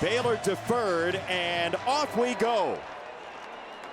Baylor deferred, and off we go.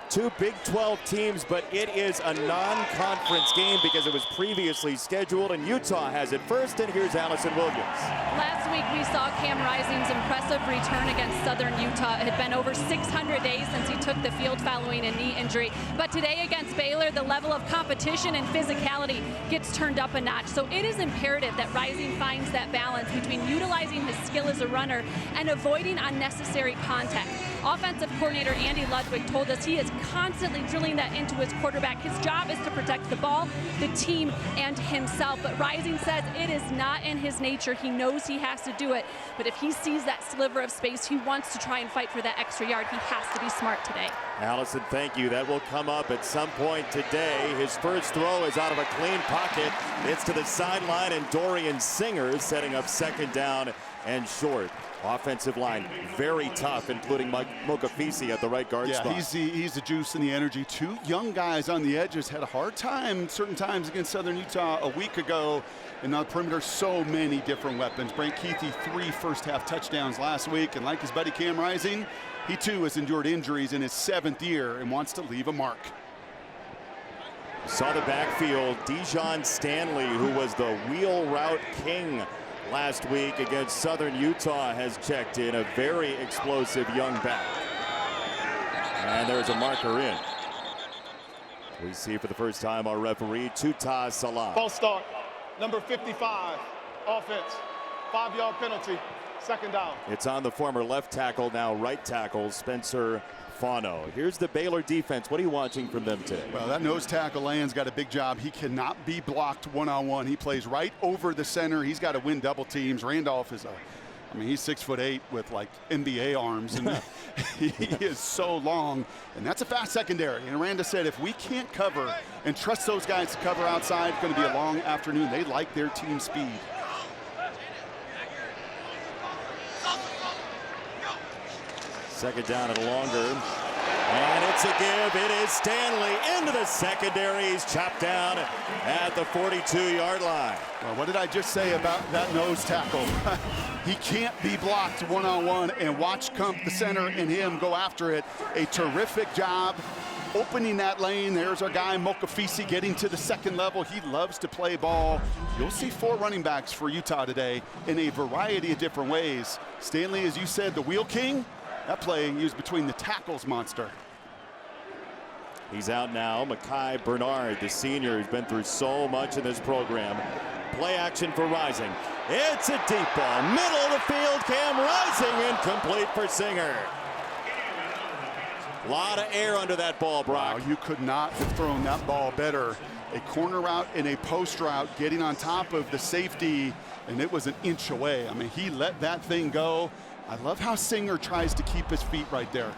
Two Big 12 teams, but it is a non-conference game because it was previously scheduled, and Utah has it first, and here's Allison Williams. Last week we saw Cam Rising's impressive return against Southern Utah. It had been over 600 days since he took the field following a knee injury. But today against Baylor, the level of competition and physicality gets turned up a notch. So it is imperative that Rising finds that balance between utilizing his skill as a runner and avoiding unnecessary contact. Offensive coordinator Andy Ludwig told us he is constantly drilling that into his quarterback. His job is to protect the ball, the team, and himself. But Rising says it is not in his nature. He knows he has to do it. But if he sees that sliver of space, he wants to try and fight for that extra yard. He has to be smart today. Allison, thank you. That will come up at some point today. His first throw is out of a clean pocket. It's to the sideline, and Dorian Singer setting up second down and short. Offensive line very tough, including Mokafisi at the right guard spot. He's the juice and the energy. Two young guys on the edges had a hard time certain times against Southern Utah a week ago. And on the perimeter, so many different weapons. Brant Keithy, 3 first-half touchdowns last week. And like his buddy Cam Rising, he too has endured injuries in his 7th year and wants to leave a mark. Saw the backfield. Dijon Stanley, who was the wheel route king last week against Southern Utah, has checked in, a very explosive young back. And there's a marker in. We see for the first time our referee, Tuta Salah. False start, number 55, offense, 5-yard penalty, second down. It's on the former left tackle, now right tackle, Spencer Fano. Here's the Baylor defense. What are you watching from them today? Well, that nose tackle, Land's got a big job. He cannot be blocked one-on-one. He plays right over the center. He's got to win double teams. Randolph is he's 6'8" with like NBA arms, and he is so long. And that's a fast secondary. And Aranda said if we can't cover and trust those guys to cover outside, it's going to be a long afternoon. They like their team speed. Second down and longer. And it's a give. It is Stanley into the secondary. He's chopped down at the 42-yard line. Well, what did I just say about that nose tackle? He can't be blocked one-on-one, and watch the center and him go after it. A terrific job opening that lane. There's our guy Mokafisi getting to the second level. He loves to play ball. You'll see 4 running backs for Utah today in a variety of different ways. Stanley, as you said, the wheel king. That play used between the tackles, monster. He's out now. Mekhi Bernard, the senior, who's been through so much in this program. Play action for Rising. It's a deep ball. Middle of the field, Cam Rising, incomplete for Singer. A lot of air under that ball, Brock. Wow, you could not have thrown that ball better. A corner route and a post route getting on top of the safety, and it was an inch away. I mean, he let that thing go. I love how Singer tries to keep his feet right there.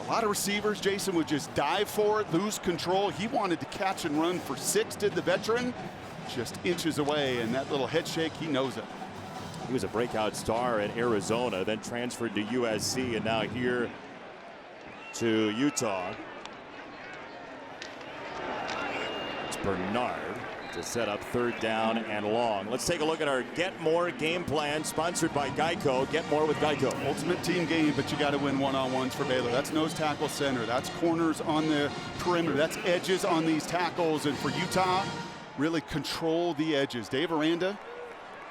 A lot of receivers, Jason, would just dive for it, lose control. He wanted to catch and run for 6, did the veteran. Just inches away, and that little head shake, he knows it. He was a breakout star at Arizona, then transferred to USC, and now here to Utah. It's Bernard to set up 3rd down and long. Let's take a look at our Get More game plan, sponsored by Geico. Get more with Geico. Ultimate team game, but you got to win one-on-ones for Baylor. That's nose tackle, center. That's corners on the perimeter. That's edges on these tackles. And for Utah, really control the edges. Dave Aranda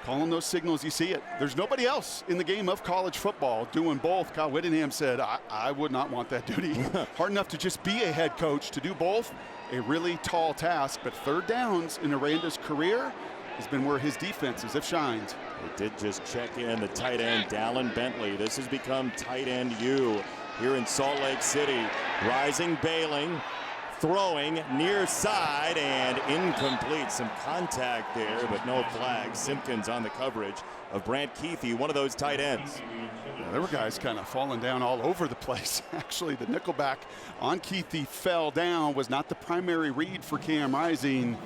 calling those signals. You see it. There's nobody else in the game of college football doing both. Kyle Whittingham said, I would not want that duty. Hard enough to just be a head coach. To do both, a really tall task. But 3rd downs in Aranda's career has been where his defenses have shined. They did just check in the tight end, Dallin Bentley. This has become tight end U here in Salt Lake City. Rising, bailing, throwing near side, and incomplete. Some contact there, but no flag. Simpkins on the coverage of Brant Keithy, one of those tight ends. Yeah, there were guys kind of falling down all over the place. Actually, the nickelback on Keithy fell down, was not the primary read for Cam Rising,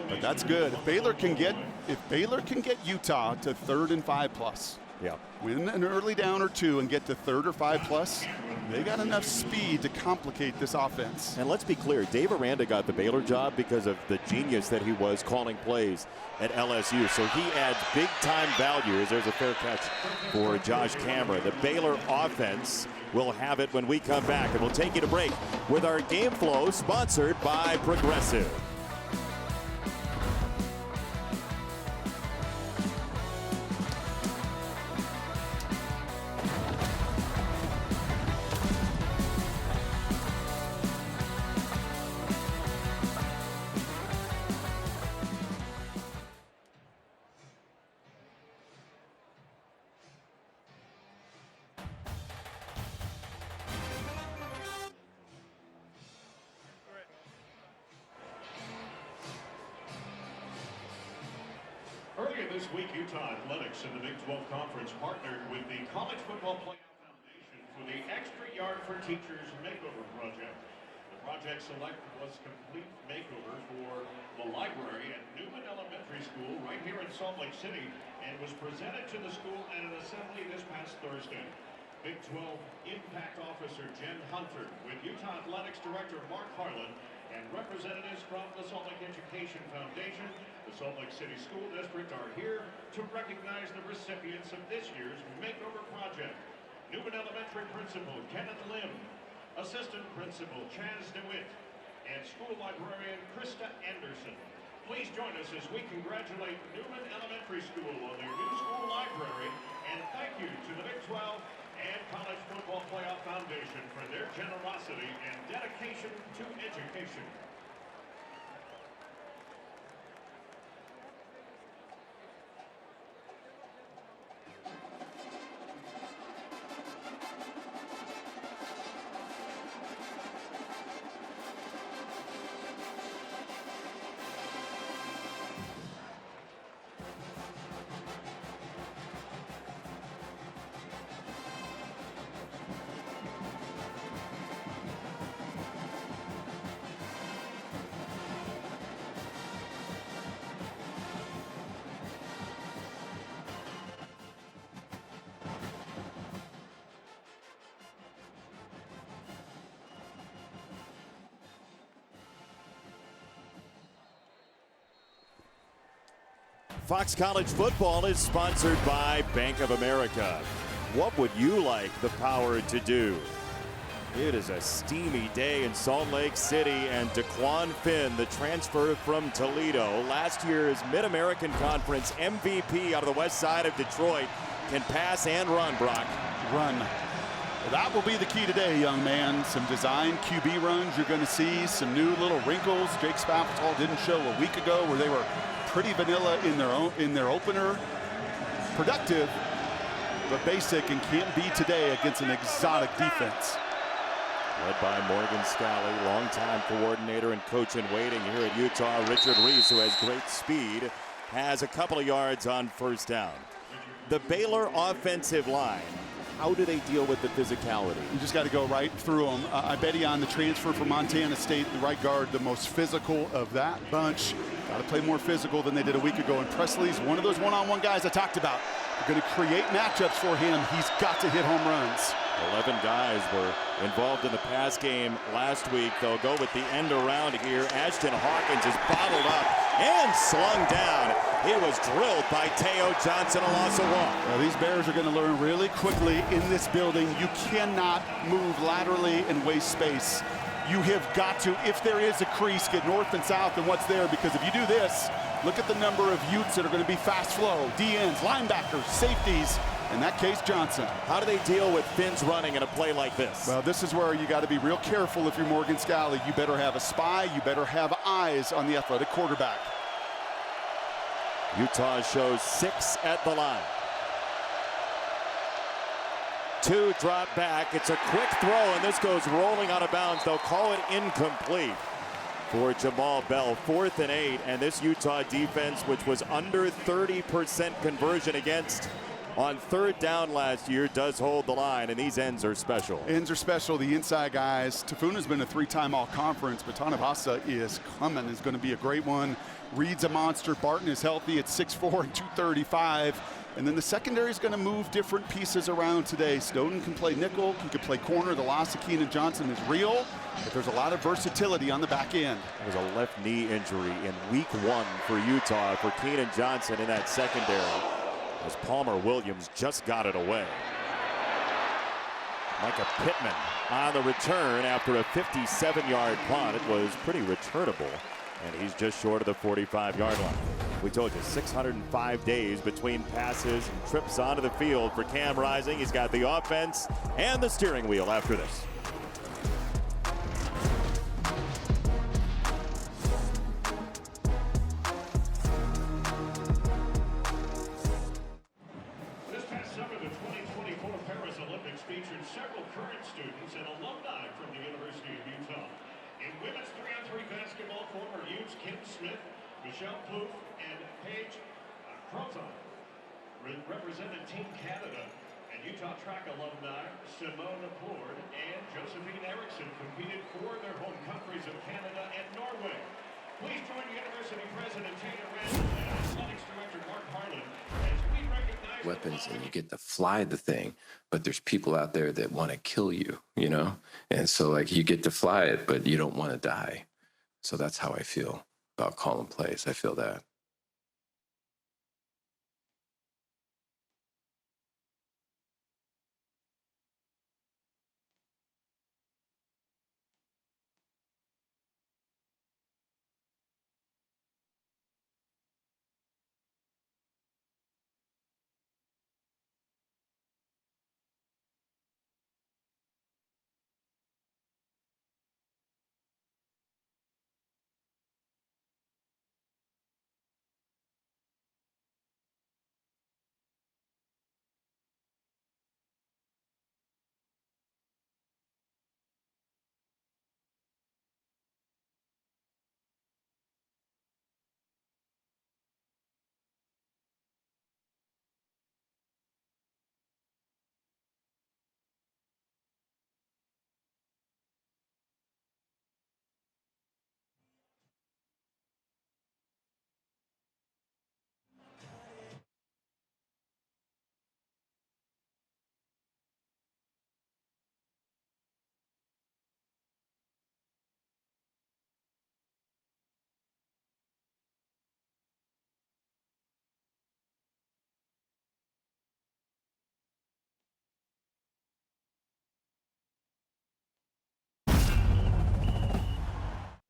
but that's good. If Baylor can get Utah to 3rd and 5+, yeah, win an early down or 2 and get to 3rd or 5+, They got enough speed to complicate this offense. And let's be clear, Dave Aranda got the Baylor job because of the genius that he was calling plays at LSU. So he adds big-time value. There's a fair catch for Josh Camera. The Baylor offense will have it when we come back. And we'll take you to break with our Game Flow, sponsored by Progressive. Earlier this week, Utah Athletics and the Big 12 Conference partnered with the College Football Playoff Foundation for the Extra Yard for Teachers Makeover Project. The project select was complete makeover for the library at Newman Elementary School right here in Salt Lake City and was presented to the school at an assembly this past Thursday. Big 12 Impact Officer Jen Hunter with Utah Athletics Director Mark Harlan and representatives from the Salt Lake Education Foundation, the Salt Lake City School District are here to recognize the recipients of this year's Makeover Project. Newman Elementary Principal Kenneth Lim, Assistant Principal Chaz DeWitt, and School Librarian Krista Anderson. Please join us as we congratulate Newman Elementary School on their new school library, and thank you to the Big 12 and College Football Playoff Foundation for their generosity and dedication to education. Fox College Football is sponsored by Bank of America. What would you like the Power to do? It is a steamy day in Salt Lake City, and DeQuan Finn, the transfer from Toledo, last year's Mid-American Conference MVP out of the west side of Detroit, can pass and run, Brock. Run. That will be the key today, young man. Some design QB runs you're going to see, some new little wrinkles Jake Spavital didn't show a week ago, where they were pretty vanilla in their opener. Productive, but basic, and can't be today against an exotic defense. Led by Morgan Scalley, longtime coordinator and coach in waiting here at Utah. Richard Reese, who has great speed, has a couple of yards on first down. The Baylor offensive line, how do they deal with the physicality? You just got to go right through them. I bet he on the transfer from Montana State, the right guard, the most physical of that bunch. Got to play more physical than they did a week ago. And Presley's one of those one-on-one guys I talked about. They're going to create matchups for him. He's got to hit home runs. 11 guys were involved in the pass game last week. They'll go with the end around here. Ashton Hawkins is bottled up and slung down. He was drilled by Teo Johnson Olasawa. Well, these Bears are going to learn really quickly in this building. You cannot move laterally and waste space. You have got to, if there is a crease, get north and south and what's there, because if you do this, look at the number of Utes that are going to be fast flow, DNs, linebackers, safeties, in that case, Johnson. How do they deal with Finn's running in a play like this? Well, this is where you got to be real careful if you're Morgan Scalley. You better have a spy. You better have eyes on the athletic quarterback. Utah shows 6 at the line. 2 drop back. It's a quick throw, and this goes rolling out of bounds. They'll call it incomplete for Jamal Bell. 4th and 8, and this Utah defense, which was under 30% conversion against on 3rd down last year, does hold the line, and these ends are special. Ends are special. The inside guys. Tafuna's been a 3-time all-conference, but Tanavasa is coming. Is going to be a great one. Reed's a monster. Barton is healthy at 6'4" and 235. And then the secondary is going to move different pieces around today. Snowden can play nickel, he can play corner. The loss of Keenan Johnson is real, but there's a lot of versatility on the back end. There's a left knee injury in week 1 for Utah for Keenan Johnson in that secondary, as Palmer Williams just got it away. Micah Pittman on the return after a 57-yard punt. It was pretty returnable, and he's just short of the 45-yard line. We told you 605 days between passes and trips onto the field for Cam Rising. He's got the offense and the steering wheel after this. This past summer, the 2024 Paris Olympics featured several current students and alumni from the University of Utah. In women's 3-on-3 basketball, former Utes Kim Smith, Michelle Plouffe, and Paige Croton represented Team Canada. And Utah track alumni Simone Ford and Josephine Erickson competed for their home countries of Canada and Norway. Please join University President Taylor Randall and Athletics Director Mark Harlan as we recognize weapons, and you get to fly the thing, but there's people out there that want to kill you, you know? And so, like, you get to fly it, but you don't want to die. So that's how I feel about calling plays. I feel that.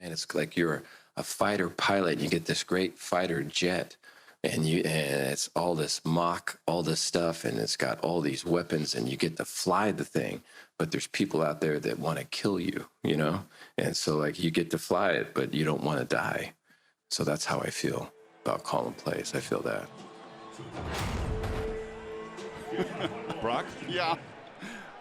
And it's like you're a fighter pilot and you get this great fighter jet, and it's all this all this stuff, and it's got all these weapons, and you get to fly the thing, but there's people out there that want to kill you, you know? And so, like, you get to fly it, but you don't want to die. So that's how I feel about calling plays. I feel that. Brock? Yeah.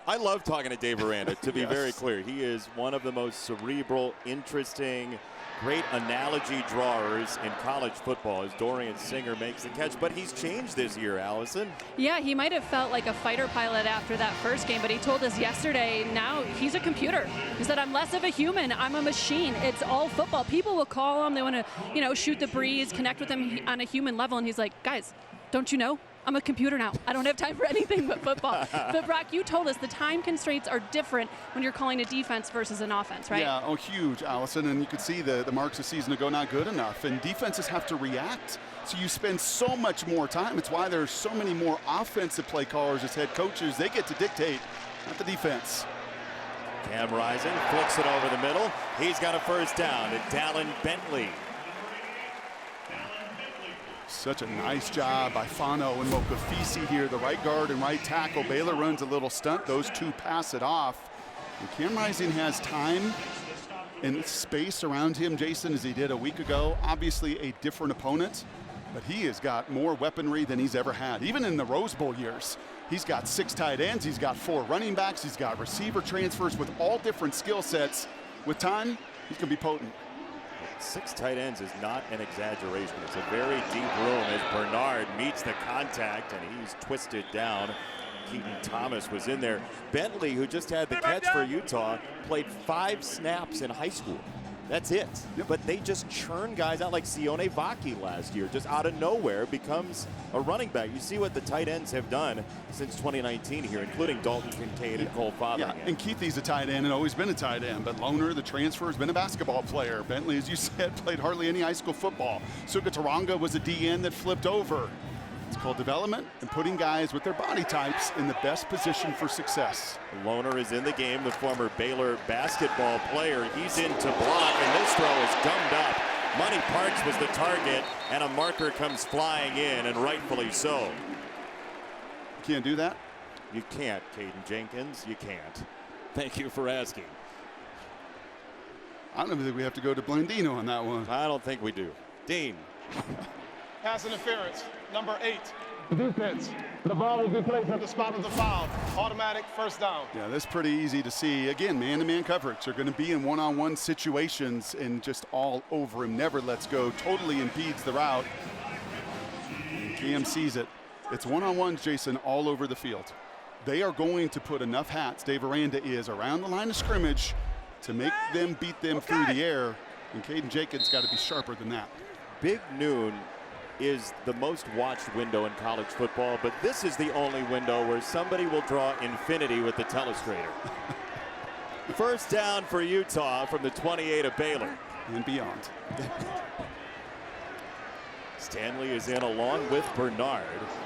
I love talking to Dave Aranda, to be Yes. very clear. He is one of the most cerebral, interesting, great analogy drawers in college football as Dorian Singer makes the catch. But he's changed this year, Allison. Yeah, he might have felt like a fighter pilot after that first game, but he told us yesterday now he's a computer. He said, I'm less of a human, I'm a machine. It's all football. People will call him, they want to, shoot the breeze, connect with him on a human level, and he's like, guys, don't you know? I'm a computer now. I don't have time for anything but football. But Brock, you told us the time constraints are different when you're calling a defense versus an offense, right? Yeah, huge, Allison. And you could see the marks a season ago not good enough. And defenses have to react. So you spend so much more time. It's why there's so many more offensive play callers as head coaches. They get to dictate, not the defense. Cam Rising flicks it over the middle. He's got a first down to Dallin Bentley. Such a nice job by Fano and Mokafisi here, the right guard and right tackle. Baylor runs a little stunt. Those two pass it off. And Cam Rising has time and space around him, Jason, as he did a week ago. Obviously a different opponent, but he has got more weaponry than he's ever had. Even in the Rose Bowl years, he's got 6 tight ends, he's got 4 running backs, he's got receiver transfers with all different skill sets. With time, he's going to be potent. 6 tight ends is not an exaggeration. It's a very deep room as Bernard meets the contact, and he's twisted down. Keaton Thomas was in there. Bentley, who just had the catch for Utah, played 5 snaps in high school. That's it. But they just churn guys out like Sione Vaki last year, just out of nowhere becomes a running back. You see what the tight ends have done since 2019 here, including Dalton Kincaid and Cole Fotheringham. Yeah, and Keithy's a tight end and always been a tight end, but Lohner, the transfer, has been a basketball player. Bentley, as you said, played hardly any high school football. Suga Taranga was a DN that flipped over. It's called development and putting guys with their body types in the best position for success. Lohner is in the game, the former Baylor basketball player. He's in to block, and this throw is gummed up. Money Parks was the target, and a marker comes flying in, and rightfully so. You can't do that? You can't, Caden Jenkins. You can't. Thank you for asking. I don't think we have to go to Blandino on that one. I don't think we do. Dean. Pass interference, number 8. Defense. The ball will be placed at the spot of the foul. Automatic first down. Yeah, that's pretty easy to see. Again, man-to-man coverage. They're going to be in one-on-one situations and just all over him. Never lets go. Totally impedes the route. And Cam sees it. It's one-on-ones, Jason, all over the field. They are going to put enough hats, Dave Aranda is, around the line of scrimmage to make them beat them through the air. And Caden Jenkins got to be sharper than that. Big Noon is the most watched window in college football, but this is the only window where somebody will draw infinity with the telestrator. First down for Utah from the 28 of Baylor. And beyond. Stanley is in along with Bernard,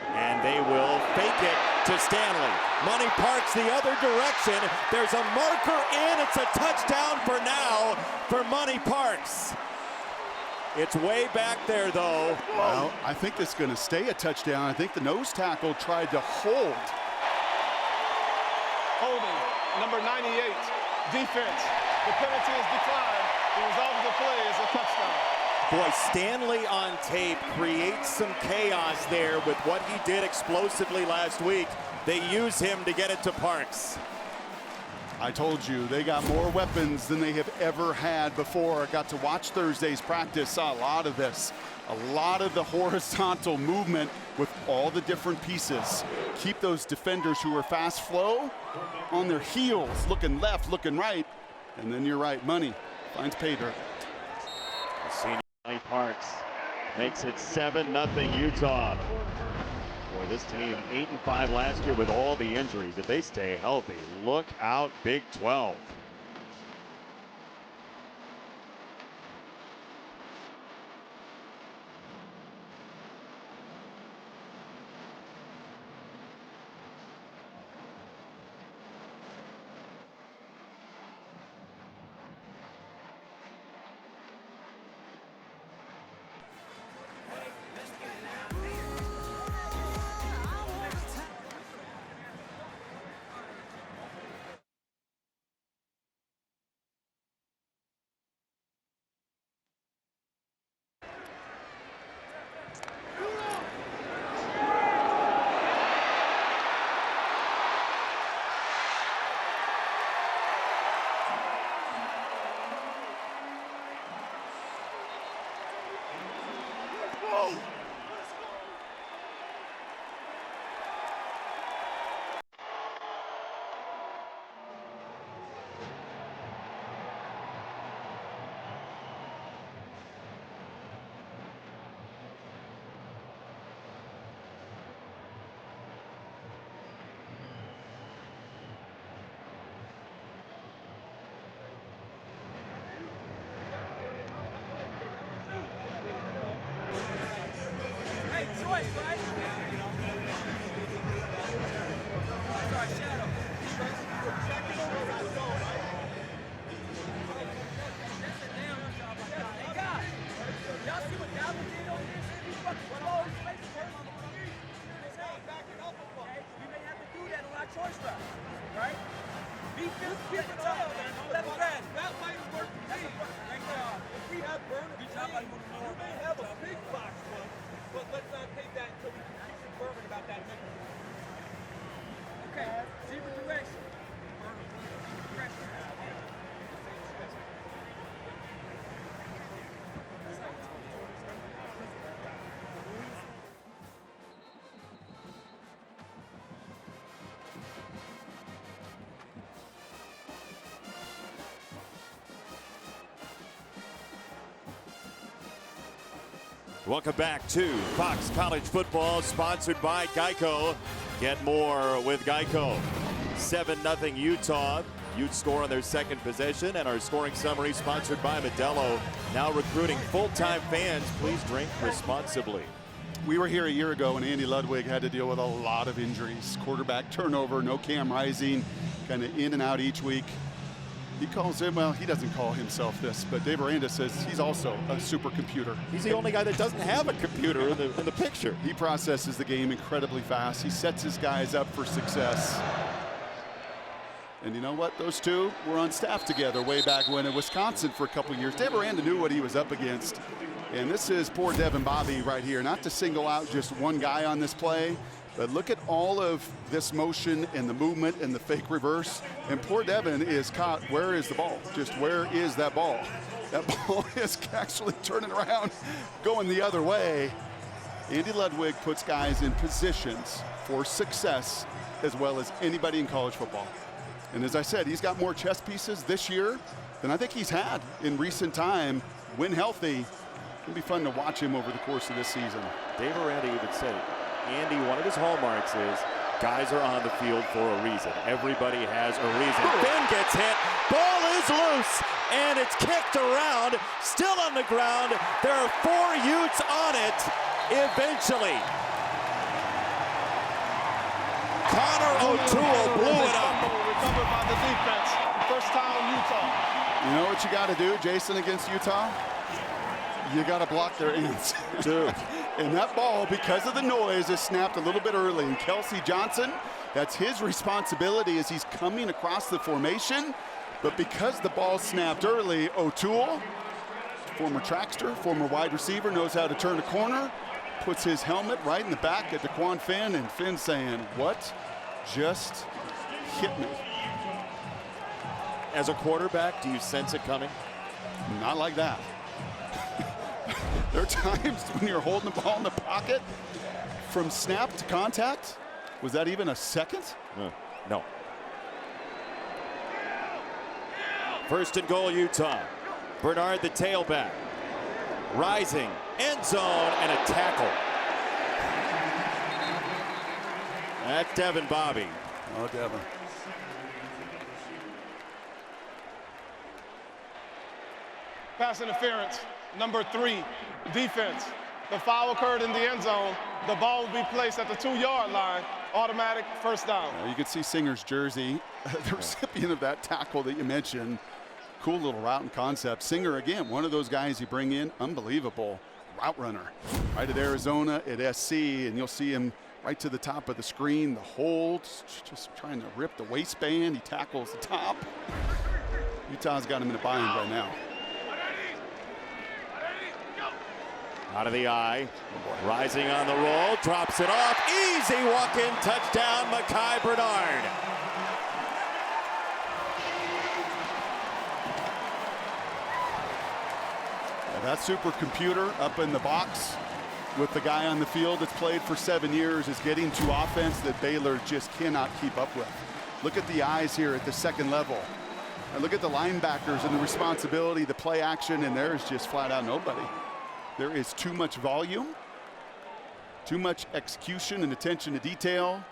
and they will fake it to Stanley. Money Parks the other direction. There's a marker in. It's a touchdown for now for Money Parks. It's way back there, though. Well, I think this is going to stay a touchdown. I think the nose tackle tried to hold. Holding, number 98. Defense. The penalty is declined. The result of the play is a touchdown. Boy, Stanley on tape creates some chaos there with what he did explosively last week. They use him to get it to Parks. I told you, they got more weapons than they have ever had before. I got to watch Thursday's practice, saw a lot of this. A lot of the horizontal movement with all the different pieces. Keep those defenders who are fast flow on their heels, looking left, looking right. And then you're right, Money finds pay dirt. Senior Money Parks makes it 7-0 Utah. Boy, this team 8-5 last year with all the injuries. If they stay healthy, look out, Big 12. Welcome back to Fox College Football, sponsored by Geico. Get more with Geico. 7-0 Utah. Utes score on their second possession, and our scoring summary sponsored by Modelo. Now recruiting full-time fans. Please drink responsibly. We were here a year ago when Andy Ludwig had to deal with a lot of injuries. Quarterback turnover, no Cam Rising, kind of in and out each week. He calls him, well, he doesn't call himself this, but Dave Aranda says he's also a supercomputer. He's the only guy that doesn't have a computer in the picture. He processes the game incredibly fast. He sets his guys up for success. And you know what? Those two were on staff together way back when in Wisconsin for a couple years. Dave Aranda knew what he was up against. And this is poor Devin Bobby right here. Not to single out just one guy on this play, but look at all of this motion and the movement and the fake reverse. And poor Devin is caught. Where is the ball? Just where is that ball? That ball is actually turning around, going the other way. Andy Ludwig puts guys in positions for success as well as anybody in college football. And as I said, he's got more chess pieces this year than I think he's had in recent time. When healthy, it'll be fun to watch him over the course of this season. Dave Aranda even said it. Andy, one of his hallmarks is guys are on the field for a reason. Everybody has a reason. Finn gets hit. Ball is loose, and it's kicked around. Still on the ground. There are 4 Utes on it. Eventually, Connor O'Toole blew it up. Recovered by the defense. First down, Utah. You know what you got to do, Jason, against Utah? You got to block their ends. Dude. And that ball, because of the noise, is snapped a little bit early. And Kelsey Johnson, that's his responsibility as he's coming across the formation. But because the ball snapped early, O'Toole, former trackster, former wide receiver, knows how to turn a corner, puts his helmet right in the back at DeQuan Finn, and Finn saying, what just hit me? As a quarterback, do you sense it coming? Not like that. There are times when you're holding the ball in the pocket from snap to contact. Was that even a second? No. First and goal, Utah. Bernard, the tailback. Rising, end zone, and a tackle. That's Devin Bobby. Oh, Devin. Pass interference, number 3, defense. The foul occurred in the end zone. The ball will be placed at the 2-yard line. Automatic first down. You can see Singer's jersey, the recipient of that tackle that you mentioned. Cool little route and concept. Singer, again, one of those guys you bring in, unbelievable route runner. Right at Arizona, at SC, and you'll see him right to the top of the screen. The hold, just trying to rip the waistband. He tackles the top. Utah's got him in a bind right now. Out of the eye, rising on the roll, drops it off. Easy walk-in touchdown, Mekhi Bernard. That supercomputer up in the box with the guy on the field that's played for 7 years is getting to offense that Baylor just cannot keep up with. Look at the eyes here at the second level. And look at the linebackers and the responsibility, the play action, and there's just flat out nobody. There is too much volume, too much execution and attention to detail,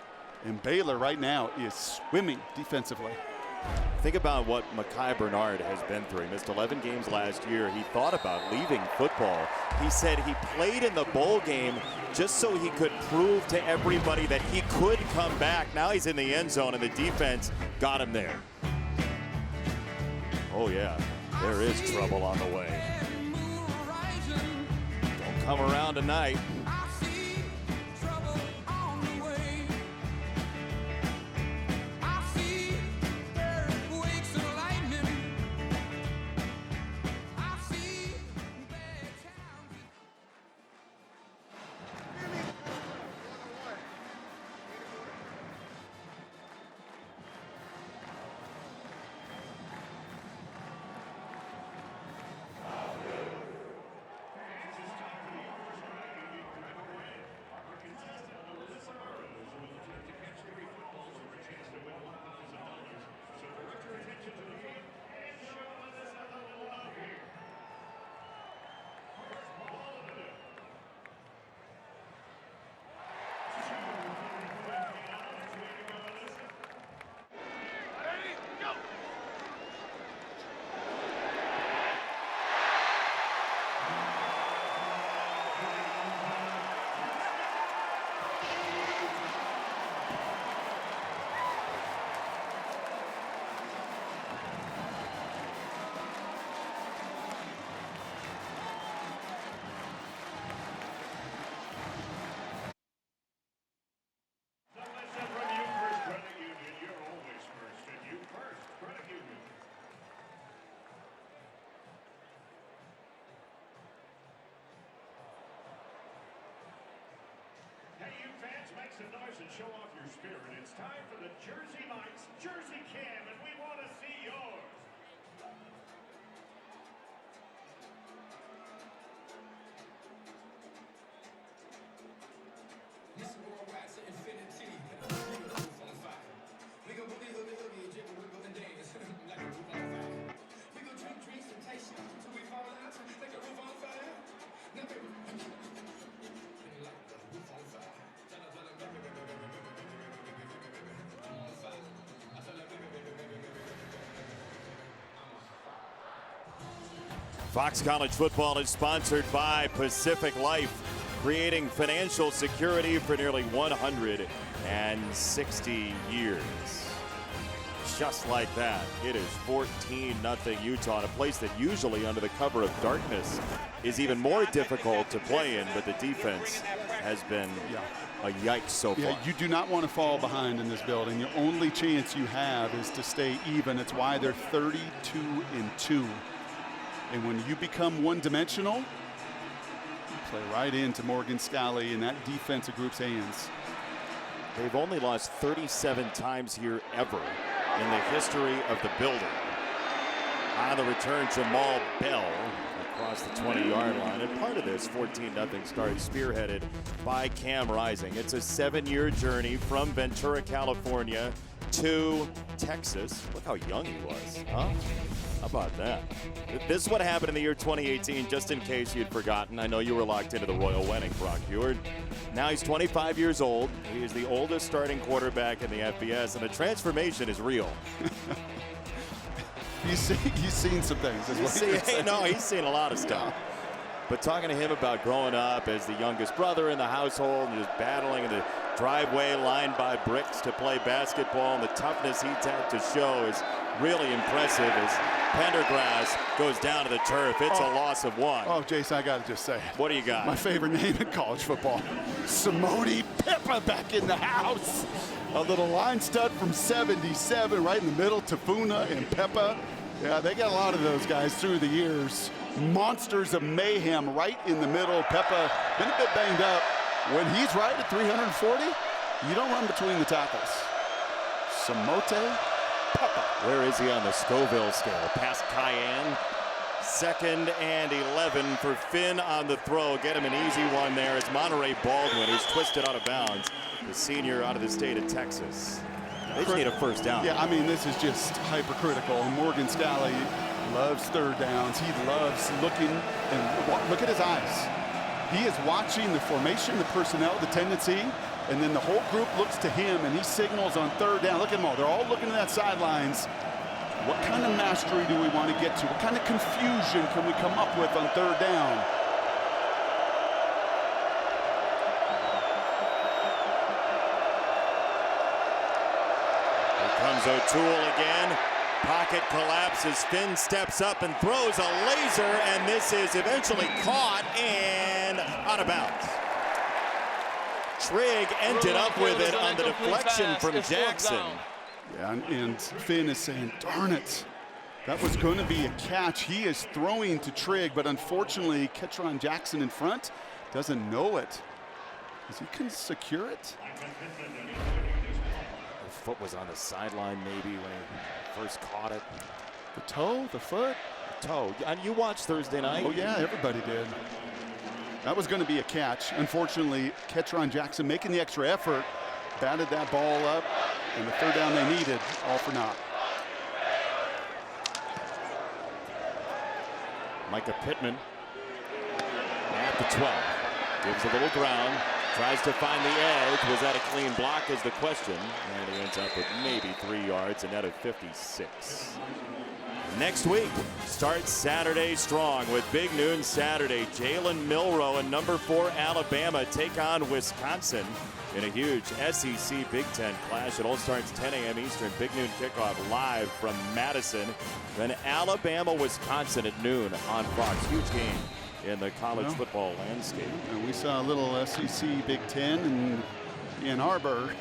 and Baylor right now is swimming defensively. Think about what Mekhi Bernard has been through. He missed 11 games last year. He thought about leaving football. He said he played in the bowl game just so he could prove to everybody that he could come back. Now he's in the end zone, and the defense got him there. Oh, yeah, there is trouble on the way. Don't come around tonight. and show off your spirit. It's time for the Jersey Mike's Jersey Cam, and we want to see yours. This worldwide to infinity. We go roof on fire. We go boogie, hoogie, hoogie, jiggle, wiggle, and dance like a roof on fire. We go drink, drink, temptation till we fall out like a roof on fire. Now, baby, like a roof on fire. I'm on fire. I feel like Fox College Football is sponsored by Pacific Life, creating financial security for nearly 160 years. Just like that, it is 14-0 Utah, in a place that usually under the cover of darkness is even more difficult to play in, but the defense has been a yikes so far. Yeah, you do not want to fall behind in this building. The only chance you have is to stay even. It's why they're 32-2. And when you become one-dimensional, you play right into Morgan Scalley and that defensive group's hands. They've only lost 37 times here ever in the history of the building. On the return, Jamal Bell across the 20-yard line. And part of this 14-0 start spearheaded by Cam Rising. It's a 7-year journey from Ventura, California to Texas. Look how young he was, huh? How about that? This is what happened in the year 2018, just in case you'd forgotten. I know you were locked into the royal wedding, Brock Huard. Now he's 25 years old. He is the oldest starting quarterback in the FBS, and the transformation is real. He's seen some things. He's seen a lot of stuff. But talking to him about growing up as the youngest brother in the household and just battling in the driveway lined by bricks to play basketball, and the toughness he's had to show is really impressive as Pendergrass goes down to the turf. It's a loss of 1. Oh, Jason, I got to just say. What do you got? My favorite name in college football. Simone Peppa back in the house. A little line stud from 77 right in the middle. Tafuna and Peppa. Yeah, they got a lot of those guys through the years. Monsters of mayhem right in the middle. Peppa been a bit banged up. When he's right at 340, you don't run between the tackles. Samote Peppa. Where is he on the Scoville scale? Past Cayenne. 2nd and 11 for Finn on the throw. Get him an easy one there. It's Monterey Baldwin who's twisted out of bounds. The senior out of the state of Texas. They just need a first down. Yeah, I mean, this is just hypercritical. Morgan Scalley loves third downs. He loves looking, and look at his eyes. He is watching the formation, the personnel, the tendency, and then the whole group looks to him, and he signals on third down. Look at them all. They're all looking at that sidelines. What kind of mastery do we want to get to? What kind of confusion can we come up with on third down? Comes O'Toole again. Pocket collapses. Finn steps up and throws a laser, and this is eventually caught and out of bounds. Trigg ended up with it on the deflection from Jackson. Yeah, and Finn is saying, darn it. That was going to be a catch. He is throwing to Trigg, but unfortunately, Ketron Jackson in front doesn't know it. Because he can secure it. The foot was on the sideline maybe when he first caught it. The toe, the foot. The toe. And you watched Thursday night? Oh, yeah, everybody did. That was going to be a catch. Unfortunately, Ketron Jackson making the extra effort, batted that ball up, and the third down they needed, all for naught. Micah Pittman at the 12. Gives a little ground. Tries to find the edge. Was that a clean block is the question. And he ends up with maybe 3 yards, a net of 56. Next week starts Saturday strong with Big Noon Saturday. Jalen Milroe and number 4 Alabama take on Wisconsin in a huge SEC Big Ten clash. It all starts 10 a.m. Eastern. Big Noon kickoff live from Madison. Then Alabama-Wisconsin at noon on Fox. Huge game in the college football landscape. And we saw a little SEC Big Ten in Ann Arbor.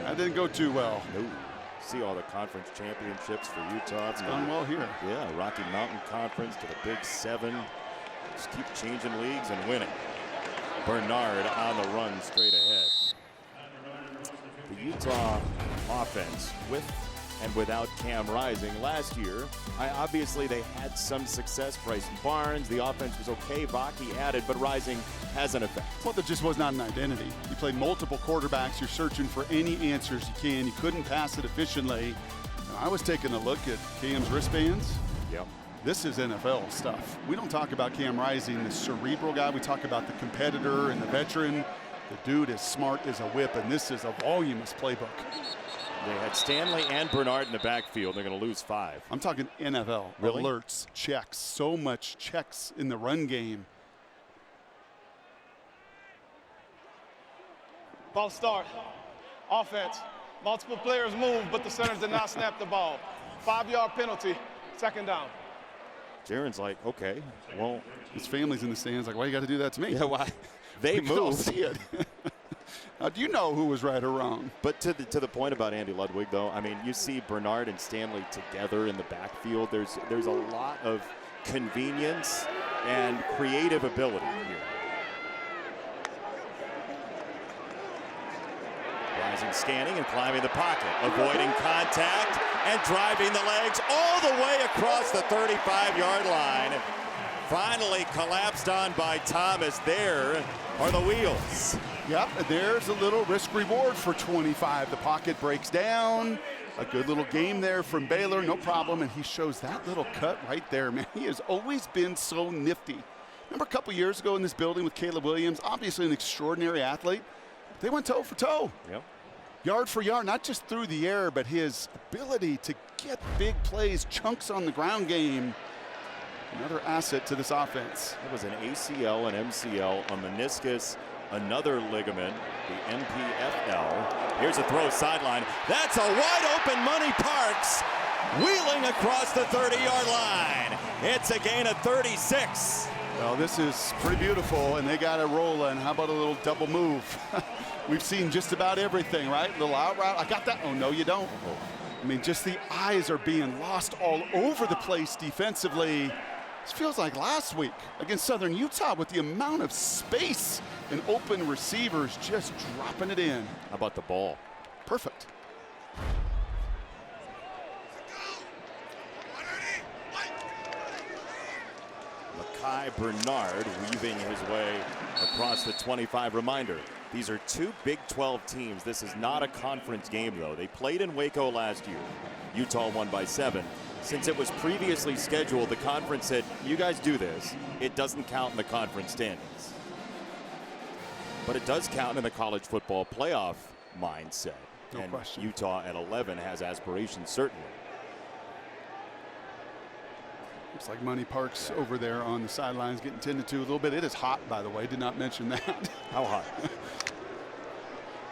That didn't go too well. No. See all the conference championships for Utah. It's gone well here. Yeah, Rocky Mountain Conference to the Big 7. Just keep changing leagues and winning. Bernard on the run straight ahead. Utah offense with and without Cam Rising last year. Obviously, they had some success. Bryson Barnes, the offense was okay. Vaki added, but Rising has an effect. Well, there just was not an identity. You played multiple quarterbacks. You're searching for any answers you can. You couldn't pass it efficiently. And I was taking a look at Cam's wristbands. Yep. This is NFL stuff. We don't talk about Cam Rising, the cerebral guy. We talk about the competitor and the veteran. The dude is smart as a whip, and this is a voluminous playbook. They had Stanley and Bernard in the backfield. They're going to lose 5. I'm talking NFL. Really? Alerts, checks, so much checks in the run game. Ball start. Offense. Multiple players move, but the center did not snap the ball. 5-yard penalty. 2nd down. Jaron's like, okay, well. His family's in the stands like, why you got to do that to me? Yeah, why? They We can all moved. see it. Now, do you know who was right or wrong? But to the point about Andy Ludwig, though, I mean, you see Bernard and Stanley together in the backfield. There's a lot of convenience and creative ability here. Rising, scanning, and climbing the pocket, avoiding contact and driving the legs all the way across the 35-yard line. Finally collapsed on by Thomas. There are the wheels. Yep, there's a little risk reward for 25. The pocket breaks down. A good little game there from Baylor, no problem. And he shows that little cut right there, man. He has always been so nifty. Remember a couple years ago in this building with Caleb Williams, obviously an extraordinary athlete. They went toe for toe. Yep. Yard for yard, not just through the air, but his ability to get big plays, chunks on the ground game. Another asset to this offense. It was an ACL, an MCL, a meniscus, another ligament, the MPFL. Here's a throw sideline. That's a wide open Money Parks wheeling across the 30-yard line. It's a gain of 36. Well, this is pretty beautiful, and they got it rolling. How about a little double move? We've seen just about everything, right? Little out route. I got that. Oh, no, you don't. I mean, just the eyes are being lost all over the place defensively. This feels like last week against Southern Utah with the amount of space and open receivers just dropping it in. How about the ball? Perfect. Mekhi Bernard weaving his way across the 25. Reminder, these are 2 Big 12 teams. This is not a conference game, though. They played in Waco last year. Utah won by 7. Since it was previously scheduled, the conference said, you guys do this. It doesn't count in the conference standings. But it does count in the college football playoff mindset. No and question. Utah at 11 has aspirations, certainly. Looks like Money Parks over there on the sidelines getting tended to a little bit. It is hot, by the way. Did not mention that. How hot?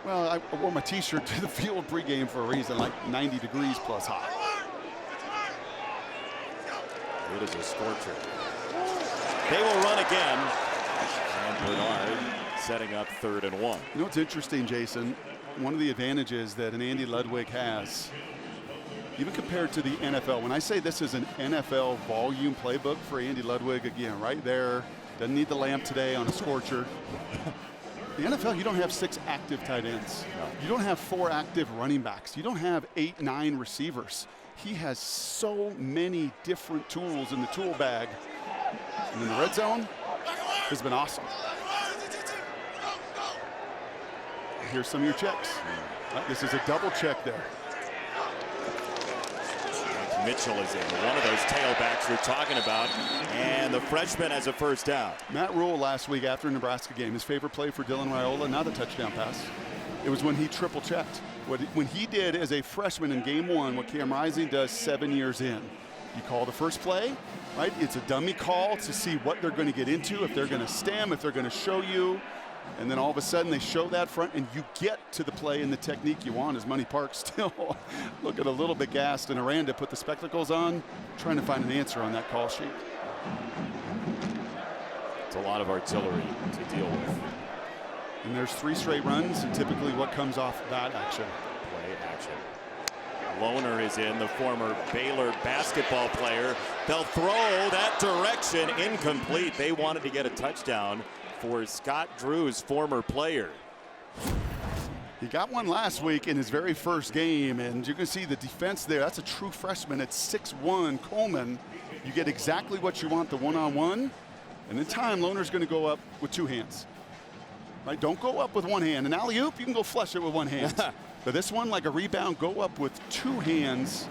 Well, I wore my T-shirt to the field pregame for a reason, like 90 degrees plus hot. It is a scorcher. They will run again. And Bernard setting up 3rd and 1. You know what's interesting, Jason? One of the advantages that an Andy Ludwig has, even compared to the NFL, when I say this is an NFL volume playbook for Andy Ludwig, again, right there, doesn't need the lamp today on a scorcher. The NFL, you don't have 6 active tight ends. No. You don't have 4 active running backs. You don't have 8, 9 receivers. He has so many different tools in the tool bag. And in the red zone has been awesome. Here's some of your checks. This is a double check there. Mitchell is in, one of those tailbacks we're talking about, and the freshman has a 1st down. Matt Rule last week after a Nebraska game, his favorite play for Dylan Raiola, not a touchdown pass. It was when he triple checked. When he did as a freshman in game 1, what Cam Rising does 7 years in. You call the first play, right? It's a dummy call to see what they're going to get into, if they're going to stem, if they're going to show you. And then all of a sudden they show that front and you get to the play and the technique you want. As Money Parks still looking a little bit gassed, and Aranda put the spectacles on, trying to find an answer on that call sheet. It's a lot of artillery to deal with. And there's 3 straight runs, and typically what comes off that action? Play action. Lohner is in, the former Baylor basketball player. They'll throw that direction, incomplete. They wanted to get a touchdown for Scott Drew's former player. He got one last week in his very first game, and you can see the defense there. That's a true freshman at 6'1", Coleman. You get exactly what you want, the one-on-one, and in time, Lohner's going to go up with 2 hands. Right? Don't go up with 1 hand. An alley-oop, you can go flush it with 1 hand. But this one, like a rebound, go up with 2 hands.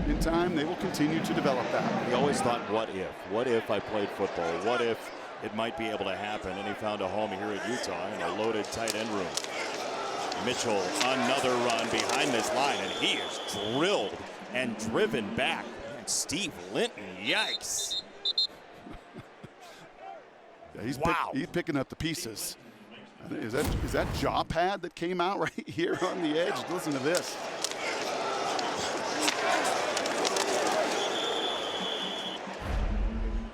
In time, they will continue to develop that. He always thought, what if? What if I played football? What if it might be able to happen? And he found a home here at Utah in a loaded tight end room. Mitchell, another run behind this line, and he is drilled and driven back. Man, Steve Linton, yikes. Yeah, he's Wow. he's picking up the pieces. Is that jaw pad that came out right here on the edge? Listen to this.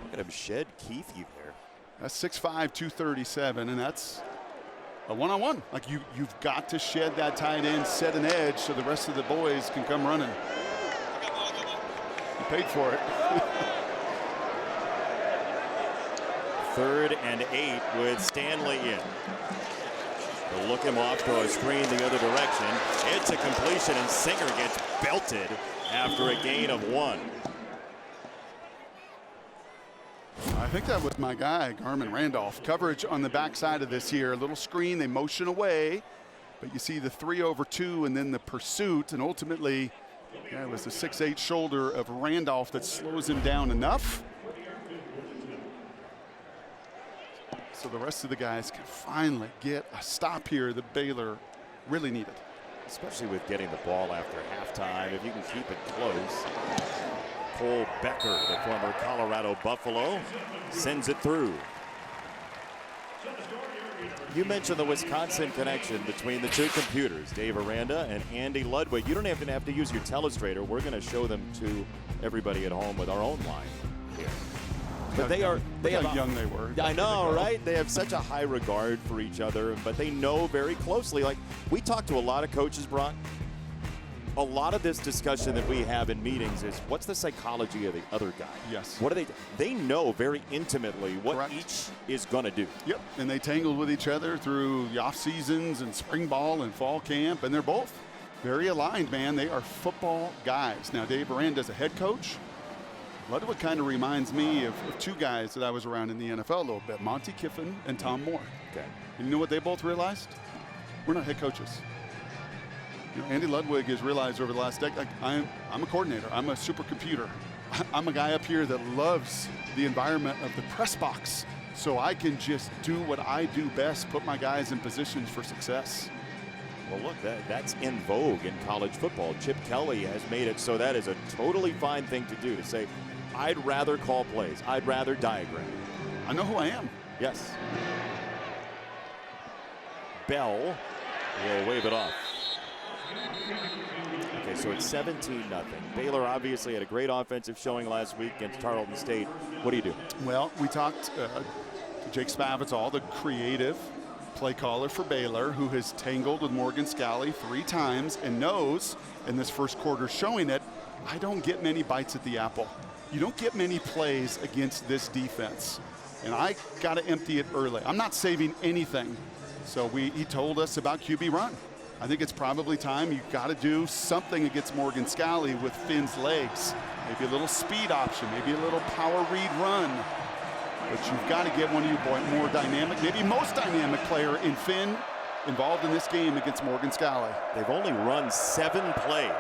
Look at him shed Keefe there. That's 6'5", 237, and that's a one-on-one. Like you've got to shed that tight end, set an edge so the rest of the boys can come running. You paid for it. 3rd and 8 with Stanley in. They'll look him off to a screen the other direction. It's a completion, and Singer gets belted after a gain of 1. I think that was my guy, Garmin Randolph. Coverage on the backside of this here. A little screen, they motion away, but you see the 3/2 and then the pursuit, and ultimately, yeah, it was the 6'8" shoulder of Randolph that slows him down enough. So the rest of the guys can finally get a stop here that Baylor really needed. Especially with getting the ball after halftime, if you can keep it close. Cole Becker, the former Colorado Buffalo, sends it through. You mentioned the Wisconsin connection between the 2 computers, Dave Aranda and Andy Ludwig. You don't even have to use your telestrator. We're going to show them to everybody at home with our own line here. But they have how young they were. I know, right? They have such a high regard for each other, but they know very closely. Like, we talk to a lot of coaches, Brock. A lot of this discussion that we have in meetings is, what's the psychology of the other guy? Yes. What do they know very intimately what Correct. each is going to do. Yep, and they tangled with each other through the off seasons and spring ball and fall camp, and they're both very aligned, man. They are football guys. Now, Dave Aranda's a head coach. Ludwig kind of reminds me of 2 guys that I was around in the NFL a little bit, Monty Kiffin and Tom Moore. Okay. And you know what they both realized? We're not head coaches. You know, Andy Ludwig has realized over the last decade, like, I'm a coordinator. I'm a supercomputer. I'm a guy up here that loves the environment of the press box, so I can just do what I do best, put my guys in positions for success. Well, look, that's in vogue in college football. Chip Kelly has made it so that is a totally fine thing to do, to say, I'd rather call plays. I'd rather diagram. I know who I am. Yes. Bell will wave it off. Okay, so it's 17-0. Baylor obviously had a great offensive showing last week against Tarleton State. What do you do? Well, we talked to Jake Spavital, the creative play caller for Baylor, who has tangled with Morgan Scalley 3 times and knows, in this first quarter showing it, I don't get many bites at the apple. You don't get many plays against this defense. And I got to empty it early. I'm not saving anything. So he told us about QB run. I think it's probably time you got to do something against Morgan Scalley with Finn's legs. Maybe a little speed option, maybe a little power read run. But you've got to get one of your more dynamic, maybe most dynamic player in Finn involved in this game against Morgan Scalley. They've only run 7 plays.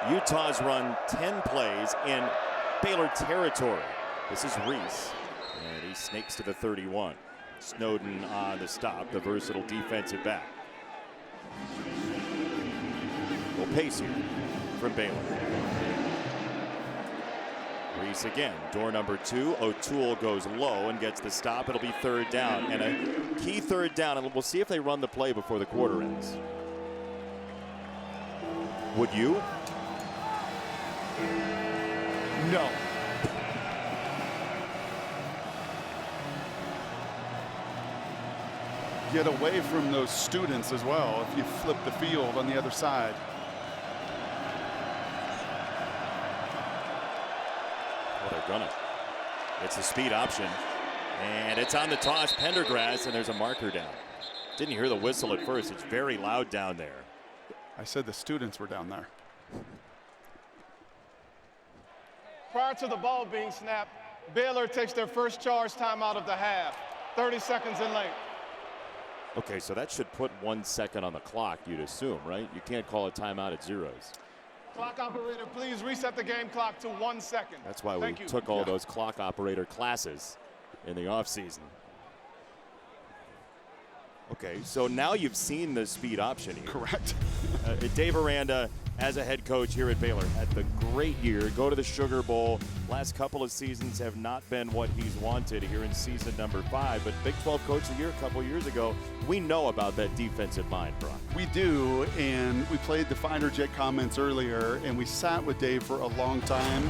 Utah's run 10 plays in Baylor territory. This is Reese, and he snakes to the 31. Snowden on the stop, the versatile defensive back. Well, pace here from Baylor. Reese again, door number 2. O'Toole goes low and gets the stop. It'll be 3rd down, and a key 3rd down, and we'll see if they run the play before the quarter ends. Would you? No. Get away from those students as well if you flip the field on the other side. Well, they're gonna. It's the speed option, and it's on the toss. Pendergrass, and there's a marker down. Didn't hear the whistle at first. It's very loud down there. I said the students were down there. Prior to the ball being snapped, Baylor takes their first charge timeout of the half, 30 seconds in length. Okay, so that should put 1 second on the clock, you'd assume, right? You can't call a timeout at zeros. Clock operator, please reset the game clock to 1 second. That's why we took all those clock operator classes in the offseason. Okay, so now you've seen the speed option here. Correct. Dave Aranda, as a head coach here at Baylor, had the great year. Go to the Sugar Bowl. Last couple of seasons have not been what he's wanted here in season number 5. But Big 12 Coach of the Year a couple years ago, we know about that defensive mind, Brock. We do, and we played the fighter jet comments earlier, and we sat with Dave for a long time.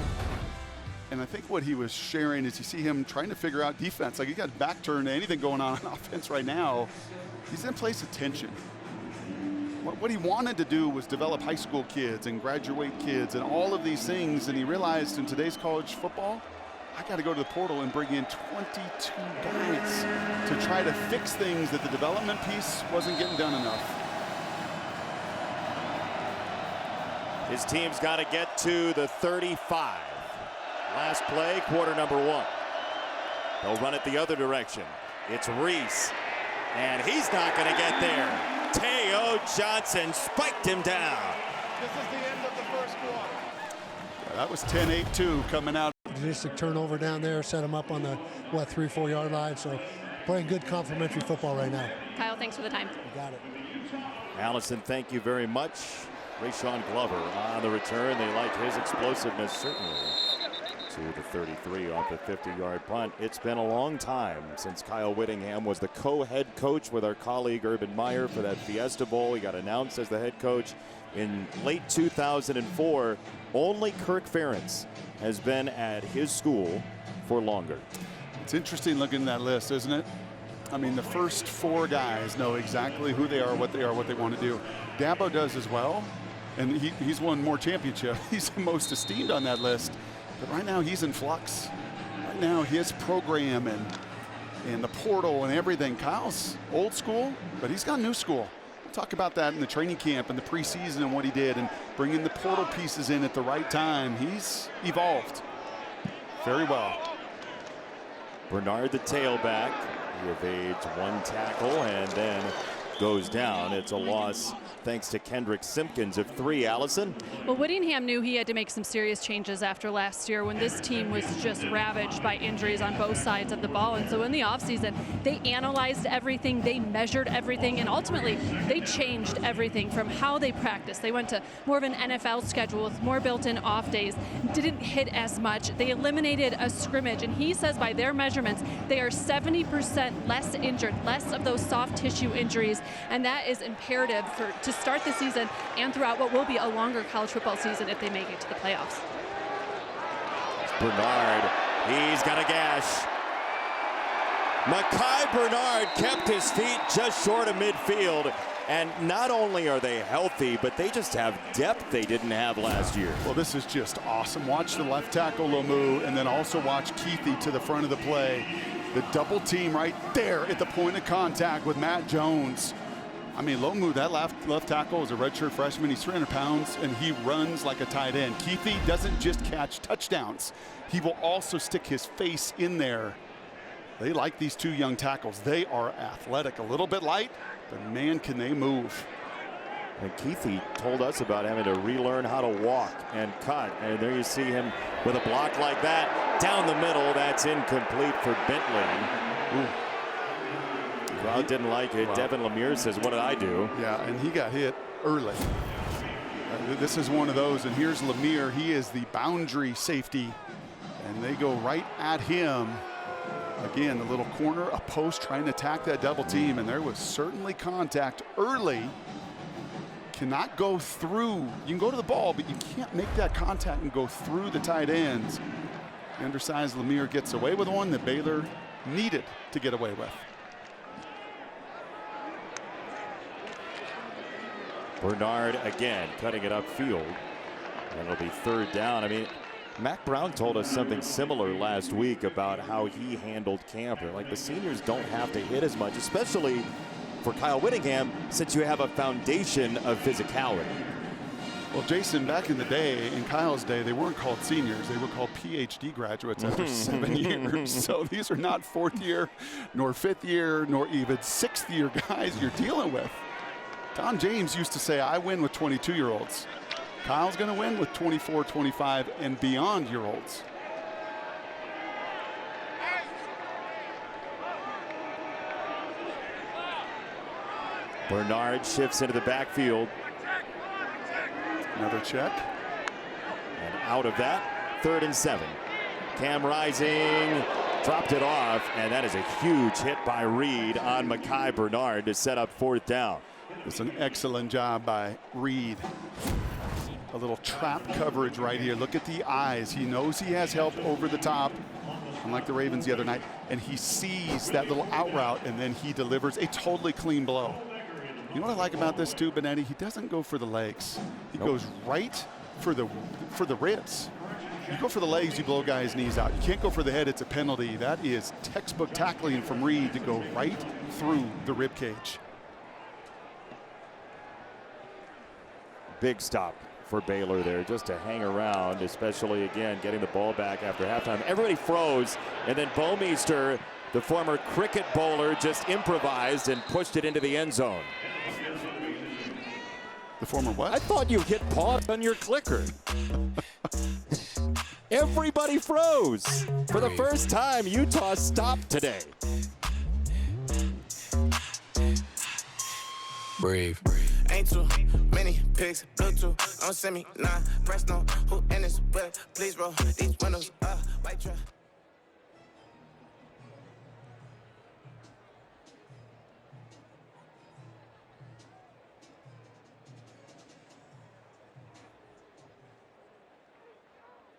And I think what he was sharing is you see him trying to figure out defense. Like, he got back turned to anything going on offense right now. He's in place of tension. What he wanted to do was develop high school kids and graduate kids and all of these things, and he realized in today's college football, I got to go to the portal and bring in 22 guys to try to fix things that the development piece wasn't getting done enough. His team's got to get to the 35. Last play, quarter number 1. They'll run it the other direction. It's Reese, and he's not going to get there. Teo Johnson spiked him down. This is the end of the first quarter. That was 10-8-2 coming out. Just a turnover down there, set him up on the, 3-4 yard line. So playing good complimentary football right now. Kyle, thanks for the time. You got it. Allison, thank you very much. Rayshon Glover on the return. They like his explosiveness, certainly. To the 33 off the 50-yard punt. It's been a long time since Kyle Whittingham was the co-head coach with our colleague Urban Meyer for that Fiesta Bowl. He got announced as the head coach in late 2004. Only Kirk Ferentz has been at his school for longer. It's interesting looking at that list, isn't it? I mean, the first 4 guys know exactly who they are, what they want to do. Dabo does as well, and he's won more championships. He's the most esteemed on that list. But right now he's in flux. Right now his program and the portal and everything. Kyle's old school, but he's got new school. We'll talk about that in the training camp and the preseason and what he did and bringing the portal pieces in at the right time. He's evolved very well. Bernard, the tailback, he evades 1 tackle and then goes down. It's a loss thanks to Kendrick Simpkins of 3. Allison? Well, Whittingham knew he had to make some serious changes after last year when this team was just ravaged by injuries on both sides of the ball. And so in the offseason, they analyzed everything, they measured everything, and ultimately they changed everything from how they practiced. They went to more of an NFL schedule with more built-in off days, didn't hit as much. They eliminated a scrimmage, and he says by their measurements, they are 70% less injured, less of those soft tissue injuries, and that is imperative to start the season and throughout what will be a longer college football season if they make it to the playoffs. Bernard, he's got a gash. Mekhi Bernard kept his feet just short of midfield. And not only are they healthy, but they just have depth they didn't have last year. Well, this is just awesome. Watch the left tackle, Lomu, and then also watch Keithy to the front of the play. The double team right there at the point of contact with Matt Jones. I mean, Lomu, that left tackle is a redshirt freshman. He's 300 pounds, and he runs like a tight end. Keithy doesn't just catch touchdowns. He will also stick his face in there. They like these 2 young tackles. They are athletic, a little bit light, but man, can they move. And Keithy told us about having to relearn how to walk and cut. And there you see him with a block like that. Down the middle, that's incomplete for Bentley. Ooh. Crowd didn't like it. Wow. Devin Lemire says, what did I do? Yeah, and he got hit early. This is one of those, and here's Lemire. He is the boundary safety, and they go right at him. Again, the little corner, a post trying to attack that double team, and there was certainly contact early. Cannot go through. You can go to the ball, but you can't make that contact and go through the tight ends. The undersized Lemire gets away with one that Baylor needed to get away with. Bernard again cutting it upfield. And it'll be 3rd down. I mean, Mac Brown told us something similar last week about how he handled camp. Like, the seniors don't have to hit as much, especially for Kyle Whittingham since you have a foundation of physicality. Well, Jason, back in the day, in Kyle's day, they weren't called seniors. They were called PhD graduates after 7 years. So these are not fourth year, nor fifth year, nor even sixth year guys you're dealing with. Don James used to say, I win with 22-year-olds. Kyle's going to win with 24, 25, and beyond-year-olds. Bernard shifts into the backfield. Another check. And out of that, 3rd and 7. Cam Rising dropped it off, and that is a huge hit by Reed on Mekhi Bernard to set up 4th down. It's an excellent job by Reed. A little trap coverage right here. Look at the eyes. He knows he has help over the top, unlike the Ravens the other night, and he sees that little out route, and then he delivers a totally clean blow. You know what I like about this too, Benetti? He doesn't go for the legs. He goes right for the ribs. You go for the legs, you blow guys' knees out. You can't go for the head, it's a penalty. That is textbook tackling from Reed to go right through the rib cage. Big stop for Baylor there, just to hang around, especially again getting the ball back after halftime. Everybody froze, and then Bomeister, the former cricket bowler, just improvised and pushed it into the end zone. The former what? I thought you hit pause on your clicker. Everybody froze. For the first time, Utah stopped today. Brave. Ain't too many pigs, Bluetooth, don't send me, nah, press no, who in this whip, please roll these windows up, white truck.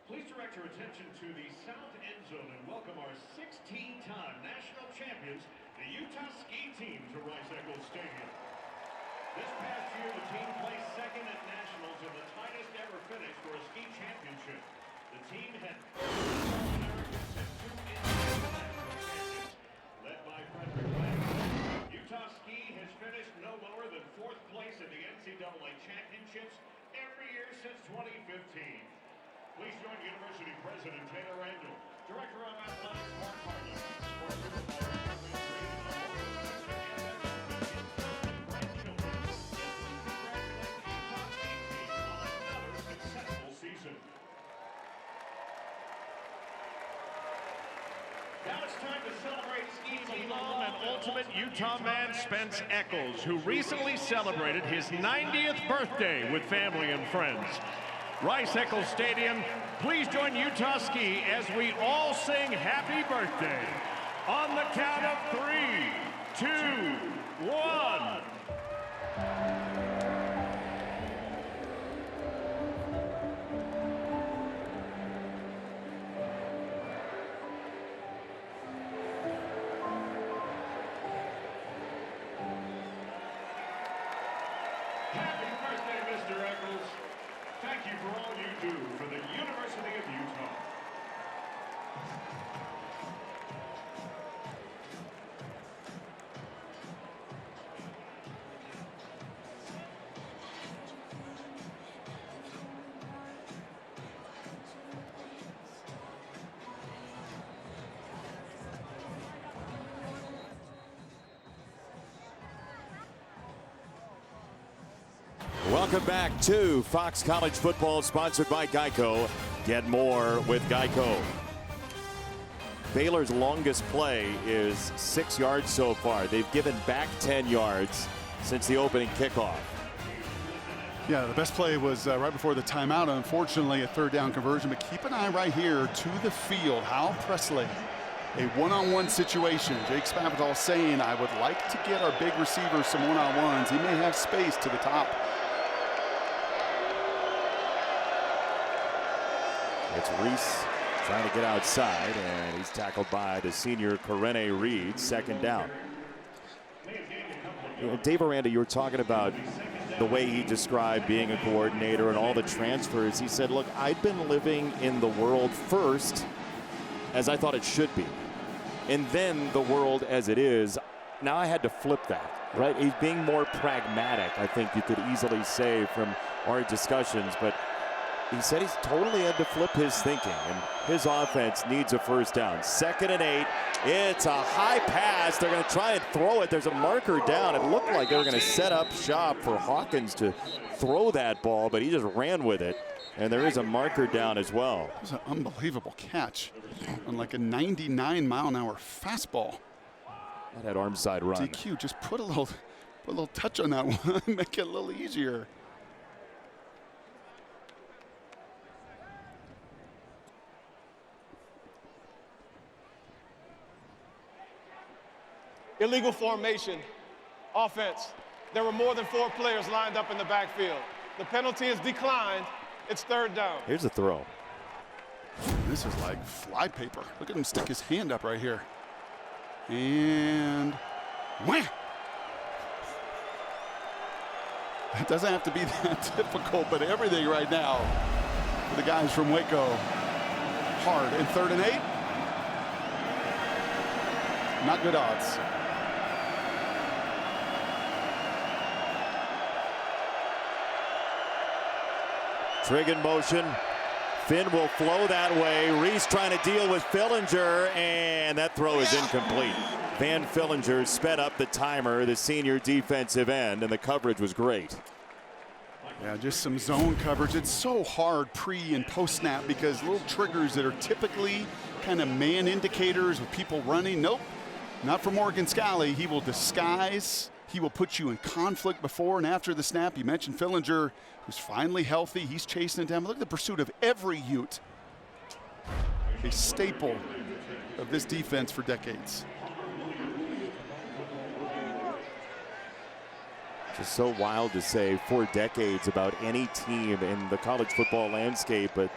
Please direct your attention to the south end zone and welcome our 16-time national champions, the Utah ski team, to Rice-Eccles Stadium. This past year, the team placed second at nationals in the tightest ever finish for a ski championship. The team had 4 All-Americans and 2 national champions, led by Frederick Lang. Utah ski has finished no lower than 4th place in the NCAA championships every year since 2015. Please join University President Taylor Randall, Director of Athletics Mark Harlan, Sports Supervisor Kathleen Reed, and all of us and their grandchildren. Congratulate the Utah ski team on another successful season. Now it's time to celebrate ski team alum and ultimate Utah man Spence Eccles, who recently celebrated his 90th birthday with family and friends. Rice-Eccles Stadium, please join Utah Ski as we all sing happy birthday. On the count of 3, 2, 1. Happy birthday, Mr. Eccles. Thank you for all you do for the University of Utah. Welcome back to Fox College Football, sponsored by Geico. Get more with Geico. Baylor's longest play is 6 yards so far. They've given back 10 yards since the opening kickoff. Yeah, the best play was right before the timeout. Unfortunately, a 3rd down conversion, but keep an eye right here to the field. Hal Presley, a one-on-one situation. Jake Spavital saying, I would like to get our big receivers some one-on-ones. He may have space to the top. It's Reese trying to get outside, and he's tackled by the senior Correne Reed. 2nd down. You know, Dave Aranda, you were talking about the way he described being a coordinator and all the transfers. He said, look, I'd been living in the world first as I thought it should be, and then the world as it is. now I had to flip that, right? He's being more pragmatic, I think you could easily say from our discussions, but he said he's totally had to flip his thinking, and his offense needs a first down. 2nd and 8. It's a high pass. They're going to try and throw it. There's a marker down. It looked like they were going to set up shop for Hawkins to throw that ball, but he just ran with it. And there is a marker down as well. It was an unbelievable catch on like a 99-mile-an-hour fastball. That arm side run. DQ, just put a little touch on that one, make it a little easier. Illegal formation, offense. There were more than 4 players lined up in the backfield. The penalty is declined. It's 3rd down. Here's a throw. This is like flypaper. Look at him stick his hand up right here. And wham! It doesn't have to be that difficult, but everything right now for the guys from Waco. Hard. And 3rd and 8. Not good odds. Trig in motion. Finn will flow that way. Reese trying to deal with Fillinger, and that throw is incomplete. Van Fillinger sped up the timer, the senior defensive end, and the coverage was great. Yeah, just some zone coverage. It's so hard pre and post snap because little triggers that are typically kind of man indicators with people running. Nope, not for Morgan Scally. He will disguise. He will put you in conflict before and after the snap. You mentioned Fillinger, who's finally healthy. He's chasing it down. Look at the pursuit of every Ute. A staple of this defense for decades. Just so wild to say 4 decades about any team in the college football landscape, but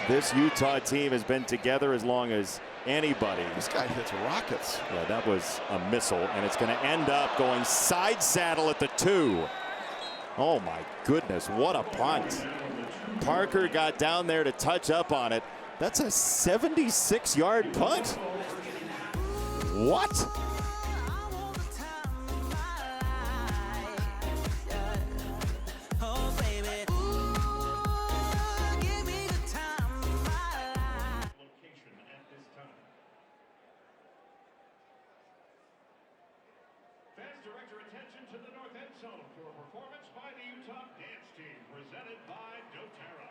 this Utah team has been together as long as anybody. This guy hits rockets. Yeah, that was a missile, and it's going to end up going side saddle at the 2. Oh my goodness, what a punt. Parker got down there to touch up on it. That's a 76-yard punt. What? Direct your attention to the north end zone for a performance by the Utah dance team, presented by doTERRA.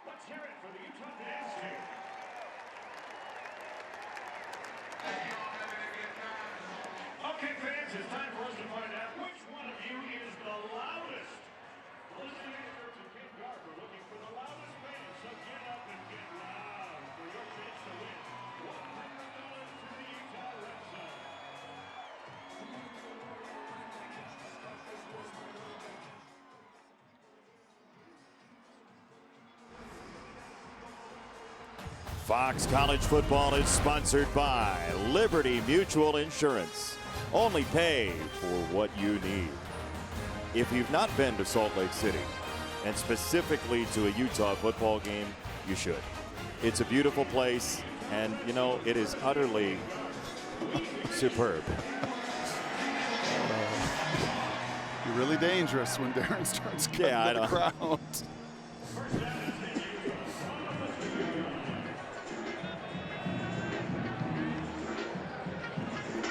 Let's hear it for the Utah dance team. Okay, fans, it's time for us to find out which one of you is the loudest. Listening to Kid Garber looking for the loudest band, so get up and get loud for your chance to win $100 to the Utah Red Zone. Fox College Football is sponsored by Liberty Mutual Insurance. Only pay for what you need. If you've not been to Salt Lake City, and specifically to a Utah football game, you should. It's a beautiful place, and you know, it is utterly superb. You're really dangerous when Darren starts cutting the crowd.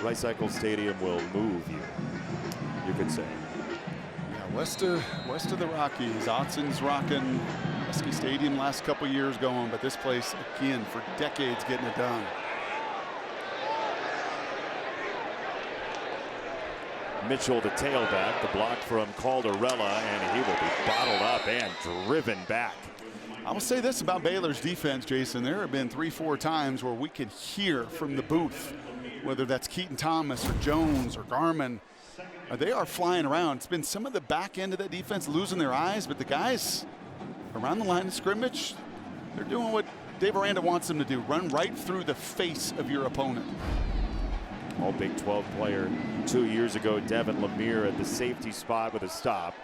Rice-Eccles Stadium will move you could say. Yeah, west of the Rockies. Otson's rocking Husky Stadium last couple years going, but this place, again, for decades getting it done. Mitchell, the tailback, the block from Calderella, and he will be bottled up and driven back. I will say this about Baylor's defense, Jason. There have been 3-4 times where we could hear from the booth, whether that's Keaton Thomas or Jones or Garmin. They are flying around. It's been some of the back end of that defense losing their eyes, but the guys around the line of scrimmage, they're doing what Dave Aranda wants them to do, run right through the face of your opponent. All Big 12 player 2 years ago, Devin Lemire at the safety spot with a stop.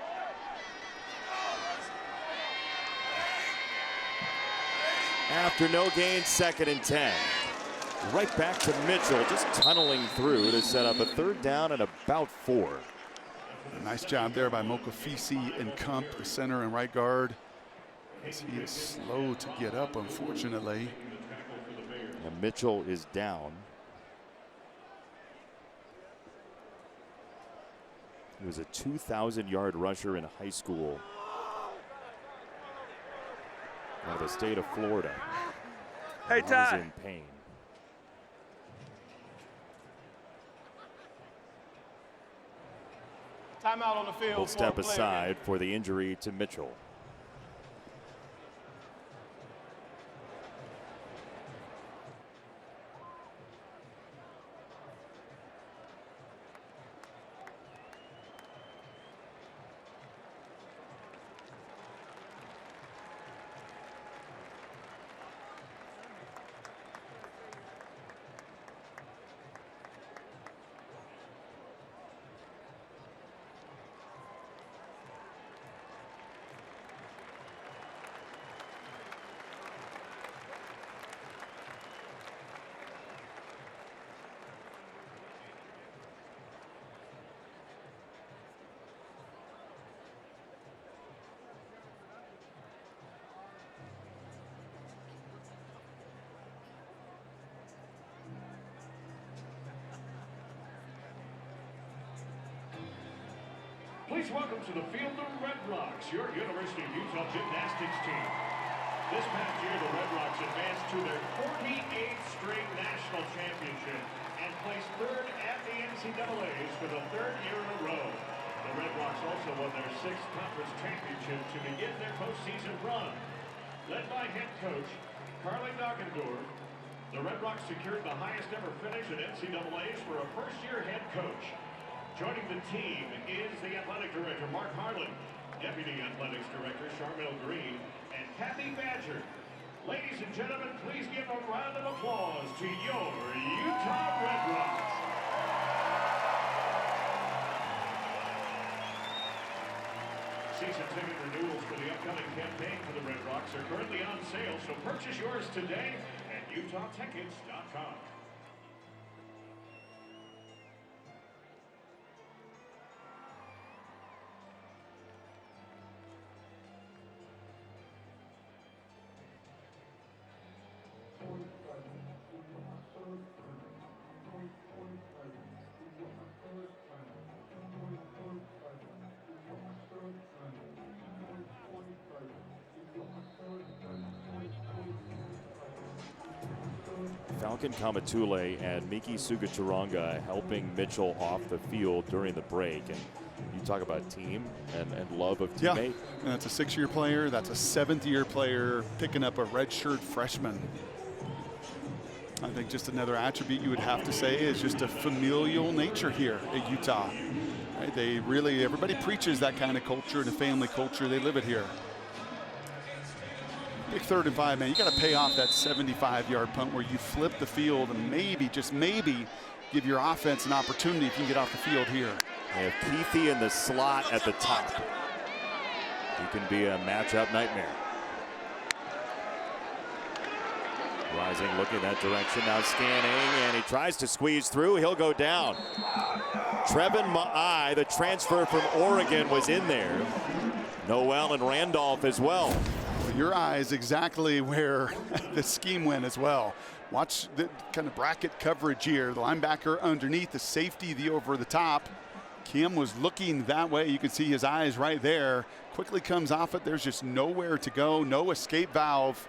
After no gain, 2nd and 10. Right back to Mitchell, just tunneling through to set up a 3rd down and about 4. Nice job there by Mokafisi and Kump, the center and right guard. As he is slow to get up, unfortunately. And Mitchell is down. He was a 2,000-yard rusher in high school out of the state of Florida. Hey, Ty. He's in pain. Timeout on the field. We'll step aside for the injury to Mitchell. Please welcome to the field the Red Rocks, your University of Utah gymnastics team. This past year, the Red Rocks advanced to their 48th straight national championship and placed 3rd at the NCAAs for the 3rd year in a row. The Red Rocks also won their 6th conference championship to begin their postseason run. Led by head coach Carly Doggendorf, the Red Rocks secured the highest ever finish at NCAAs for a first-year head coach. Joining the team is the athletic director, Mark Harlan, deputy athletics director, Charmel Green, and Kathy Badger. Ladies and gentlemen, please give a round of applause to your Utah Red Rocks. Season ticket renewals for the upcoming campaign for the Red Rocks are currently on sale, so purchase yours today at UtahTickets.com. Falcon Kamatule and Miki Sugaturanga helping Mitchell off the field during the break. And you talk about team and love of teammate. Yeah, that's a 6-year player. That's a 7th-year player picking up a redshirt freshman. I think just another attribute you would have to say is just a familial nature here at Utah. Right? They really, everybody preaches that kind of culture and a family culture. They live it here. Big 3rd and 5, man. You got to pay off that 75-yard punt where you flip the field and maybe, just maybe, give your offense an opportunity if you can get off the field here. They have Keithy in the slot at the top. He can be a matchup nightmare. Rising, looking that direction, now scanning, and he tries to squeeze through. He'll go down. Trevin Ma'ai, the transfer from Oregon, was in there. Noel and Randolph as well. your eyes exactly where the scheme went as well. Watch the kind of bracket coverage here. The linebacker underneath, the safety, the over the top. Cam was looking that way. You can see his eyes right there. Quickly comes off it. There's just nowhere to go, no escape valve.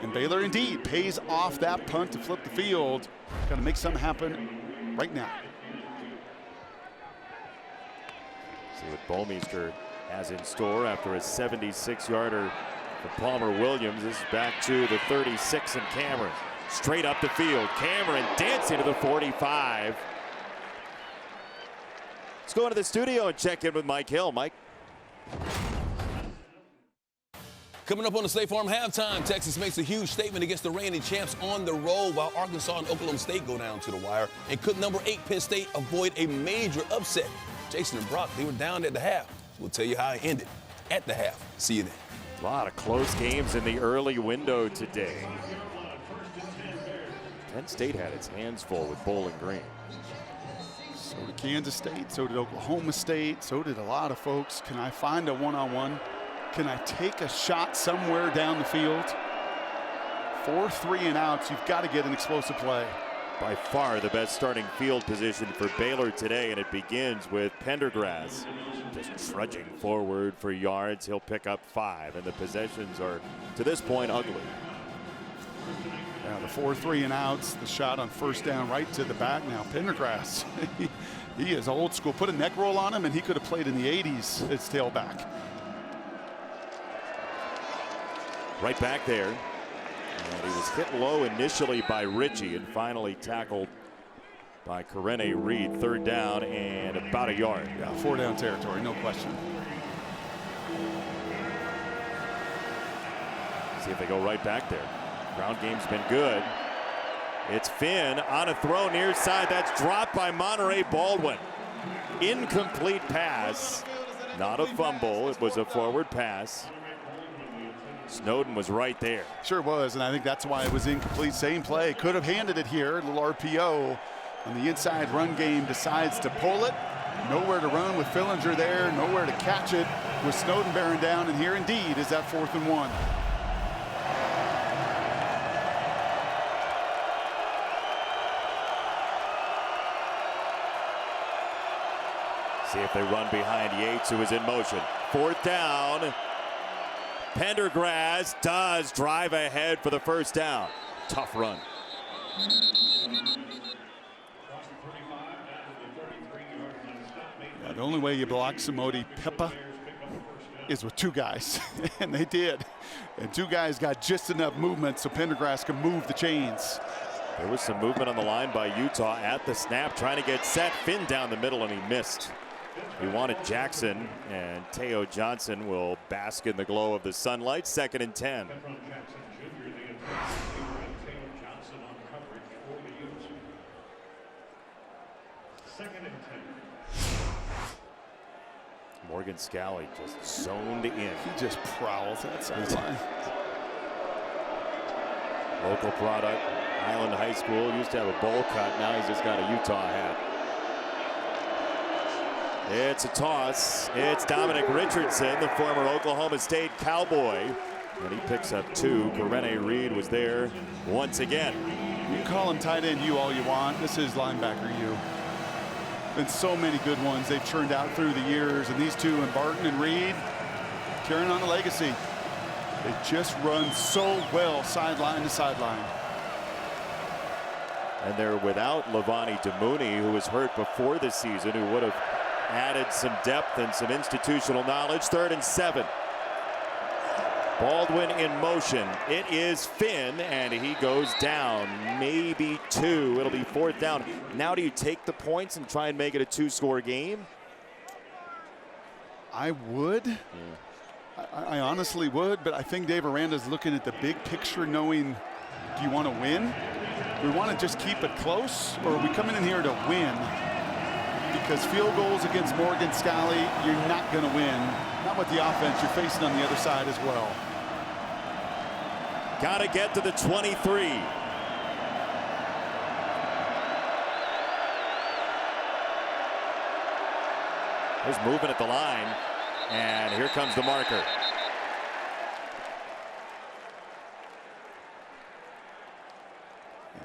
And Baylor indeed pays off that punt to flip the field. Got to make something happen right now. See what Bowmeister has in store after a 76-yarder for Palmer Williams. This is back to the 36 and Cameron. Straight up the field. Cameron dancing to the 45. Let's go into the studio and check in with Mike Hill. Mike. Coming up on the State Farm halftime, Texas makes a huge statement against the reigning champs on the road, while Arkansas and Oklahoma State go down to the wire. And could number 8 Penn State avoid a major upset? Jason and Brock, they were down at the half. We'll tell you how it ended at the half. See you then. A lot of close games in the early window today. Penn State had its hands full with Bowling Green. So did Kansas State, so did Oklahoma State, so did a lot of folks. Can I find a one-on-one? Can I take a shot somewhere down the field? 4 3-and-outs, you've got to get an explosive play. By far the best starting field position for Baylor today, and it begins with Pendergrass just trudging forward for yards. He'll pick up 5, and the possessions are, to this point, ugly. Yeah, the 4 3-and-outs, the shot on first down right to the back now. Pendergrass, he is old school. Put a neck roll on him, and he could have played in the 80s as tailback. Right back there. And he was hit low initially by Ritchie and finally tackled by Correne Reed. 3rd down and about a yard. Yeah, 4-down territory, no question. See if they go right back there. Ground game's been good. It's Finn on a throw near side. That's dropped by Monterey Baldwin. Incomplete pass. Not a fumble. It was a forward pass. Snowden was right there. Sure was, and I think that's why it was incomplete. Same play. Could have handed it here. A little RPO. And the inside run game decides to pull it. Nowhere to run with Fillinger there. Nowhere to catch it with Snowden bearing down. And here indeed is that 4th and 1. See if they run behind Yates, who is in motion. 4th down. Pendergrass does drive ahead for the 1st down. Tough run. Yeah, the only way you block Samodi Peppa is with 2 guys, and they did. And 2 guys got just enough movement so Pendergrass can move the chains. There was some movement on the line by Utah at the snap, trying to get set. Finn down the middle, and he missed. He wanted Jackson, and Teo Johnson will bask in the glow of the sunlight. 2nd and 10. Morgan Scally just zoned in. He just prowls that sideline. Local product, Highland High School. Used to have a bowl cut. Now he's just got a Utah hat. It's a toss. It's Dominic Richardson, the former Oklahoma State Cowboy. And he picks up 2. Correne Reed was there once again. You can call him tight end you all you want. This is linebacker you. Been so many good ones they've churned out through the years. And these 2, and Barton and Reed, carrying on the legacy. They just run so well sideline to sideline. And they're without Levani Damuni, who was hurt before the season, who would have added some depth and some institutional knowledge. 3rd and 7. Baldwin in motion. It is Finn, and he goes down. Maybe 2. It'll be 4th down. Now do you take the points and try and make it a 2-score game? I would. Yeah. I honestly would, but I think Dave Aranda's looking at the big picture, knowing, do you want to win? Do we want to just keep it close, or are we coming in here to win? Because field goals against Morgan Scally, you're not going to win. Not with the offense you're facing on the other side as well. Got to get to the 23. There's movement at the line, and here comes the marker.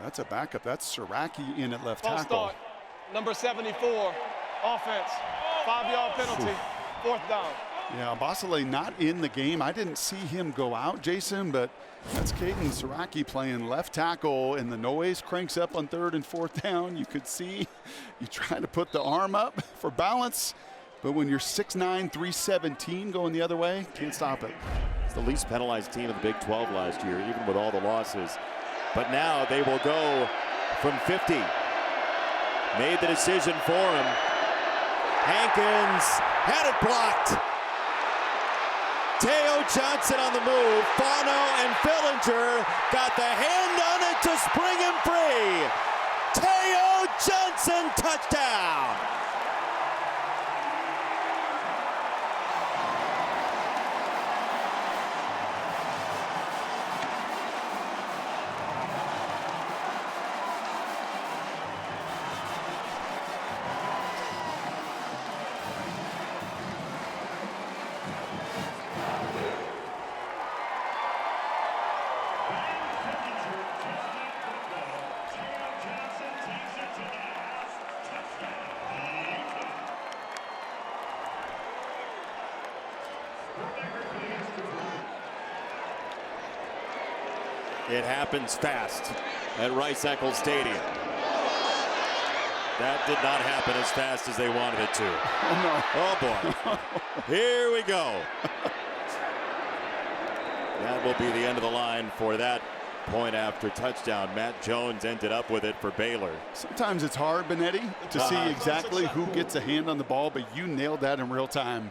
That's a backup. That's Siraki in at left False tackle. start. Number 74, offense. 5-yard penalty, 4th down. Yeah, Basile not in the game. I didn't see him go out, Jason, but that's Caden Siraki playing left tackle, and the noise cranks up on 3rd and 4th down. You could see you try to put the arm up for balance, but when you're 6'9", 317 going the other way, can't stop it. It's the least penalized team in the Big 12 last year, even with all the losses. But now they will go from 50. Made the decision for him. Hankins had it blocked. Teo Johnson on the move. Fano and Fillinger got the hand on it to spring him free. Teo Johnson, touchdown. It happens fast at Rice-Eccles Stadium. That did not happen as fast as they wanted it to. Oh, no. Oh, boy. Here we go. That will be the end of the line for that point after touchdown. Matt Jones ended up with it for Baylor. Sometimes it's hard, Benetti, to see exactly who gets a hand on the ball, but you nailed that in real time.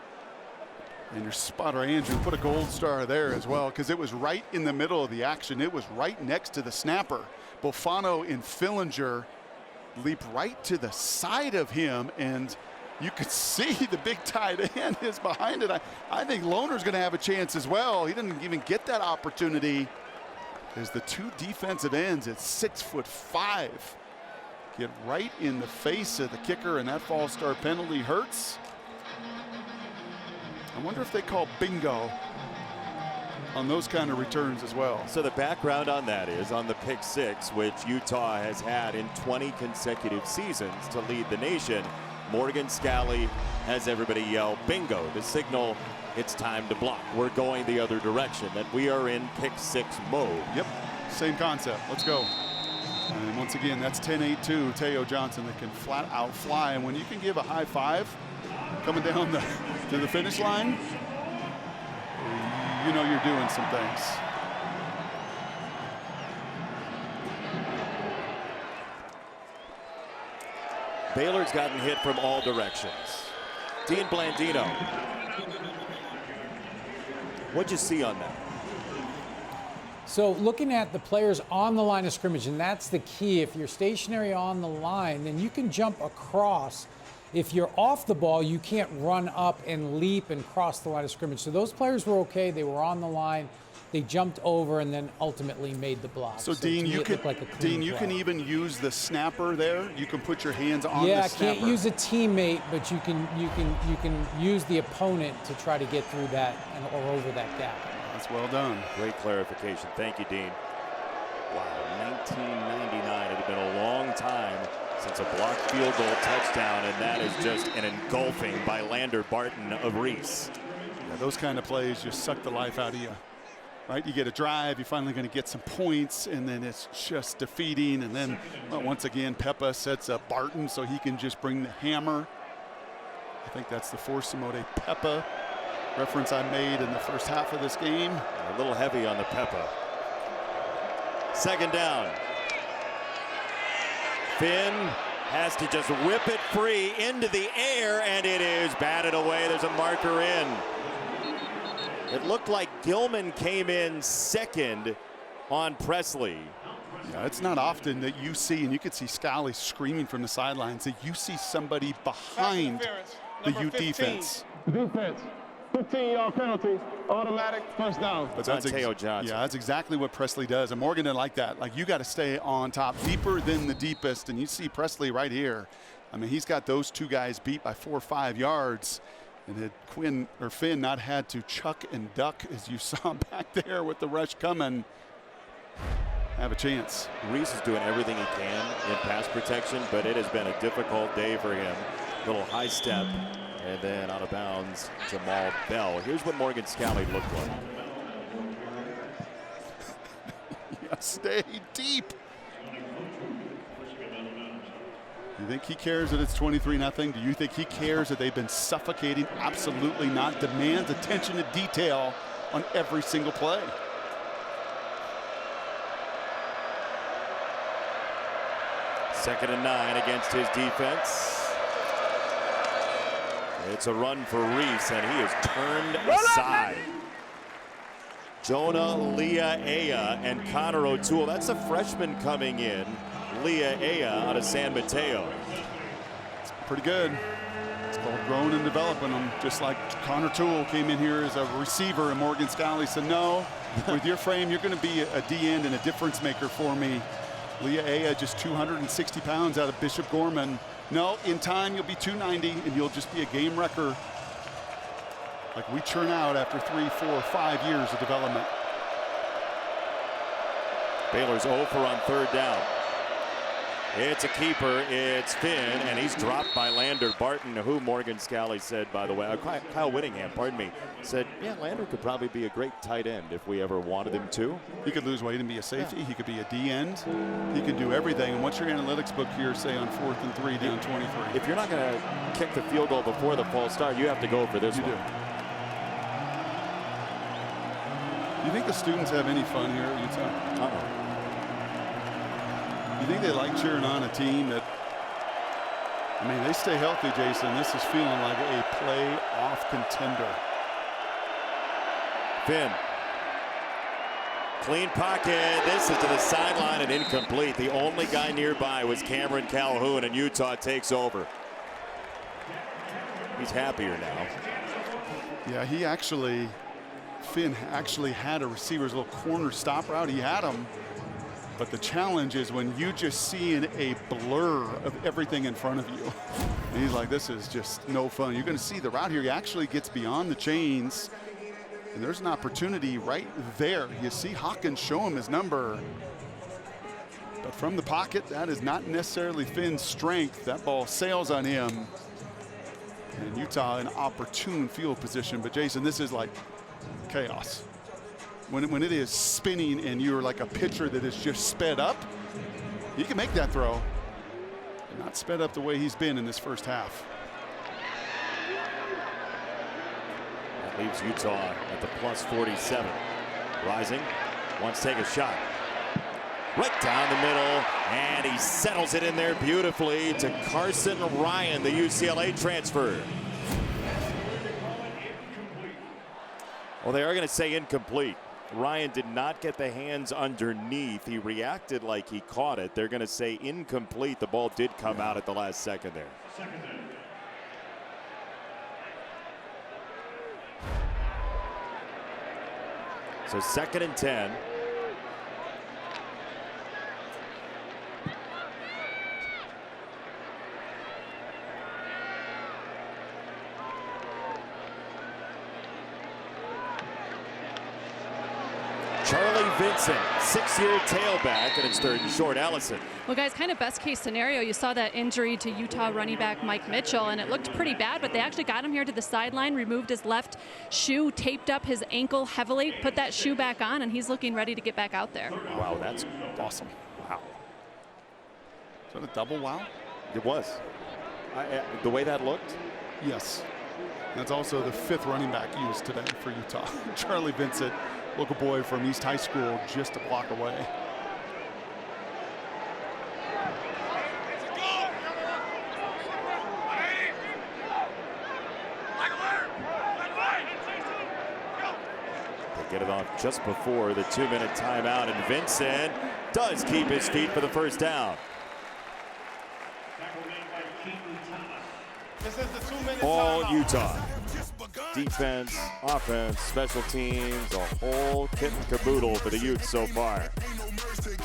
And your spotter, Andrew, put a gold star there as well, because it was right in the middle of the action. It was right next to the snapper. Bofano and Fillinger leap right to the side of him, and you could see the big tight end is behind it. I think Lohner's going to have a chance as well. He didn't even get that opportunity. There's the two defensive ends at 6'5", get right in the face of the kicker, and that false start penalty hurts. I wonder if they call bingo on those kind of returns as well. So the background on that is on the pick six, which Utah has had in 20 consecutive seasons to lead the nation. Morgan Scalley has everybody yell bingo to signal it's time to block. We're going the other direction, that we are in pick six mode. Yep, same concept. Let's go. And once again, that's 10-8-2, Teo Johnson that can flat out fly. And when you can give a high five coming down to the finish line, you know you're doing some things. Baylor's gotten hit from all directions. Dean Blandino, what'd you see on that? So looking at the players on the line of scrimmage, and that's the key. If you're stationary on the line, then you can jump across. If you're off the ball, you can't run up and leap and cross the line of scrimmage. So those players were okay. They were on the line. They jumped over and then ultimately made the block. So Dean, you can you can even use the snapper there. You can put your hands on the snapper. Yeah, can't use a teammate, but you can use the opponent to try to get through that or over that gap. That's well done. Great clarification. Thank you, Dean. Wow, 1999. It had been a long time since a blocked field goal touchdown, and that is just an engulfing by Lander Barton of Reese. Yeah, those kind of plays just suck the life out of you. Right, you get a drive, you're finally going to get some points, and then it's just defeating. And then, well, once again, Peppa sets up Barton so he can just bring the hammer. I think that's the Force Mode Peppa reference I made in the first half of this game. A little heavy on the Peppa. Second down. Finn has to just whip it free into the air, and it is batted away. There's a marker in. It looked like Gilman came in second on Presley. Yeah, it's not often that you see, and you could see Scally screaming from the sidelines, that you see somebody behind the Ute defense. Defense, 15-yard penalty, automatic first down. But that's Teo Johnson. Yeah, that's exactly what Presley does. And Morgan didn't like that. Like, you got to stay on top, deeper than the deepest. And you see Presley right here. I mean, he's got those two guys beat by 4 or 5 yards. And had Finn not had to chuck and duck, as you saw back there with the rush coming, have a chance. Reese is doing everything he can in pass protection, but it has been a difficult day for him. Little high step, and then out of bounds, Jamal Bell. Here's what Morgan Scalley looked like. Stay deep. You think he cares that it's 23-0? Do you think he cares that they've been suffocating? Absolutely not. Demands attention to detail on every single play. Second and 9 against his defense. It's a run for Reese, and he is turned aside. Jonah Leah-Aya and Connor O'Toole. That's a freshman coming in. Leah-Aya out of San Mateo. It's pretty good. It's called growing and developing them. Just like Connor O'Toole came in here as a receiver, and Morgan Scalley said, no, with your frame, you're going to be a D end and a difference maker for me. Leah-Aya just 260 pounds out of Bishop Gorman. No, in time, you'll be 290, and you'll just be a game wrecker. Like we churn out after 3, 4, 5 years of development. Baylor's 0 for on third down. It's a keeper. It's Finn, and he's dropped by Lander Barton, who Morgan Scalley said, by the way, Kyle Whittingham, pardon me, said, yeah, Lander could probably be a great tight end if we ever wanted him to. He could lose weight and be a safety. Yeah. He could be a D end. He can do everything. And what's your analytics book here say on 4th and 3 down 23? If you're not going to kick the field goal before the false start, you have to go for this one. You do. You think the students have any fun here at Utah? Uh-oh. You think they like cheering on a team that, I mean, they stay healthy, Jason. This is feeling like a playoff contender. Finn. Clean pocket. This is to the sideline and incomplete. The only guy nearby was Cameron Calhoun, and Utah takes over. He's happier now. Yeah, he actually, Finn actually had a receiver's little corner stop route. He had him. But the challenge is when you just seeing a blur of everything in front of you. And he's like, this is just no fun. You're going to see the route here. He actually gets beyond the chains. And there's an opportunity right there. You see Hawkins show him his number. But from the pocket, that is not necessarily Finn's strength. That ball sails on him. And Utah in opportune field position. But Jason, this is like chaos. When it is spinning and you're like a pitcher that is just sped up, he can make that throw. Not sped up the way he's been in this first half. That leaves Utah at the plus 47. Rising, wants to take a shot. Right down the middle, and he settles it in there beautifully to Carson Ryan, the UCLA transfer. Well, they are going to say incomplete. Ryan did not get the hands underneath. He reacted like he caught it. They're going to say incomplete. The ball did come out at the last second there. So 2nd and 10. Charlie Vincent, 6-year tailback, and it's 3rd and short. Allison. Well, guys, kind of best case scenario, you saw that injury to Utah running back Mike Mitchell, and it looked pretty bad, but they actually got him here to the sideline, removed his left shoe, taped up his ankle heavily, put that shoe back on, and he's looking ready to get back out there. Wow, that's awesome. Wow. Is that a double wow? It was. The way that looked? Yes. That's also the 5th running back used today for Utah. Charlie Vincent, local boy from East High School, just a block away. They get it off just before the 2-minute timeout, and Vincent does keep his feet for the first down. This is the 2-minute All timeout. Utah. Defense, offense, special teams, a whole kit and caboodle for the Utes so far. Ain't no mercy.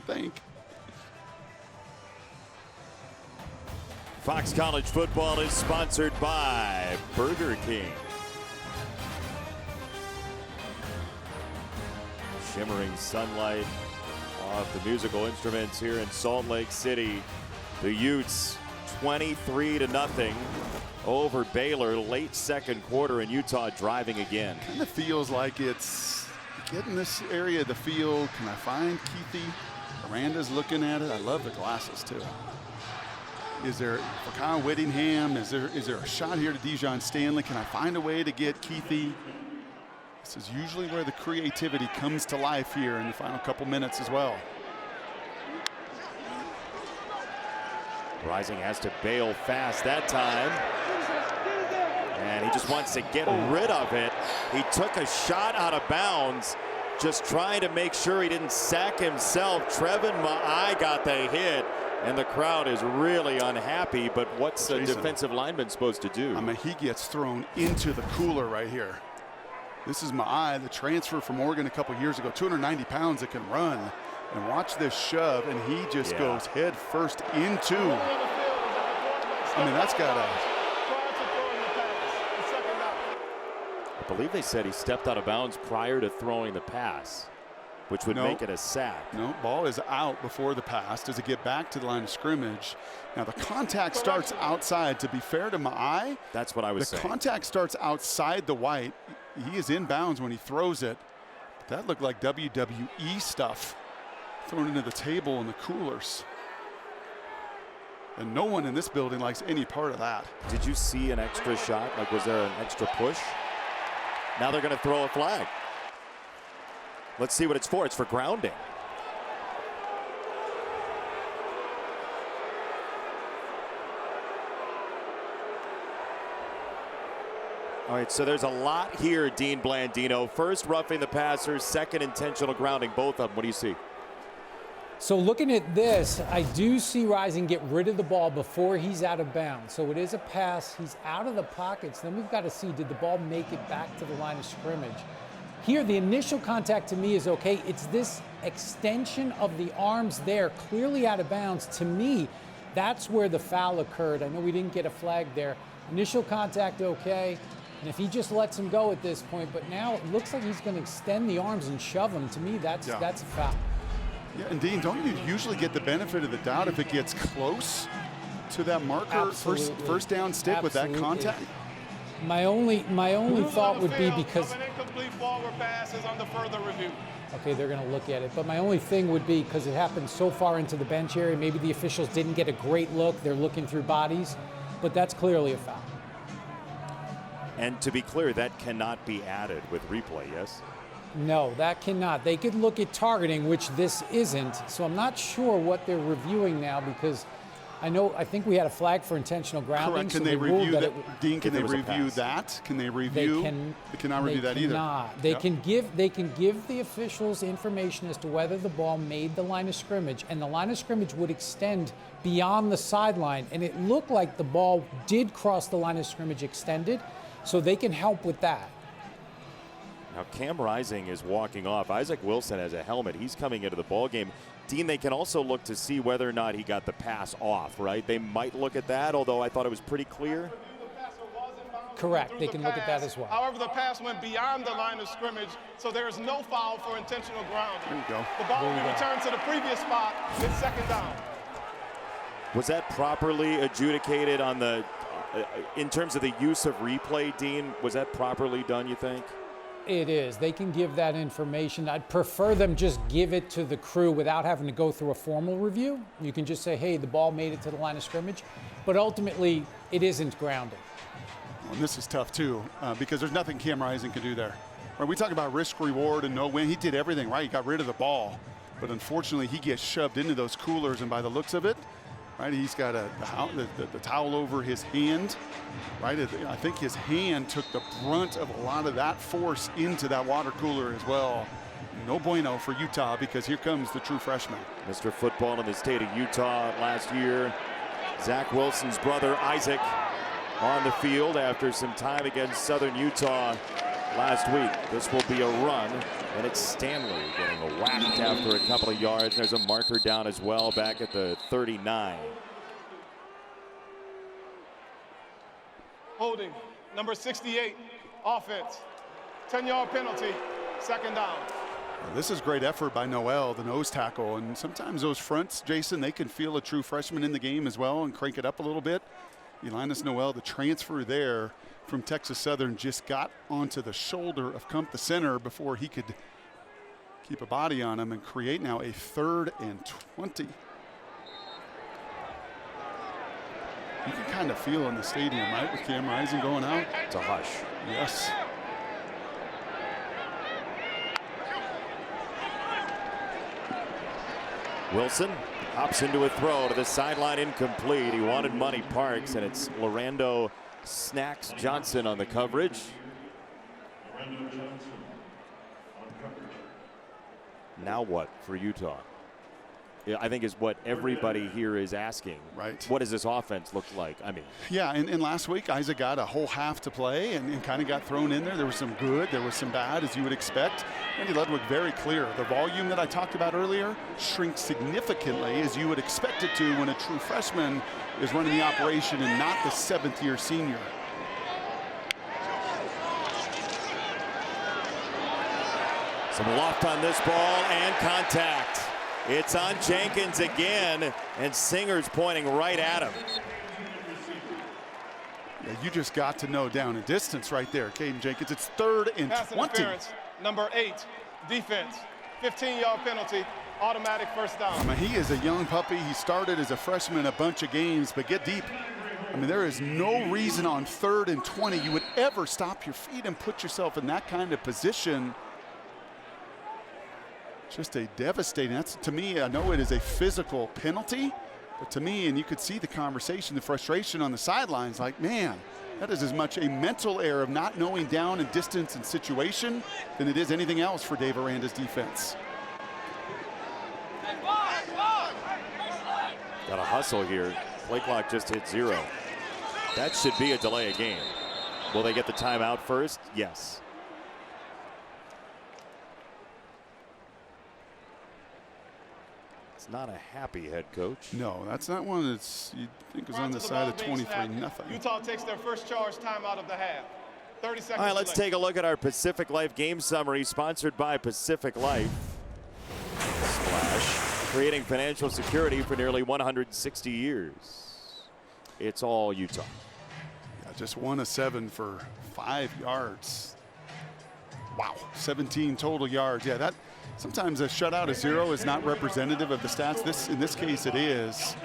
think. Fox College Football is sponsored by Burger King. Shimmering sunlight off the musical instruments here in Salt Lake City. The Utes 23-0 over Baylor, late second quarter, and Utah driving again. Kind of feels like it's getting this area of the field. Can I find Keithy? Miranda's looking at it. I love the glasses too. Is there, for Kyle Whittingham, is there a shot here to Dijon Stanley? Can I find a way to get Keithy? This is usually where the creativity comes to life here in the final couple minutes as well. Rising has to bail fast that time. And he just wants to get rid of it. He took a shot out of bounds, just trying to make sure he didn't sack himself. Trevin Ma'ai got the hit. And the crowd is really unhappy, but what's the defensive lineman supposed to do? I mean, he gets thrown into the cooler right here. This is Ma'ai, the transfer from Oregon a couple years ago, 290 pounds that can run. And watch this shove, and he just goes head first into. I mean, that's got a. I believe they said he stepped out of bounds prior to throwing the pass, which would make it a sack. No, ball is out before the pass. Does it get back to the line of scrimmage? Now the contact starts outside. To be fair to Ma'ai, that's what I was saying. The contact starts outside the white. He is in bounds when he throws it. But that looked like WWE stuff thrown into the table and the coolers. And no one in this building likes any part of that. Did you see an extra shot? Like, was there an extra push? Now they're going to throw a flag. Let's see what it's for. It's for grounding. All right, so there's a lot here, Dean Blandino. First, roughing the passer. Second, intentional grounding. Both of them. What do you see? So looking at this, I do see Rising get rid of the ball before he's out of bounds. So it is a pass. He's out of the pockets. Then we've got to see, did the ball make it back to the line of scrimmage? Here, the initial contact to me is okay. It's this extension of the arms there, clearly out of bounds. To me, that's where the foul occurred. I know we didn't get a flag there. Initial contact, okay. And if he just lets him go at this point, but now it looks like he's going to extend the arms and shove him. To me, that's a foul. Yeah, and Dean, don't you usually get the benefit of the doubt if it gets close to that marker, first down stick with that contact? My only thought would be because an incomplete forward pass is under further review. Okay, they're going to look at it. But my only thing would be, because it happened so far into the bench area, maybe the officials didn't get a great look. They're looking through bodies, but that's clearly a foul. And to be clear, that cannot be added with replay, yes? No, that cannot. They could look at targeting, which this isn't. So I'm not sure what they're reviewing now, because I think we had a flag for intentional grounding. Correct. Can so they review that? Dean, can they review that? Can they review? They cannot review that either. They can give the officials information as to whether the ball made the line of scrimmage, and the line of scrimmage would extend beyond the sideline. And it looked like the ball did cross the line of scrimmage extended, so they can help with that. Now Cam Rising is walking off. Isaac Wilson has a helmet. He's coming into the ball game. Dean, they can also look to see whether or not he got the pass off, right? They might look at that, although I thought it was pretty clear. Correct. They can look at that as well. However, the pass went beyond the line of scrimmage, so there is no foul for intentional grounding. There you go. The ball will be returned to the previous spot. It's second down. Was that properly adjudicated on the, in terms of the use of replay, Dean? Was that properly done, you think? It is. They can give that information. I'd prefer them just give it to the crew without having to go through a formal review. You can just say, hey, the ball made it to the line of scrimmage. But ultimately, it isn't grounding. Well, and this is tough, too, because there's nothing Cam Rising can do there. Right, we talk about risk, reward, and no win. He did everything right. He got rid of the ball. But unfortunately, he gets shoved into those coolers, and by the looks of it, right, he's got the towel over his hand. Right, I think his hand took the brunt of a lot of that force into that water cooler as well. No bueno for Utah, because here comes the true freshman. Mr. Football in the state of Utah last year. Zach Wilson's brother Isaac on the field after some time against Southern Utah last week. This will be a run, and it's Stanley getting a whack after a couple of yards. There's a marker down as well back at the 39. Holding, number 68, offense. 10-yard penalty, second down. Well, this is great effort by Noel, the nose tackle. And sometimes those fronts, Jason, they can feel a true freshman in the game as well and crank it up a little bit. Elinus Noel, the transfer there from Texas Southern, just got onto the shoulder of Kump, the center, before he could keep a body on him and create now a 3rd and 20. You can kind of feel in the stadium, right, with Cam Rising going out. It's a hush. Yes. Wilson hops into a throw to the sideline, incomplete. He wanted Money Parks, and it's Lorando Snacks Johnson on the coverage. Now what for Utah? I think is what everybody here is asking. Right. What does this offense look like? I mean. Yeah, and last week Isaac got a whole half to play and kind of got thrown in there. There was some good, there was some bad, as you would expect. Andy Ludwig very clear. The volume that I talked about earlier shrinks significantly, as you would expect it to when a true freshman is running the operation and not the 7th-year senior. Some loft on this ball and contact. It's on Jenkins again, and Singer's pointing right at him. Yeah, you just got to know down and distance right there, Caden Jenkins. It's 3rd and Pass 20. interference, number 8, defense. 15-yard penalty, automatic first down. I mean, he is a young puppy. He started as a freshman a bunch of games, but get deep. I mean, there is no reason on 3rd and 20 you would ever stop your feet and put yourself in that kind of position. Just a devastating, that's to me, I know it is a physical penalty, but to me, and you could see the conversation, the frustration on the sidelines, like, man, that is as much a mental error of not knowing down and distance and situation than it is anything else for Dave Aranda's defense. Got a hustle here. Play clock just hit 0. That should be a delay of game. Will they get the timeout first? Yes. Not a happy head coach. No, that's not one that's you think is on the side of 23-0. Utah takes their first charge timeout of the half. 30 seconds. All right, let's take a look at our Pacific Life game summary, sponsored by Pacific Life. Splash, creating financial security for nearly 160 years. It's all Utah. Yeah, just 1 of 7 for 5 yards. Wow, 17 total yards. Yeah, that. Sometimes a shutout of 0 is not representative of the stats. In this case, it is.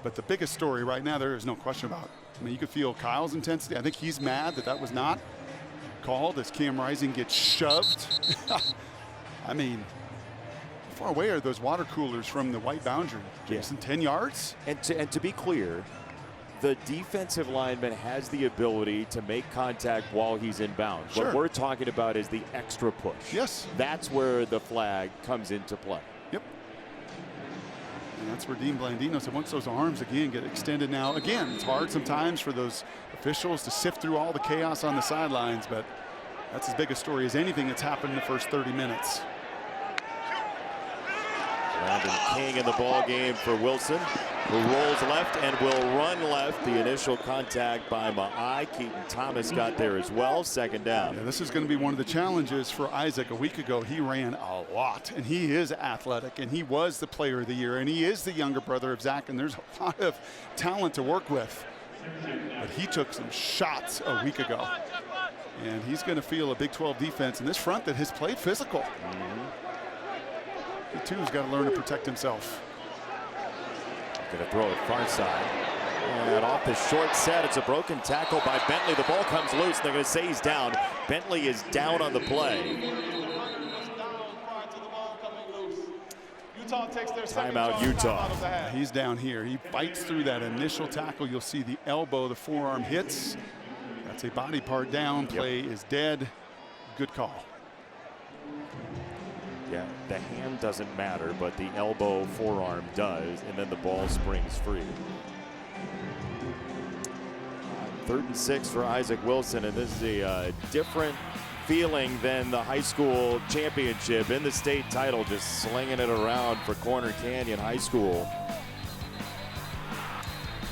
But the biggest story right now, there is no question about it. I mean, you could feel Kyle's intensity. I think he's mad that that was not called as Cam Rising gets shoved. I mean, how far away are those water coolers from the white boundary, Jason? Yeah. 10 yards? And to be clear, the defensive lineman has the ability to make contact while he's in bounds. Sure. What we're talking about is the extra push. Yes. That's where the flag comes into play. Yep. And that's where Dean Blandino said once those arms again get extended now. Again, it's hard sometimes for those officials to sift through all the chaos on the sidelines, but that's as big a story as anything that's happened in the first 30 minutes. Landon King in the ball game for Wilson, who rolls left and will run left. The initial contact by Ma'ai. Keaton Thomas got there as well. Second down. Yeah, this is going to be one of the challenges for Isaac. A week ago, he ran a lot, and he is athletic, and he was the player of the year, and he is the younger brother of Zach, and there's a lot of talent to work with. But he took some shots a week ago, and he's going to feel a Big 12 defense in this front that has played physical. He too has got to learn to protect himself. Going to throw it far side. And off the short set, it's a broken tackle by Bentley. The ball comes loose. They're going to say he's down. Bentley is down on the play. Timeout, Utah. He's down here. He bites through that initial tackle. You'll see the elbow, the forearm hits. That's a body part down. Play is dead. Good call. Yeah, the hand doesn't matter, but the elbow, forearm does, and then the ball springs free. 3rd and 6 for Isaac Wilson, and this is a different feeling than the high school championship in the state title, just slinging it around for Corner Canyon High School.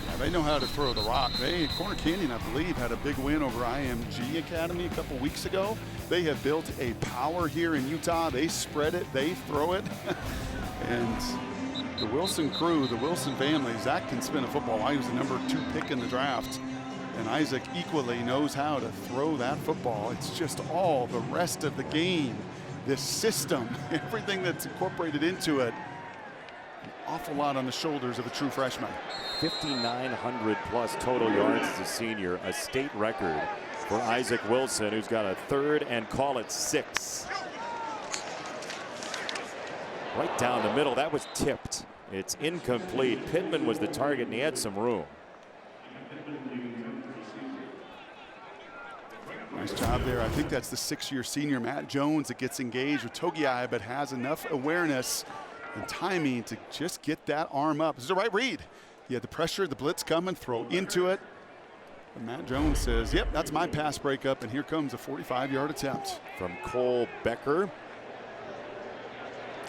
Yeah, they know how to throw the rock. Corner Canyon, I believe, had a big win over IMG Academy a couple weeks ago. They have built a power here in Utah. They spread it, they throw it. And the Wilson crew, the Wilson family, Zach can spin a football. He was the number 2 pick in the draft. And Isaac equally knows how to throw that football. It's just all the rest of the game, this system, everything that's incorporated into it. An awful lot on the shoulders of a true freshman. 5,900 plus total yards as a senior, a state record for Isaac Wilson, who's got a 3rd and call it 6. Right down the middle, that was tipped. It's incomplete. Pittman was the target and he had some room. Nice job there. I think that's the 6-year senior Matt Jones that gets engaged with Togiai, but has enough awareness and timing to just get that arm up. This is the right read. He had the pressure, the blitz coming, throw into it. And Matt Jones says, yep, that's my pass breakup, and here comes a 45-yard attempt. From Cole Becker,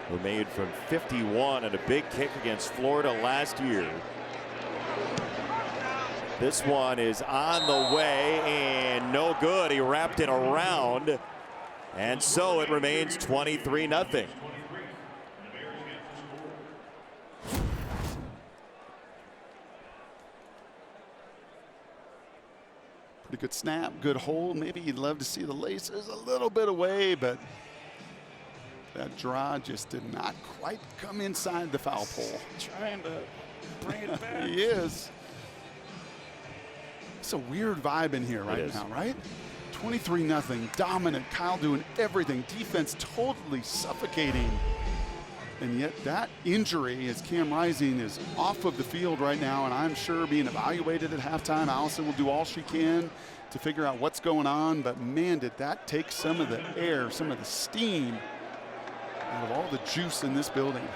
who made from 51 and a big kick against Florida last year. This one is on the way and no good. He wrapped it around, and so it remains 23-0. Pretty good snap, good hold. Maybe you'd love to see the laces a little bit away, but that draw just did not quite come inside the foul pole. Trying to bring it back. He is. It's a weird vibe in here right now, right? 23-0, dominant. Kyle doing everything. Defense totally suffocating. And yet that injury, as Cam Rising is off of the field right now, and I'm sure being evaluated at halftime. Allison will do all she can to figure out what's going on. But man, did that take some of the air, some of the steam out of all the juice in this building.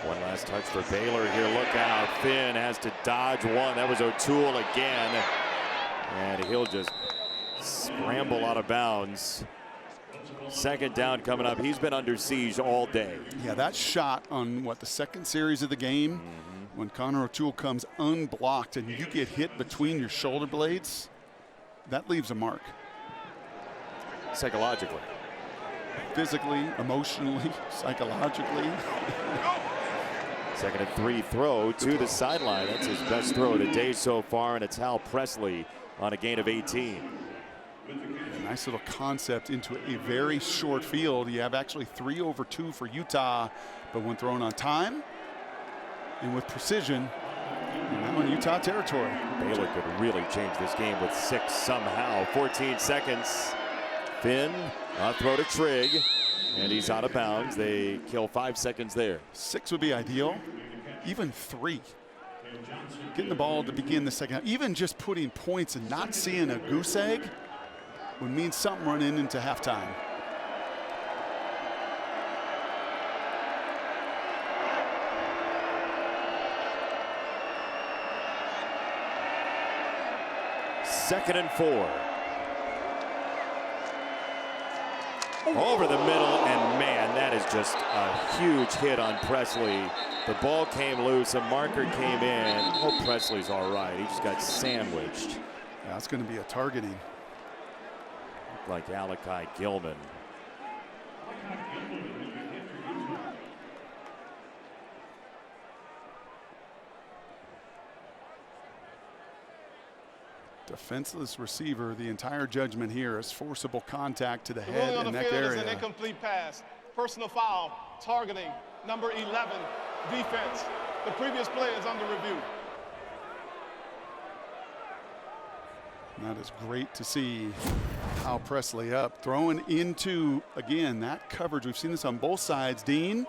One last touch for Baylor here. Look out. Finn has to dodge one. That was O'Toole again. And he'll just scramble out of bounds. 2nd down coming up. He's been under siege all day. Yeah, that shot on the 2nd series of the game, when Connor O'Toole comes unblocked and you get hit between your shoulder blades, that leaves a mark. Psychologically. Physically, emotionally, psychologically. 2nd and 3 throw to the sideline. That's his best throw of the day so far, and it's Hal Presley on a gain of 18. A nice little concept into a very short field. You have actually 3 over 2 for Utah, but when thrown on time and with precision, you're now in Utah territory. Baylor could really change this game with 6 somehow. 14 seconds. Finn, throw to Trigg, and he's out of bounds. They kill 5 seconds there. 6 would be ideal, even 3. Getting the ball to begin the second half, even just putting points and not seeing a goose egg would mean something running into halftime. Second and 4. Over the middle, and man, that is just a huge hit on Presley. The ball came loose, a marker came in. Oh, Presley's all right. He just got sandwiched. Yeah, that's going to be a targeting. Like Alakai Gilman. Defenseless receiver. The entire judgment here is forcible contact to the head and neck area. area. Is an incomplete pass. Personal foul. Targeting. Number 11. Defense. The previous play is under review. And that is great to see. Kyle Presley up, throwing into, again, that coverage. We've seen this on both sides. Dean,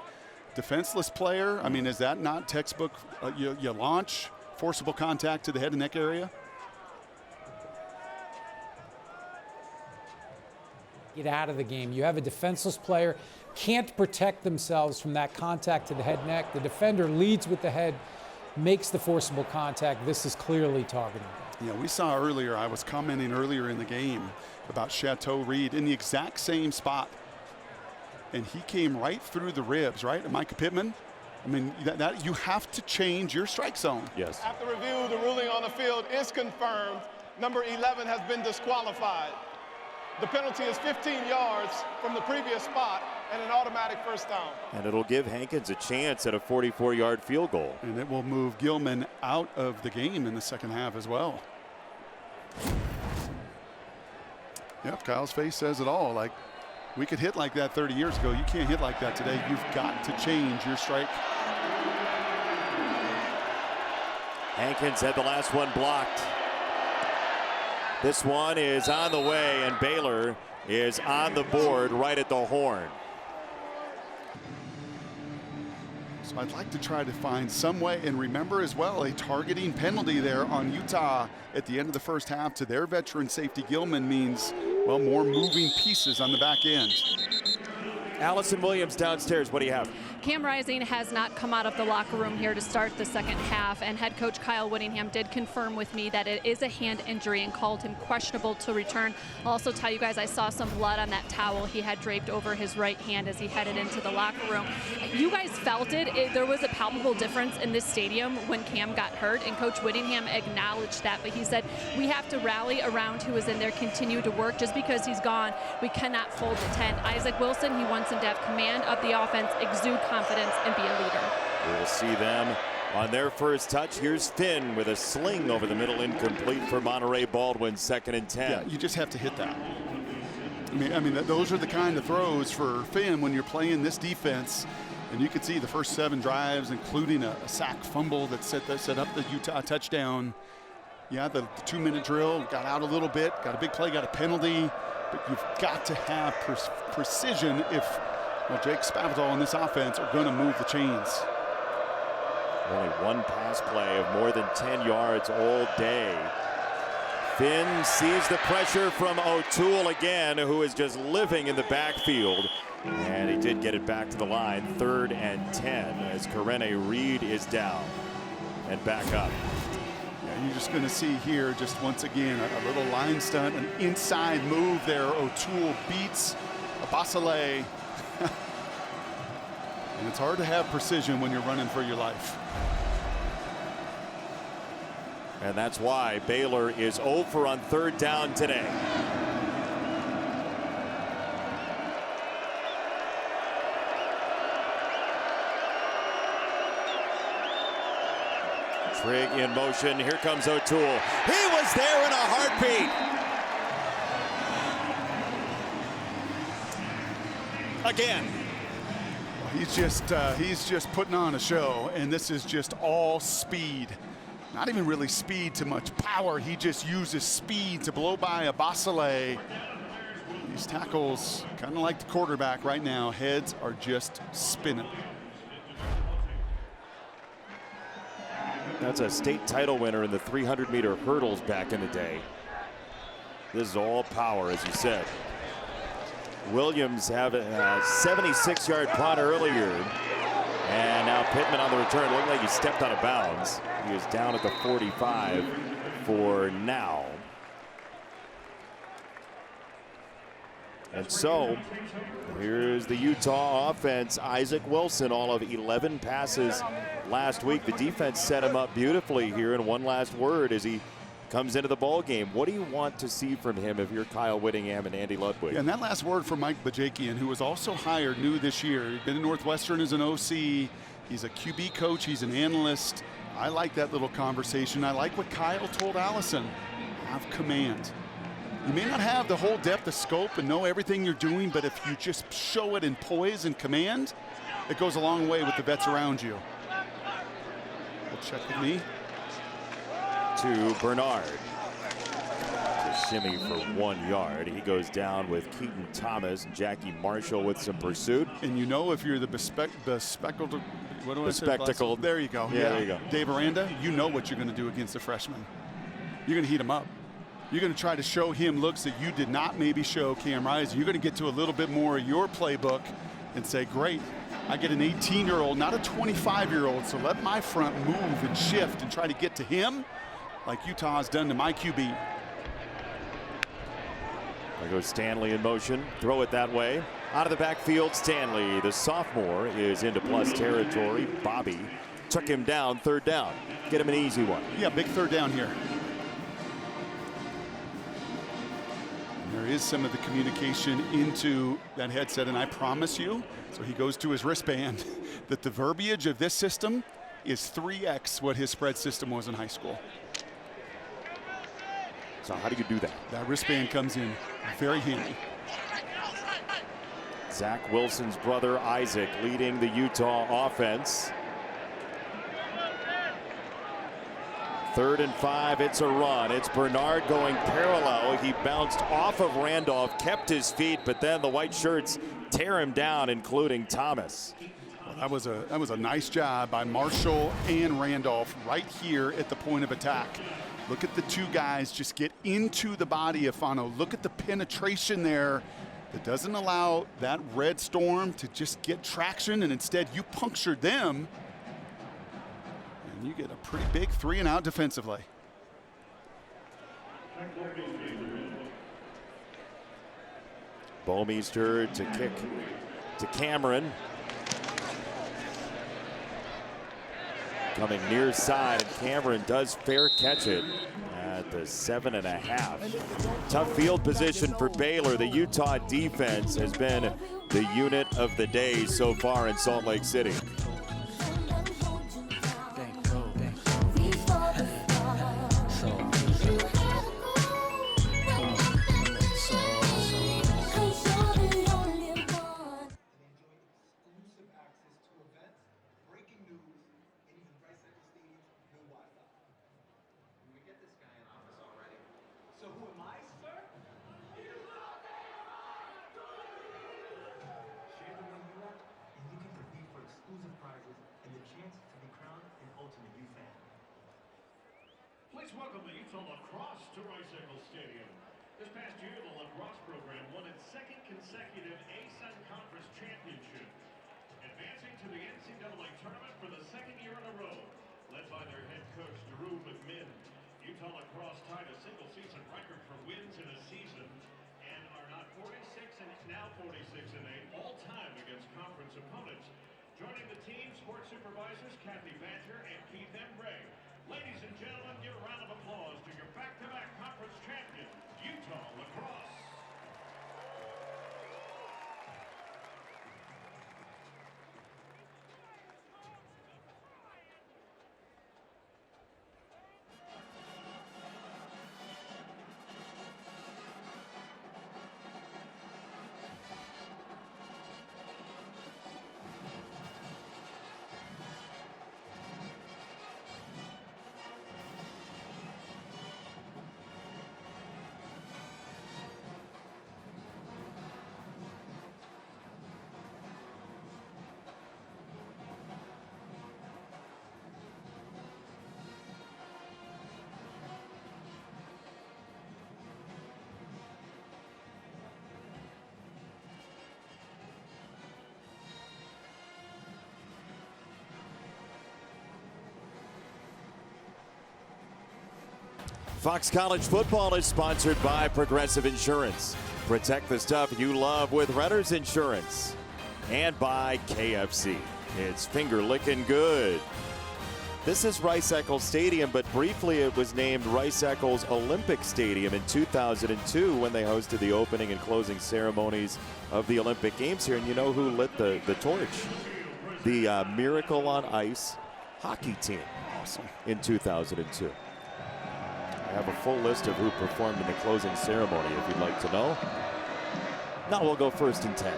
defenseless player. I mean, is that not textbook? You launch, forcible contact to the head and neck area? Get out of the game. You have a defenseless player, can't protect themselves from that contact to the head neck. The defender leads with the head, makes the forcible contact. This is clearly targeting. Yeah, we saw earlier, I was commenting earlier in the game, about Chateau Reed in the exact same spot. And he came right through the ribs, right? Micah Pittman. I mean, that you have to change your strike zone. Yes. After review, the ruling on the field is confirmed. Number 11 has been disqualified. The penalty is 15 yards from the previous spot and an automatic first down. And it'll give Hankins a chance at a 44-yard field goal. And it will move Gilman out of the game in the second half as well. Yep, Kyle's face says it all. Like, we could hit like that 30 years ago. You can't hit like that today. You've got to change your strike. Hankins had the last one blocked. This one is on the way, and Baylor is on the board right at the horn. So I'd like to try to find some way, and remember as well, a targeting penalty there on Utah at the end of the first half to their veteran safety Gilman means, well, more moving pieces on the back end. Allison Williams downstairs. What do you have? Cam Rising has not come out of the locker room here to start the second half, and head coach Kyle Whittingham did confirm with me that it is a hand injury and called him questionable to return. I'll also tell you guys I saw some blood on that towel he had draped over his right hand as he headed into the locker room. You guys felt it. There was a palpable difference in this stadium when Cam got hurt, and Coach Whittingham acknowledged that, but he said we have to rally around who is in there, continue to work. Just because he's gone, we cannot fold the tent. Isaac Wilson, he wants him to have command of the offense, exude confidence, and be a leader. We'll see them on their first touch. Here's Finn with a sling over the middle, incomplete for Monterey Baldwin, 2nd and 10. Yeah, you just have to hit that. I mean, those are the kind of throws for Finn when you're playing this defense. And you can see the first 7 drives, including a sack fumble that set up the Utah touchdown. Yeah, the 2-minute drill, got out a little bit, got a big play, got a penalty. But you've got to have precision if Jake Spavital and this offense are going to move the chains. Only one pass play of more than 10 yards all day. Finn sees the pressure from O'Toole again, who is just living in the backfield. And he did get it back to the line, 3rd and 10, as Karene Reed is down and back up. Yeah, you're just going to see here, just once again, a little line stunt, an inside move there. O'Toole beats Abasale. And it's hard to have precision when you're running for your life. And that's why Baylor is over on 3rd down today. Trigg in motion. Here comes O'Toole. He was there in a heartbeat. Again. He's just putting on a show, and this is just all speed. Not even really speed to much power. He just uses speed to blow by Abasale. These tackles, kind of like the quarterback right now, heads are just spinning. That's a state title winner in the 300-meter hurdles back in the day. This is all power, as you said. Williams have a 76-yard punt earlier. And now Pittman on the return. Looked like he stepped out of bounds. He is down at the 45 for now. And so here's the Utah offense. Isaac Wilson, all of 11 passes last week. The defense set him up beautifully here. And one last word as he comes into the ball game. What do you want to see from him if you're Kyle Whittingham and Andy Ludwig? Yeah, and that last word from Mike Bajakian, who was also hired new this year. He's been at Northwestern as an OC. He's a QB coach. He's an analyst. I like that little conversation. I like what Kyle told Allison. Have command. You may not have the whole depth of scope and know everything you're doing, but if you just show it in poise and command, it goes a long way with the vets around you. We'll check with me. To Bernard. To shimmy for 1 yard. He goes down with Keaton Thomas and Jackie Marshall with some pursuit. And you know, if you're the bespectacled, what do I say? Bespectacled. There you go. Yeah, there you go. Dave Aranda, you know what you're going to do against the freshman. You're going to heat him up. You're going to try to show him looks that you did not maybe show Cam Rising. You're going to get to a little bit more of your playbook and say, great, I get an 18-year-old, not a 25-year-old, so let my front move and shift and try to get to him like Utah has done to my QB. There goes Stanley in motion. Throw it that way. Out of the backfield, Stanley, the sophomore, is into plus territory. Bobby took him down, third down. Get him an easy one. Yeah, big third down here. And there is some of the communication into that headset, and I promise you, so he goes to his wristband, that the verbiage of this system is 3x what his spread system was in high school. So how do you do that? That wristband comes in very handy. Zach Wilson's brother Isaac leading the Utah offense. 3rd and 5, it's a run. It's Bernard going parallel. He bounced off of Randolph, kept his feet, but then the white shirts tear him down, including Thomas. Well, that was a nice job by Marshall and Randolph right here at the point of attack. Look at the two guys just get into the body of Fano. Look at the penetration there that doesn't allow that red storm to just get traction, and instead you punctured them. And you get a pretty big 3-and-out defensively. Bomeister to kick to Cameron. Coming near side, and Cameron does fair catch it at the 7.5. Tough field position for Baylor. The Utah defense has been the unit of the day so far in Salt Lake City. Please welcome the Utah Lacrosse to Rice-Eccles Stadium. This past year, the lacrosse program won its 2nd consecutive ASUN Conference Championship, advancing to the NCAA tournament for the 2nd year in a row. Led by their head coach, Drew McMinn, Utah Lacrosse tied a single-season record for wins in a season and are not 46-8 all-time against conference opponents. Joining the team, sports supervisors Kathy Badger and Keith Embray. Ladies and gentlemen, give a round of applause to your back-to-back conference champion, Utah Lacrosse. Fox College Football is sponsored by Progressive Insurance. Protect the stuff you love with Renter's Insurance. And by KFC. It's finger licking good. This is Rice-Eccles Stadium, but briefly it was named Rice-Eccles Olympic Stadium in 2002 when they hosted the opening and closing ceremonies of the Olympic Games here. And you know who lit the torch? The Miracle on Ice hockey team. Awesome. In 2002. I have a full list of who performed in the closing ceremony if you'd like to know. Now we'll go 1st and 10.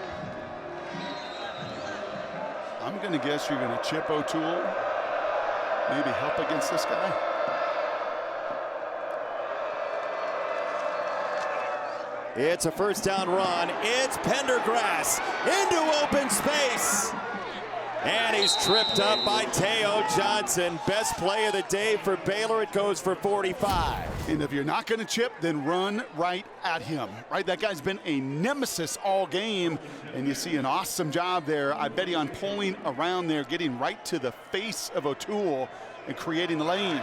I'm going to guess you're going to chip O'Toole. Maybe help against this guy. It's a 1st down run. It's Pendergrass into open space. And he's tripped up by Teo Johnson. Best play of the day for Baylor. It goes for 45. And if you're not going to chip, then run right at him. Right? That guy's been a nemesis all game. And you see an awesome job there. I bet on pulling around there, getting right to the face of O'Toole and creating the lane.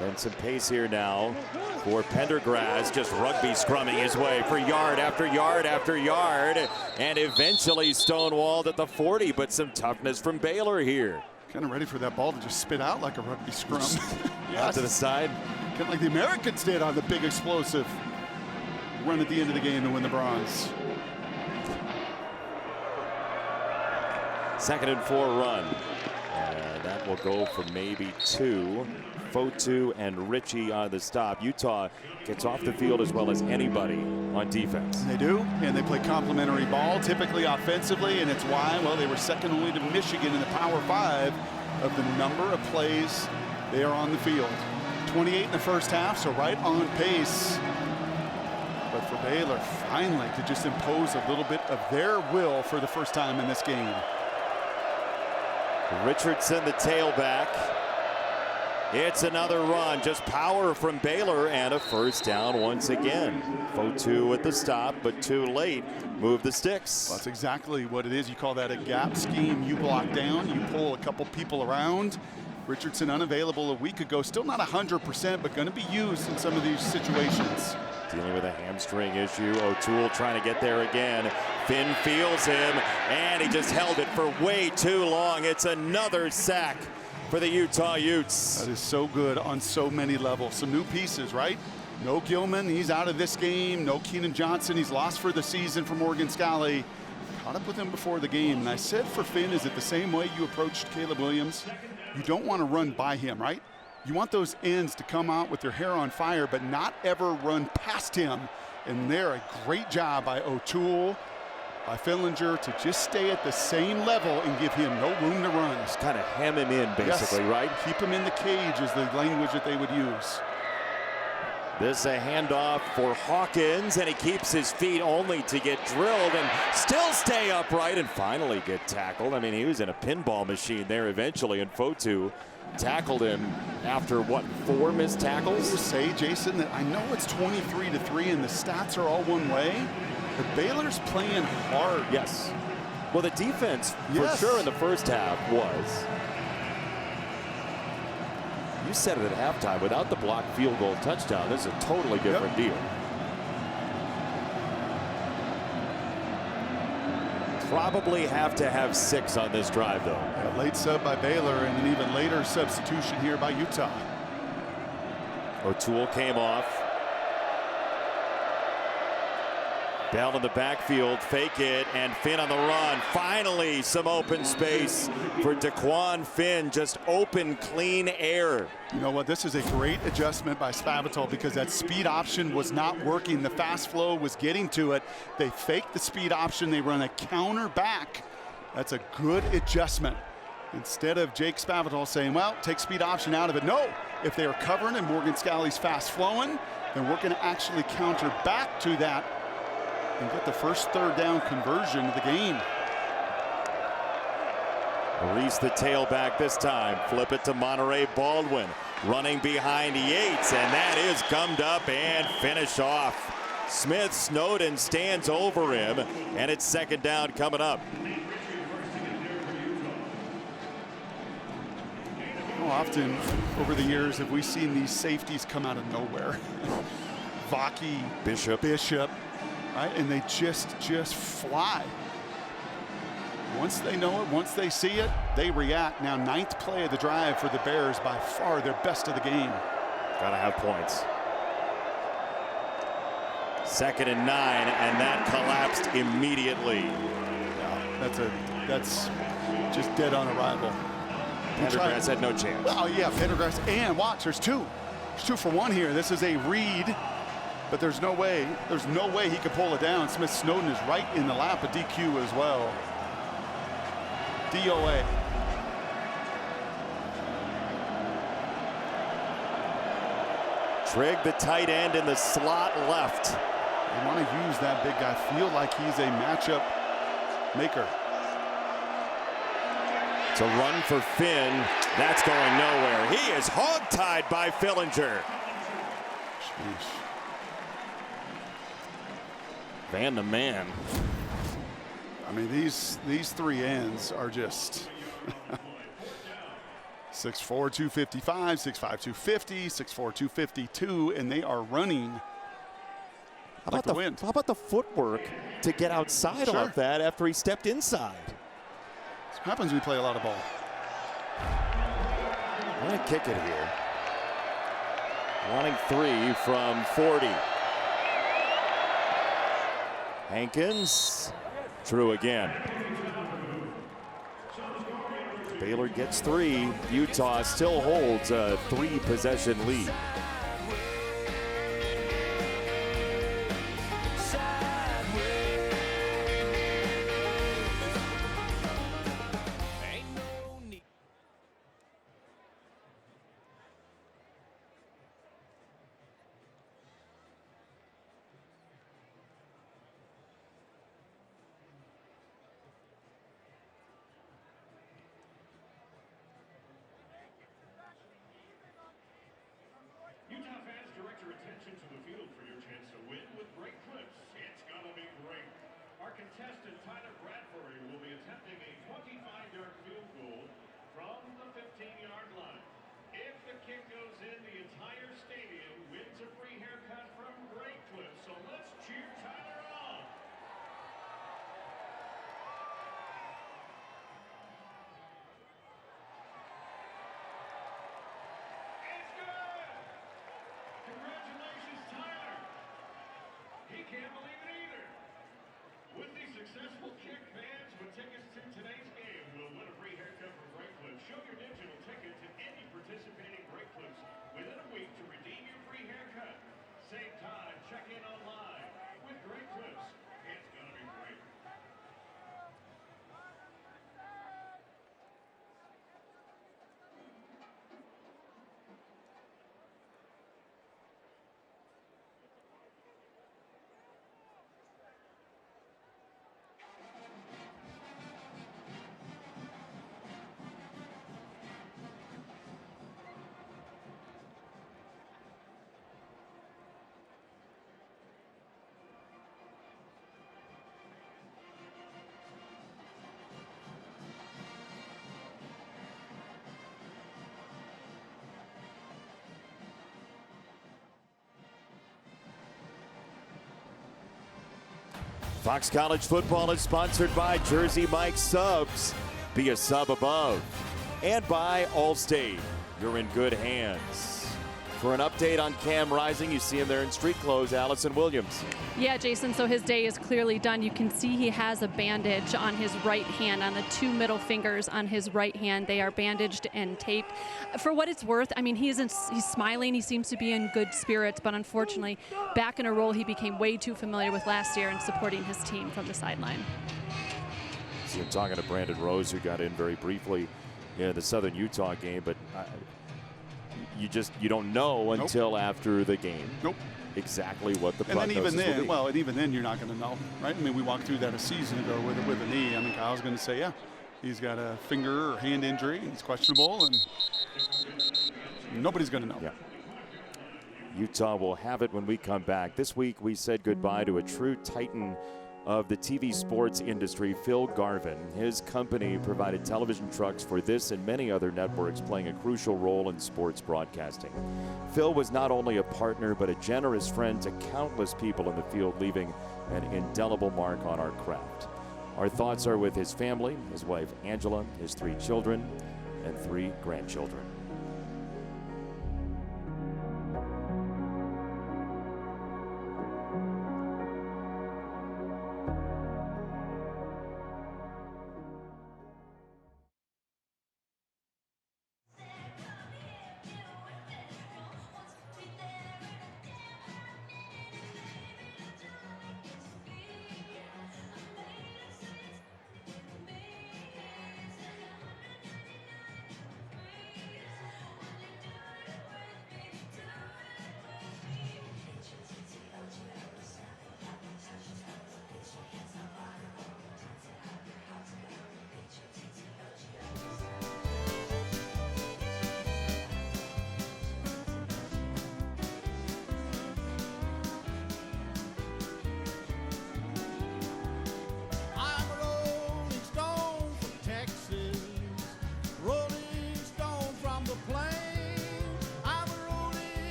And some pace here now for Pendergrass, just rugby scrumming his way for yard after yard after yard, and eventually stonewalled at the 40, but some toughness from Baylor here. Kind of ready for that ball to just spit out like a rugby scrum. Out to the side. Kind of like the Americans did on the big explosive run at the end of the game to win the bronze. 2nd and 4 run. And that will go for maybe 2. Fotu and Ritchie on the stop. Utah gets off the field as well as anybody on defense. They do, and they play complementary ball, typically offensively, and it's why, well, they were second only to Michigan in the Power 5 of the number of plays they are on the field. 28 in the first half, so right on pace. But for Baylor, finally, to just impose a little bit of their will for the first time in this game. Richardson, the tailback. It's another run, just power from Baylor, and a first down once again. Fotu at the stop, but too late. Move the sticks. Well, that's exactly what it is. You call that a gap scheme. You block down, you pull a couple people around. Richardson unavailable a week ago, still not 100%, but going to be used in some of these situations. Dealing with a hamstring issue. O'Toole trying to get there again. Finn feels him, and he just held it for way too long. It's another sack for the Utah Utes. That is so good on so many levels. Some new pieces, right? No Gilman, he's out of this game. No Keenan Johnson, he's lost for the season for Morgan Scalley. Caught up with him before the game, and I said for Finn, is it the same way you approached Caleb Williams? You don't want to run by him, right? You want those ends to come out with their hair on fire, but not ever run past him. And there, a great job by O'Toole, by Fillinger, to just stay at the same level and give him no room to run. Just kind of hem him in, basically, yes. Right? Keep him in the cage is the language that they would use. This a handoff for Hawkins, and he keeps his feet only to get drilled and still stay upright and finally get tackled. I mean, he was in a pinball machine there eventually, and Fotu tackled him after, what, 4 missed tackles? I would say, Jason, that I know it's 23-3 and the stats are all one way, but Baylor's playing hard. Yes. Well, the defense, yes, for sure, in the first half was. You said it at halftime, without the blocked field goal touchdown, this is a totally different deal. Probably have to have 6 on this drive, though. A late sub by Baylor and an even later substitution here by Utah. O'Toole came off. Bell in the backfield, fake it, and Finn on the run. Finally, some open space for Daquan Finn. Just open, clean air. You know what? This is a great adjustment by Spavital because that speed option was not working. The fast flow was getting to it. They fake the speed option. They run a counter back. That's a good adjustment. Instead of Jake Spavital saying, well, take speed option out of it. No, if they are covering and Morgan Scalley's fast flowing, then we're going to actually counter back to that and get the first 3rd down conversion of the game. Reese the tailback this time. Flip it to Monterey Baldwin. Running behind Yates, and that is gummed up and finished off. Smith Snowden stands over him, and it's 2nd down coming up. How often over the years have we seen these safeties come out of nowhere? Vaki, Bishop, right? And they just fly. Once they know it, once they see it, they react. Now 9th play of the drive for the Bears, by far their best of the game. Gotta have points. 2nd and 9, and that collapsed immediately. Yeah, that's just dead on arrival. Pendergrass had no chance. Oh yeah, Pendergrass, and watch, there's 2. There's 2 for 1 here. This is a read, but there's no way he could pull it down. Smith Snowden is right in the lap of DQ as well. DOA. Trigg, the tight end, in the slot left. They want to use that big guy, feel like he's a matchup maker. It's a run for Finn. That's going nowhere. He is hog-tied by Fillinger. Sheesh. Van the man. I mean, these 3 ends are just 6'4", 255, 6'5", 250, 6'4", 252, and they are running like the wind. How about the footwork to get outside of that after he stepped inside? That's what happens when you play a lot of ball. I'm going to kick it here. Wanting 3 from 40. Hankins, true again. Baylor gets 3. Utah still holds a 3-possession lead. Utah fans, direct your attention to the field for your chance to win with great clips. It's gonna be great. Our contestant, Tyler Bradbury, will be attempting a 25-yard field goal from the 15-yard line. If the kick goes in, the entire stadium wins a free haircut from Great Clips. So let's cheer Tyler on. It's good! Congratulations, Tyler! He can't believe it either. With the successful kick, fans with tickets to today's game will win a free haircut from Great Clips. Show your digital ticket to any participating Great Clips within a week to redeem your free haircut. Save time, check in online. With Great Clips, it's gonna be great. Fox College Football is sponsored by Jersey Mike's Subs. Be a sub above. And by Allstate. You're in good hands. For an update on Cam Rising, you see him there in street clothes, Allison Williams. Yeah, Jason, so his day is clearly done. You can see he has a bandage on his right hand, on the 2 middle fingers on his right hand. They are bandaged and taped. For what it's worth, I mean, he's smiling. He seems to be in good spirits, but unfortunately, back in a role he became way too familiar with last year in supporting his team from the sideline. So I'm talking to Brandon Rose, who got in very briefly in the Southern Utah game, but you don't know until after the game. Exactly what the prognosis and then even then, will be. well, and even then you're not going to know, right? I mean, we walked through that a season ago with a knee. I mean, Kyle's going to say, yeah, he's got a finger or hand injury, and he's questionable, and nobody's going to know. Yeah. Utah will have it when we come back. This week we said goodbye to a true titan of the TV sports industry, Phil Garvin. His company provided television trucks for this and many other networks, playing a crucial role in sports broadcasting. Phil was not only a partner, but a generous friend to countless people in the field, leaving an indelible mark on our craft. Our thoughts are with his family, his wife Angela, his 3 children, and 3 grandchildren.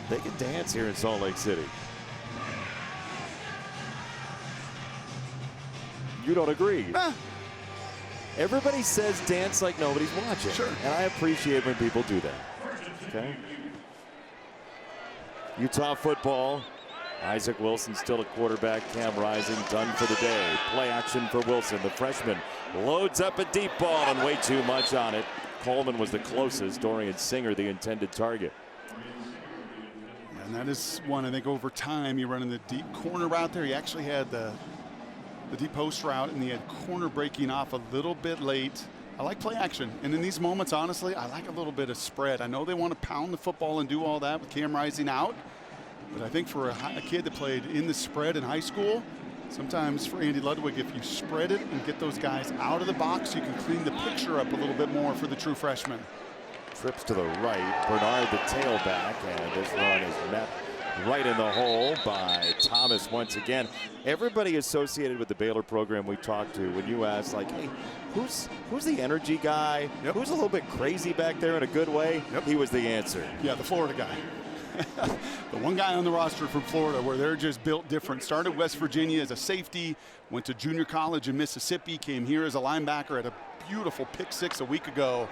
They can dance here in Salt Lake City. You don't agree? Everybody says dance like nobody's watching. Sure. And I appreciate when people do that. Okay. Utah football. Isaac Wilson still a quarterback. Cam Rising done for the day. Play action for Wilson. The freshman loads up a deep ball and way too much on it. Coleman was the closest. Dorian Singer the intended target. And that is one, I think, over time, you're running the deep corner route there. He actually had the deep post route, and he had corner breaking off a little bit late. I like play action. And in these moments, honestly, I like a little bit of spread. I know they want to pound the football and do all that with Cam Rising out. But I think for a kid that played in the spread in high school, sometimes for Andy Ludwig, if you spread it and get those guys out of the box, you can clean the picture up a little bit more for the true freshman. Trips to the right. Bernard the tailback, and this run is met right in the hole by Thomas once again. Everybody associated with the Baylor program we talked to, when you ask, like, hey, who's the energy guy? Yep. Who's a little bit crazy back there in a good way? Yep. He was the answer. Yeah, the Florida guy. The one guy on the roster from Florida where they're just built different. Started West Virginia as a safety, went to junior college in Mississippi, came here as a linebacker, at a beautiful pick six a week ago.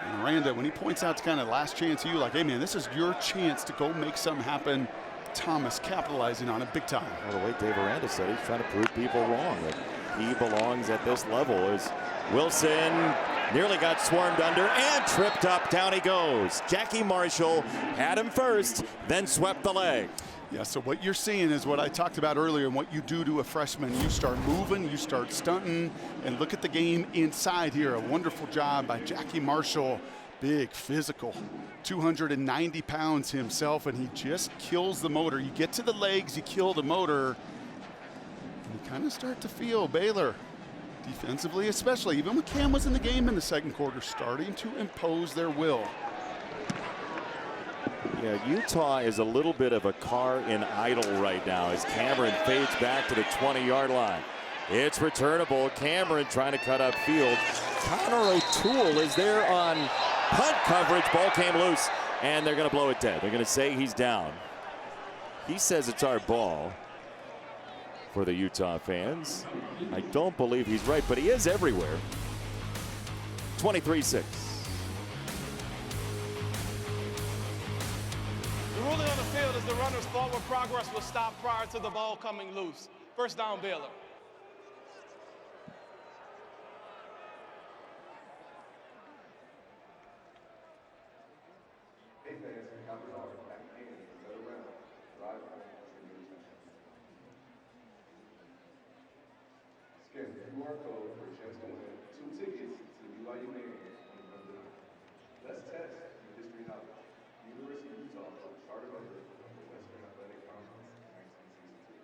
And Aranda, when he points out to kind of last chance to you, like, hey, man, this is your chance to go make something happen. Thomas capitalizing on it big time. Well, the way Dave Aranda said, he's trying to prove people wrong, that he belongs at this level. As Wilson nearly got swarmed under and tripped up. Down he goes. Jackie Marshall had him first, then swept the leg. Yeah, so what you're seeing is what I talked about earlier, and what you do to a freshman. You start moving, you start stunting, and look at the game inside here. A wonderful job by Jackie Marshall. Big, physical, 290 pounds himself, and he just kills the motor. You get to the legs, you kill the motor, and you kind of start to feel Baylor, defensively especially, even when Cam was in the game in the second quarter, starting to impose their will. Yeah, Utah is a little bit of a car in idle right now as Cameron fades back to the 20-yard line. It's returnable. Cameron trying to cut up field. Connor O'Toole is there on punt coverage. Ball came loose, and they're going to blow it dead. They're going to say he's down. He says it's our ball for the Utah fans. I don't believe he's right, but he is everywhere. 23-6. The ruling on the field is the runner's forward progress was stopped prior to the ball coming loose. First down, Baylor. QR code for a chance to win 2 tickets to the BYU game. Let's test your history knowledge. University of Utah started over the Western Athletic Conference in 1962.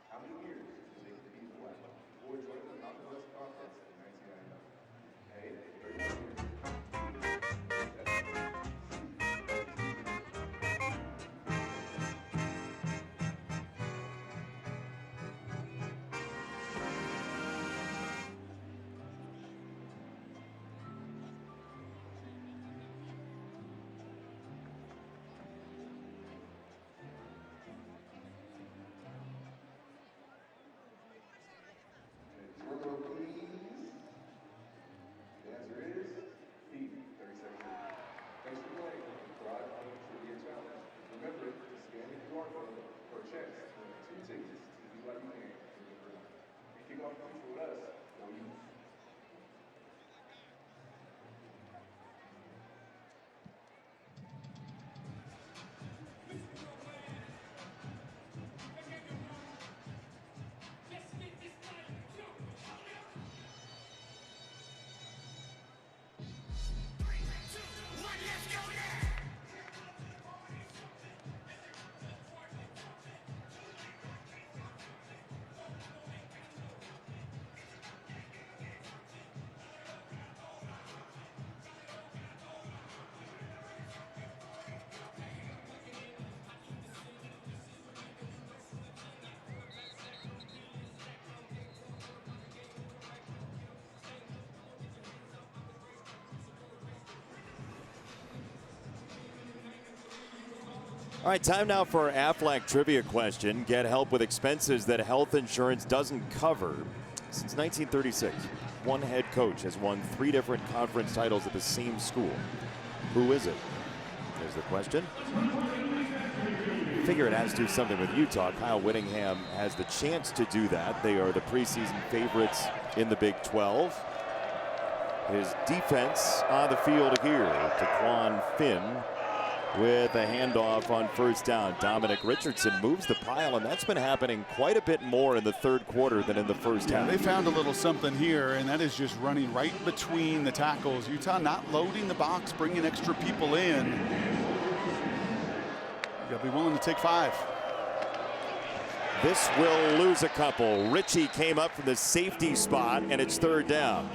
How many years did they compete for before joining the Mountain West Conference in 1999? A, 31 years. All right, time now for our Aflac trivia question. Get help with expenses that health insurance doesn't cover. Since 1936, one head coach has won 3 different conference titles at the same school. Who is it? There's the question. Figure it has to do something with Utah. Kyle Whittingham has the chance to do that. They are the preseason favorites in the Big 12. His defense on the field here. Taquan Finn with a handoff on first down. Dominic Richardson moves the pile, and that's been happening quite a bit more in the third quarter than in the first half. They found a little something here, and that is just running right between the tackles. Utah not loading the box, bringing extra people in. You got to be willing to take 5. This will lose a couple. Richie came up from the safety spot, and it's third down.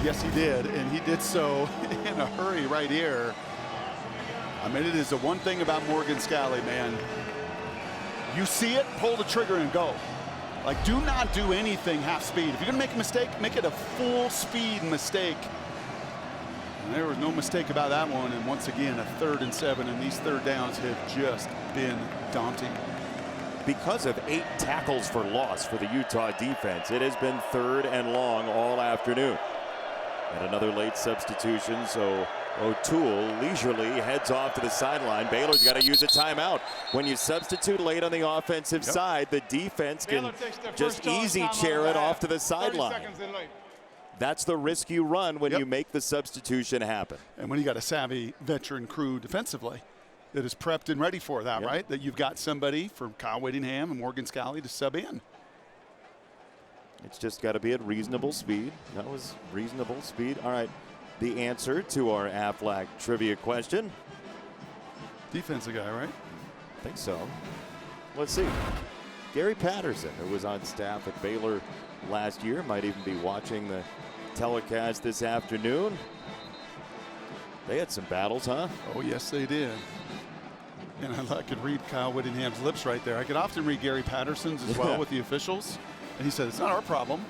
Yes, he did, and he did so in a hurry right here. I mean, it is the one thing about Morgan Scalley, man. You see it, pull the trigger and go. Like, do not do anything half speed. If you're gonna make a mistake, make it a full speed mistake. And there was no mistake about that one. And once again, a 3rd and 7, and these third downs have just been daunting. Because of 8 tackles for loss for the Utah defense, it has been 3rd and long all afternoon. And another late substitution, so O'Toole leisurely heads off to the sideline. Baylor's got to use a timeout. When you substitute late on the offensive side, the defense can just easy chair it off to the sideline. That's the risk you run when you make the substitution happen. And when you got a savvy veteran crew defensively that is prepped and ready for that, right? That you've got somebody from Kyle Whittingham and Morgan Scalley to sub in. It's just got to be at reasonable speed. That was reasonable speed. All right, the answer to our Aflac trivia question. Defensive guy, right? I think so. Let's see. Gary Patterson, who was on staff at Baylor last year, might even be watching the telecast this afternoon. They had some battles, huh? Oh, yes, they did. And I could read Kyle Whittingham's lips right there. I could often read Gary Patterson's as well with the officials. And he said, it's not our problem.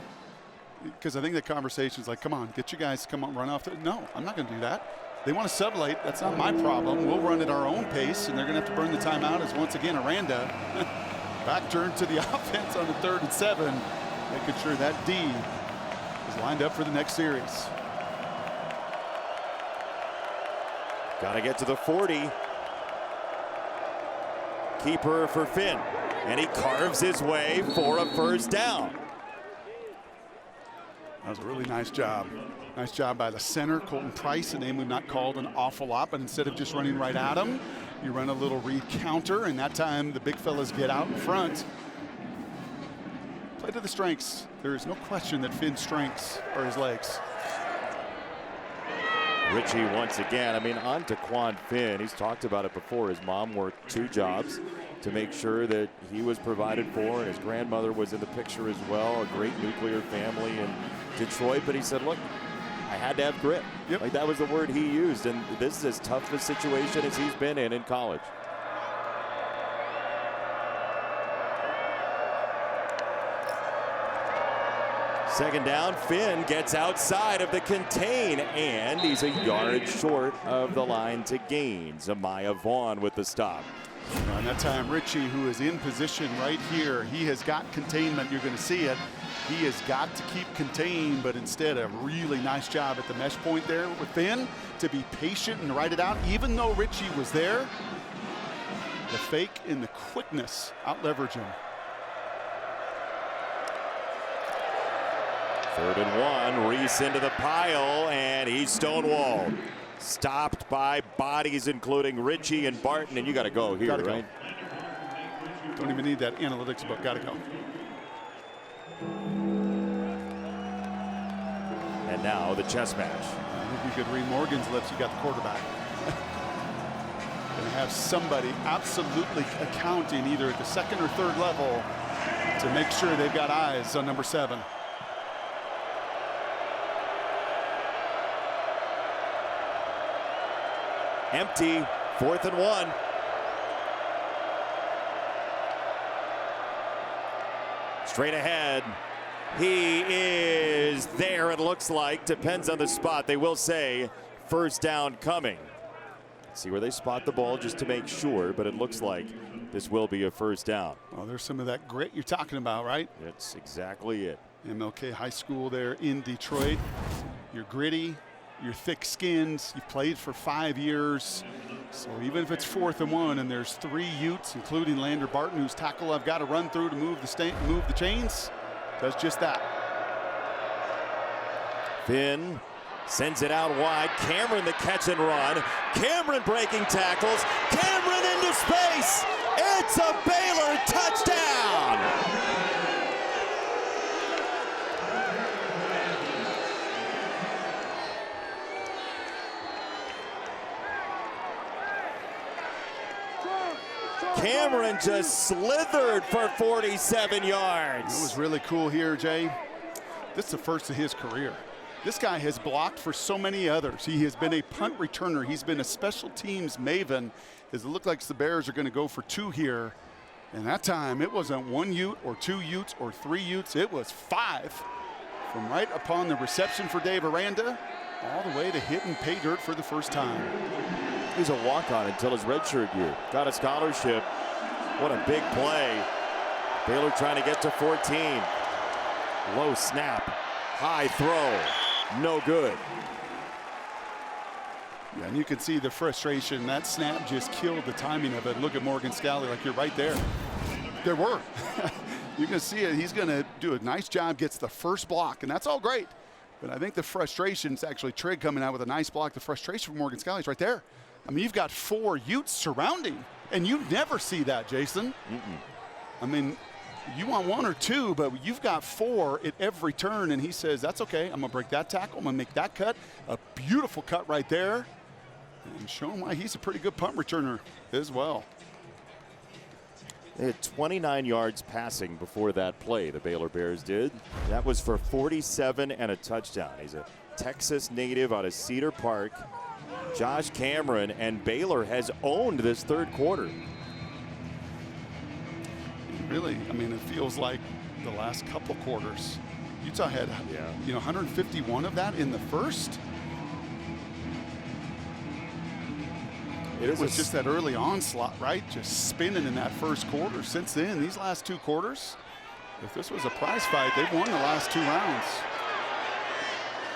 Because I think the conversation's like, come on, get you guys, come on, run off. No, I'm not going to do that. They want to sub late. That's not my problem. We'll run at our own pace, and they're going to have to burn the timeout as once again Aranda back turn to the offense on the 3rd and 7, making sure that D is lined up for the next series. Got to get to the 40. Keeper for Finn. And he carves his way for a first down. That was a really nice job. Nice job by the center, Colton Price, a name we've not called an awful lot, but instead of just running right at him, you run a little read counter, and that time the big fellas get out in front. Play to the strengths. There is no question that Finn's strengths are his legs. Richie once again, I mean, on Taquan Finn, he's talked about it before. His mom worked 2 jobs to make sure that he was provided for, and his grandmother was in the picture as well, a great nuclear family in Detroit. But he said, look, I had to have grit. Like, that was the word he used, and this is as tough a situation as he's been in college. Second down, Finn gets outside of the contain, and he's a yard short of the line to gain. Zamaya Vaughn with the stop. And that time, Richie, who is in position right here, he has got containment. You're going to see it. He has got to keep contained, but instead a really nice job at the mesh point there with Finn to be patient and ride it out, even though Richie was there. The fake and the quickness out-leverage him. 3rd and 1, Reese into the pile, and he's stonewalled. Stopped by bodies, including Richie and Barton, and you got to go here, right? Don't even need that analytics book. Got to go. And now the chess match. I think you could read Morgan's lips. You got the quarterback. Going to have somebody absolutely accounting either at the 2nd or 3rd level to make sure they've got eyes on number 7. Empty, 4th and 1. Straight ahead. He is there, it looks like. Depends on the spot. They will say first down coming. See where they spot the ball just to make sure, but it looks like this will be a first down. Well, there's some of that grit you're talking about, right? That's exactly it. MLK High School there in Detroit. You're gritty, you're thick-skinned, you've played for 5 years. So even if it's 4th and 1 and there's 3 Utes, including Lander Barton, whose tackle I've got to run through to move the chains, does just that. Finn sends it out wide. Cameron the catch and run. Cameron breaking tackles. Cameron into space. It's a Baylor touchdown. Cameron just slithered for 47 yards. It was really cool here, Jay. This is the first of his career. This guy has blocked for so many others. He has been a punt returner. He's been a special teams maven. It looked like the Bears are going to go for 2 here. And that time, it wasn't 1 Ute or 2 Utes or 3 Utes. It was 5. From right upon the reception for Dave Aranda, all the way to hitting pay dirt for the first time. He's a walk-on until his redshirt year. Got a scholarship. What a big play. Baylor trying to get to 14. Low snap. High throw. No good. Yeah, and you can see the frustration. That snap just killed the timing of it. Look at Morgan Scally, like you're right there. There were. You can see it. He's going to do a nice job, gets the first block, and that's all great. But I think the frustration's actually Trigg coming out with a nice block. The frustration for Morgan Scally is right there. I mean, you've got 4 Utes surrounding, and you never see that, Jason. I mean, you want 1 or 2, but you've got 4 at every turn, and he says, that's okay. I'm going to break that tackle. I'm going to make that cut. A beautiful cut right there. And showing why he's a pretty good punt returner as well. They had 29 yards passing before that play, the Baylor Bears did. That was for 47 and a touchdown. He's a Texas native out of Cedar Park. Josh Cameron, and Baylor has owned this 3rd quarter. Really, I mean, it feels like the last couple quarters. Utah had, 151 of that in the first. It was just that early onslaught, right? Just spinning in that first quarter. Since then, these last 2 quarters, if this was a prize fight, they've won the last 2 rounds.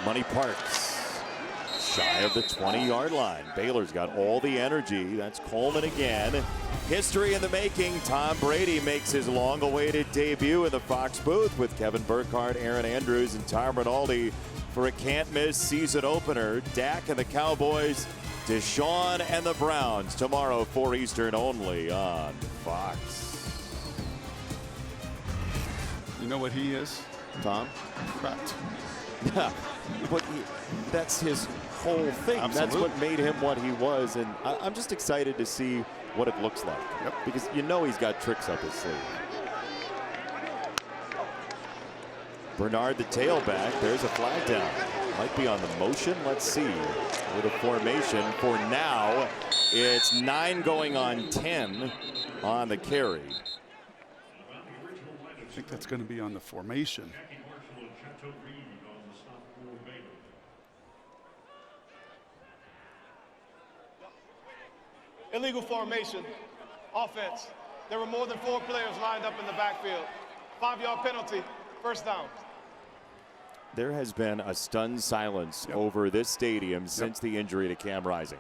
Money Parks, shy of the 20-yard line. Baylor's got all the energy. That's Coleman again. History in the making. Tom Brady makes his long-awaited debut in the Fox booth with Kevin Burkhardt, Aaron Andrews, and Tom Rinaldi for a can't-miss season opener. Dak and the Cowboys, Deshaun and the Browns tomorrow, 4 Eastern, only on Fox. You know what he is, Tom? Correct. Yeah, but that's his whole thing. Absolutely. That's what made him what he was, and I'm just excited to see what it looks like. Yep. Because you know he's got tricks up his sleeve. Bernard, the tailback. There's a flag down. Might be on the motion. Let's see. With a formation for now, it's 9 going on 10 on the carry. I think that's going to be on the formation. Illegal formation, offense. There were more than 4 players lined up in the backfield. 5-yard penalty, first down. There has been a stunned silence over this stadium since the injury to Cam Rising.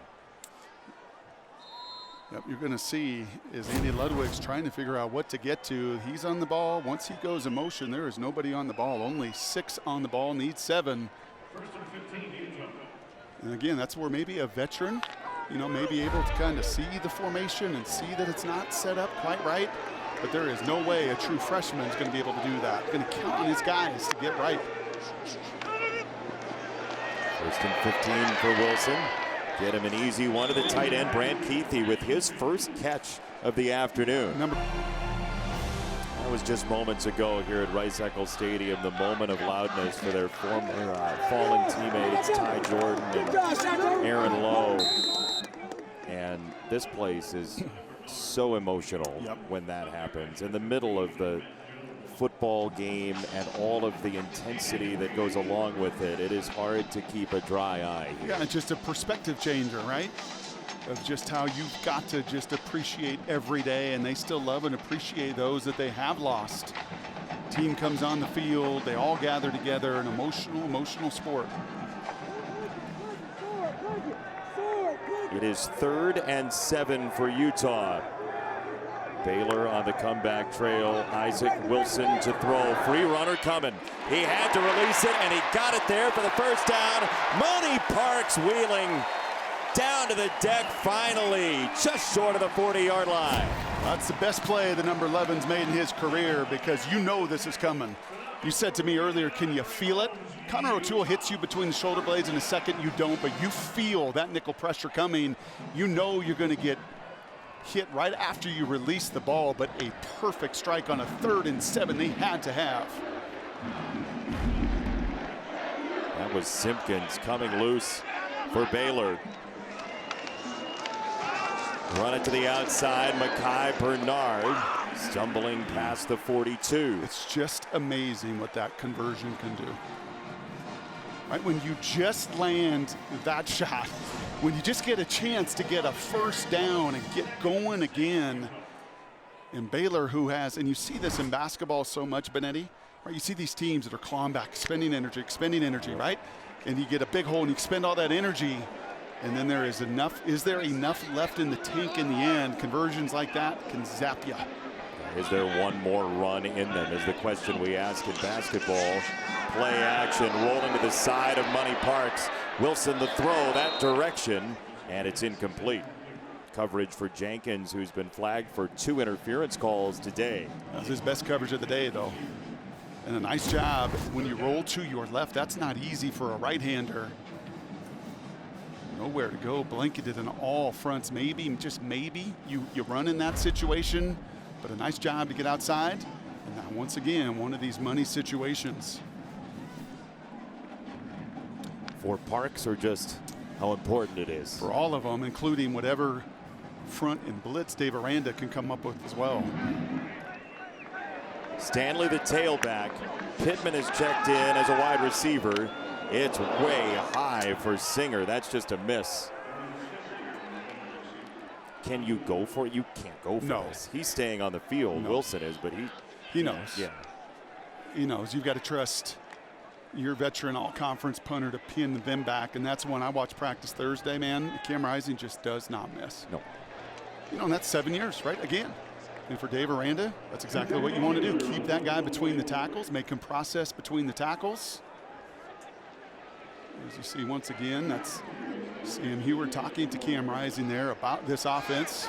Yep, you're going to see is Andy Ludwig's trying to figure out what to get to. He's on the ball. Once he goes in motion, there is nobody on the ball. Only 6 on the ball, needs 7. And again, that's where maybe a veteran, may be able to kind of see the formation and see that it's not set up quite right. But there is no way a true freshman is going to be able to do that. Going to count on his guys to get right. 1st and 15 for Wilson. Get him an easy one to the tight end, Brant Keithy, with his first catch of the afternoon. That was just moments ago here at Rice-Eccles Stadium, the moment of loudness for their former fallen teammates, Ty Jordan and Aaron Lowe. And this place is so emotional when that happens. In the middle of the football game and all of the intensity that goes along with it, it is hard to keep a dry eye here. Yeah, it's just a perspective changer, right? of just how you've got to just appreciate every day, and they still love and appreciate those that they have lost. Team comes on the field, they all gather together, an emotional sport. It is 3rd and 7 for Utah. Baylor on the comeback trail. Isaac Wilson to throw. Free runner coming. He had to release it, and he got it there for the first down. Money Parks wheeling down to the deck finally, just short of the 40-yard line. That's the best play the number 11's made in his career, because you know this is coming. You said to me earlier, can you feel it? Connor O'Toole hits you between the shoulder blades in a second, you don't, but you feel that nickel pressure coming. You know you're going to get hit right after you release the ball, but a perfect strike on a 3rd and 7 they had to have. That was Simpkins coming loose for Baylor. Run it to the outside, Mekhi Bernard stumbling past the 42. It's just amazing what that conversion can do. Right, when you just land that shot, when you just get a chance to get a first down and get going again. And Baylor, who has, and you see this in basketball so much, Benetti, right? You see these teams that are clawing back, expending energy, right? And you get a big hole and you expend all that energy, and then there is there enough left in the tank in the end? Conversions like that can zap you. Is there one more run in them is the question we ask in basketball. Play action, rolling to the side of Money Parks. Wilson the throw that direction, and it's incomplete. Coverage for Jenkins, who's been flagged for 2 interference calls today. That's his best coverage of the day, though. And a nice job when you roll to your left. That's not easy for a right-hander. Nowhere to go, blanketed in all fronts. Maybe, just maybe, you run in that situation, but a nice job to get outside. And now, once again, one of these money situations. For Parks, or just how important it is? For all of them, including whatever front and blitz Dave Aranda can come up with as well. Stanley the tailback. Pittman is checked in as a wide receiver. It's way high for Singer. That's just a miss. Can you go for it? You can't go for this. He's staying on the field. No. Wilson is, but he knows. Yeah. He knows. You've got to trust your veteran all-conference punter to pin them back, and that's when I watch practice Thursday, man. Cam Rising just does not miss. No. You know, and that's 7 years, right? Again. And for Dave Aranda, that's exactly what you want to do. Keep that guy between the tackles, make him process between the tackles. As you see once again, that's Sam Hewer talking to Cam Rising there about this offense.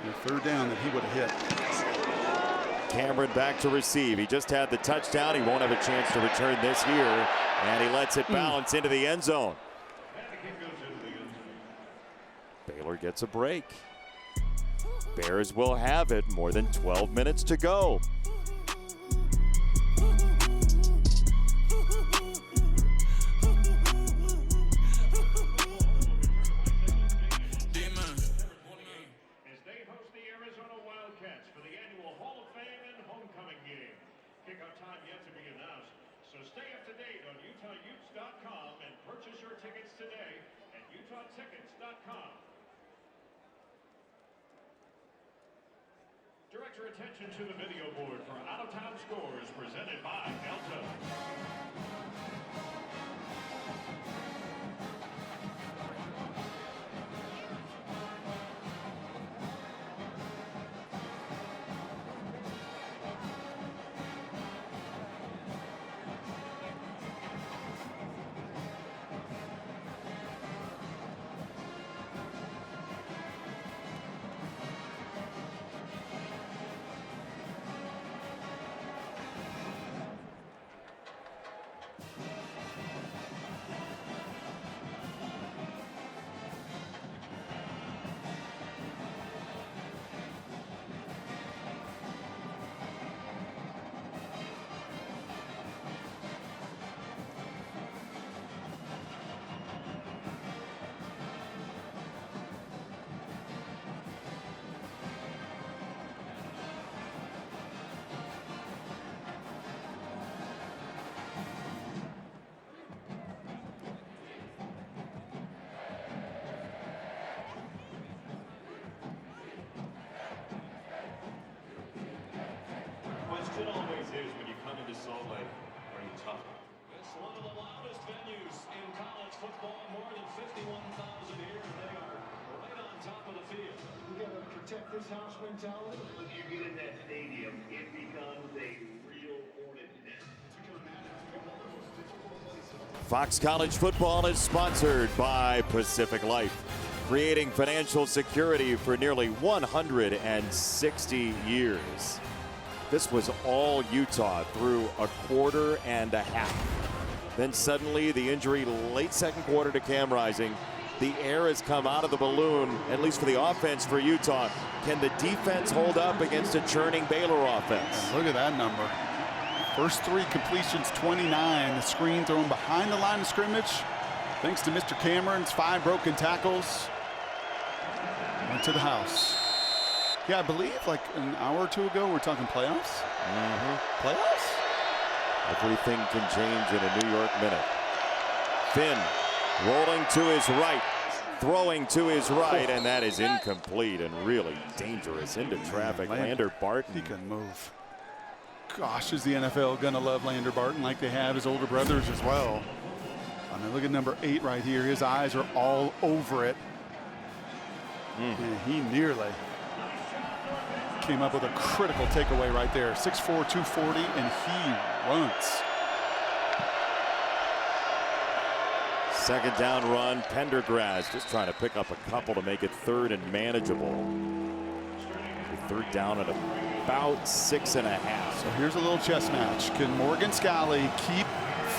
And a 3rd down that he would have hit. Cameron back to receive. He just had the touchdown. He won't have a chance to return this here. And he lets it bounce into the end zone. Baylor gets a break. Bears will have it. More than 12 minutes to go. Kickoff time yet to be announced, so stay up to date on UtahUtes.com and purchase your tickets today at UtahTickets.com. Direct your attention to the video board for out-of-town scores presented by Delta. It always is when you come into Salt Lake. Are you tough? It's one of the loudest venues in college football. More than 51,000 here. They are right on top of the field. We gotta protect this house mentality. When you get in that stadium, it becomes a real hornet's nest. Fox College Football is sponsored by Pacific Life, creating financial security for nearly 160 years. This was all Utah through a quarter and a half. Then suddenly the injury late second quarter to Cam Rising. The air has come out of the balloon, at least for the offense for Utah. Can the defense hold up against a churning Baylor offense? Look at that number. First 3 completions, 29. The screen thrown behind the line of scrimmage. Thanks to Mr. Cameron's 5 broken tackles. Went to the house. Yeah, I believe like an hour or two ago, we're talking playoffs. Playoffs? Everything can change in a New York minute. Finn rolling to his right, throwing to his right, and that is incomplete and really dangerous into traffic. Lander Barton. He can move. Gosh, is the NFL gonna love Lander Barton like they have his older brothers as well. I mean, look at number 8 right here. His eyes are all over it. And he nearly came up with a critical takeaway right there. 6'4", 240, and he runs. Second down run, Pendergrass just trying to pick up a couple to make it 3rd and manageable. 3rd down at about 6.5. So here's a little chess match. Can Morgan Scalley keep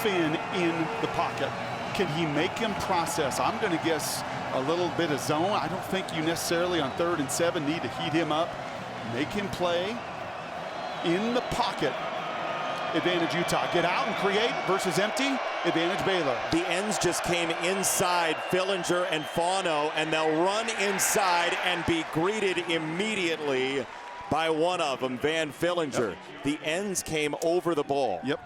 Finn in the pocket? Can he make him process? I'm going to guess a little bit of zone. I don't think you necessarily on 3rd and 7 need to heat him up. Make him play in the pocket. Advantage Utah. Get out and create versus empty. Advantage Baylor. The ends just came inside Fillinger and Fauno, and they'll run inside and be greeted immediately by one of them, Van Fillinger. Yep. The ends came over the ball. Yep,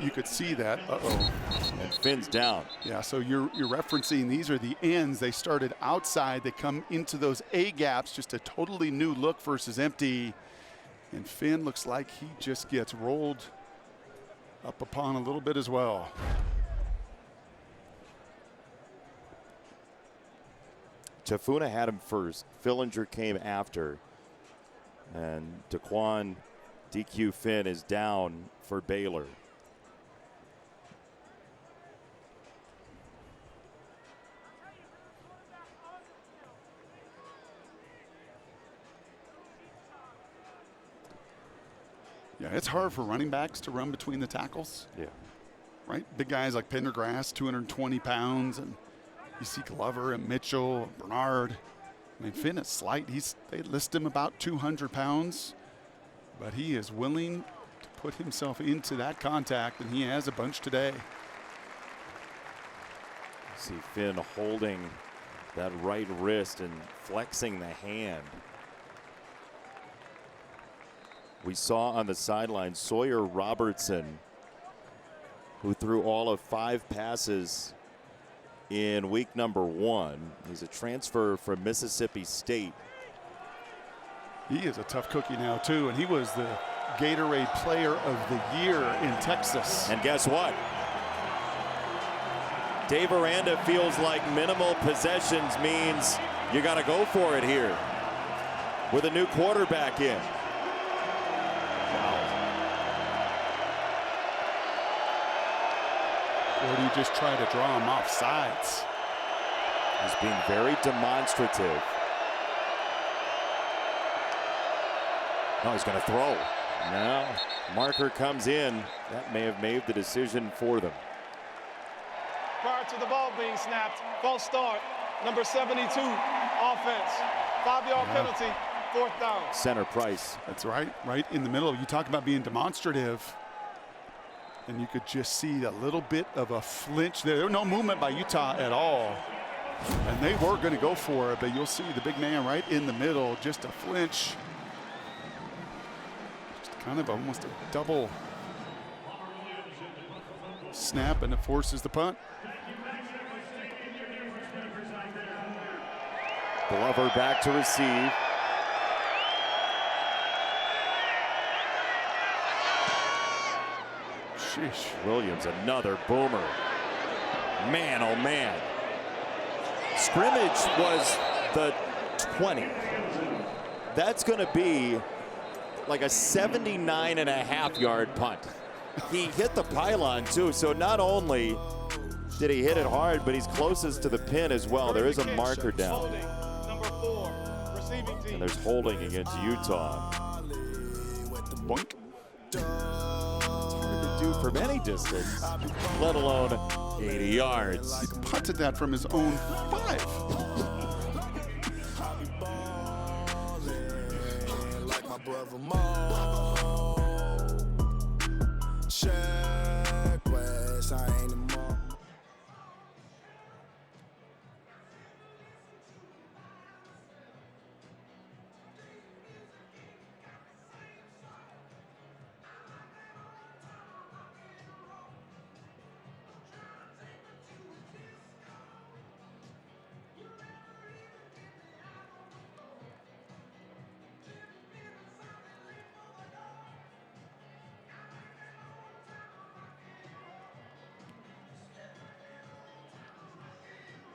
you could see that. And Finn's down. Yeah, so you're referencing these are the ends. They started outside. They come into those A gaps. Just a totally new look versus empty. And Finn looks like he just gets rolled up upon a little bit as well. Tafuna had him first. Fillinger came after. And Daquan DQ Finn is down for Baylor. Yeah, it's hard for running backs to run between the tackles. Yeah. Right? Big guys like Pendergrass, 220 pounds, and you see Glover and Mitchell, Bernard. I mean, Finn is slight. They list him about 200 pounds, but he is willing to put himself into that contact, and he has a bunch today. See Finn holding that right wrist and flexing the hand. We saw on the sideline Sawyer Robertson, who threw all of 5 passes in week number 1. He's a transfer from Mississippi State. He is a tough cookie now, too, and he was the Gatorade Player of the Year in Texas. And guess what? Dave Aranda feels like minimal possessions means you got to go for it here with a new quarterback in. Or do you just try to draw him off sides? He's being very demonstrative. No, he's going to throw. Now, marker comes in. That may have made the decision for them. Prior to the ball being snapped, false start, number 72, offense. 5-yard penalty, 4th down. Center Price. That's right, right in the middle. You talk about being demonstrative. And you could just see a little bit of a flinch there. There was no movement by Utah at all. And they were going to go for it, but you'll see the big man right in the middle, just a flinch. Just kind of almost a double snap, and it forces the punt. Glover back to receive. Sheesh. Williams, another boomer. Man, oh man. Scrimmage was the 20. That's going to be like a 79.5-yard punt. He hit the pylon too, so not only did he hit it hard, but he's closest to the pin as well. There is a marker down. And there's holding against Utah. Boink. It's hard to do from any distance, let alone 80 yards. He punted that from his own 5.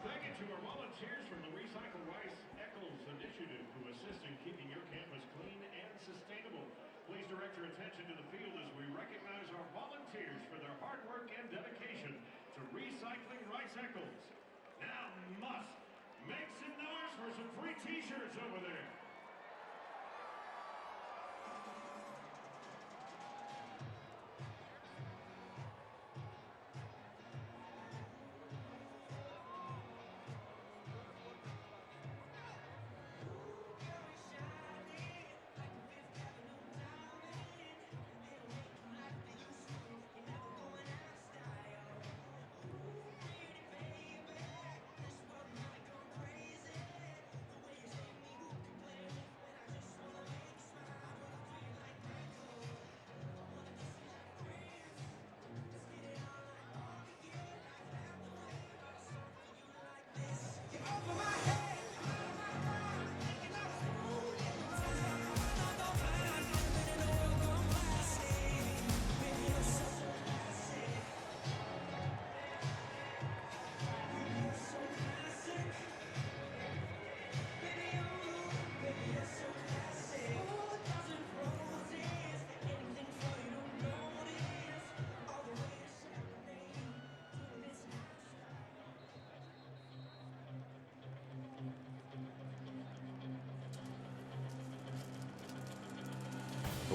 Thank you to our volunteers from the Recycle Rice Eccles Initiative who assist in keeping your campus clean and sustainable. Please direct your attention to the field as we recognize our volunteers for their hard work and dedication to recycling Rice Eccles. Now must make some noise for some free t-shirts over there.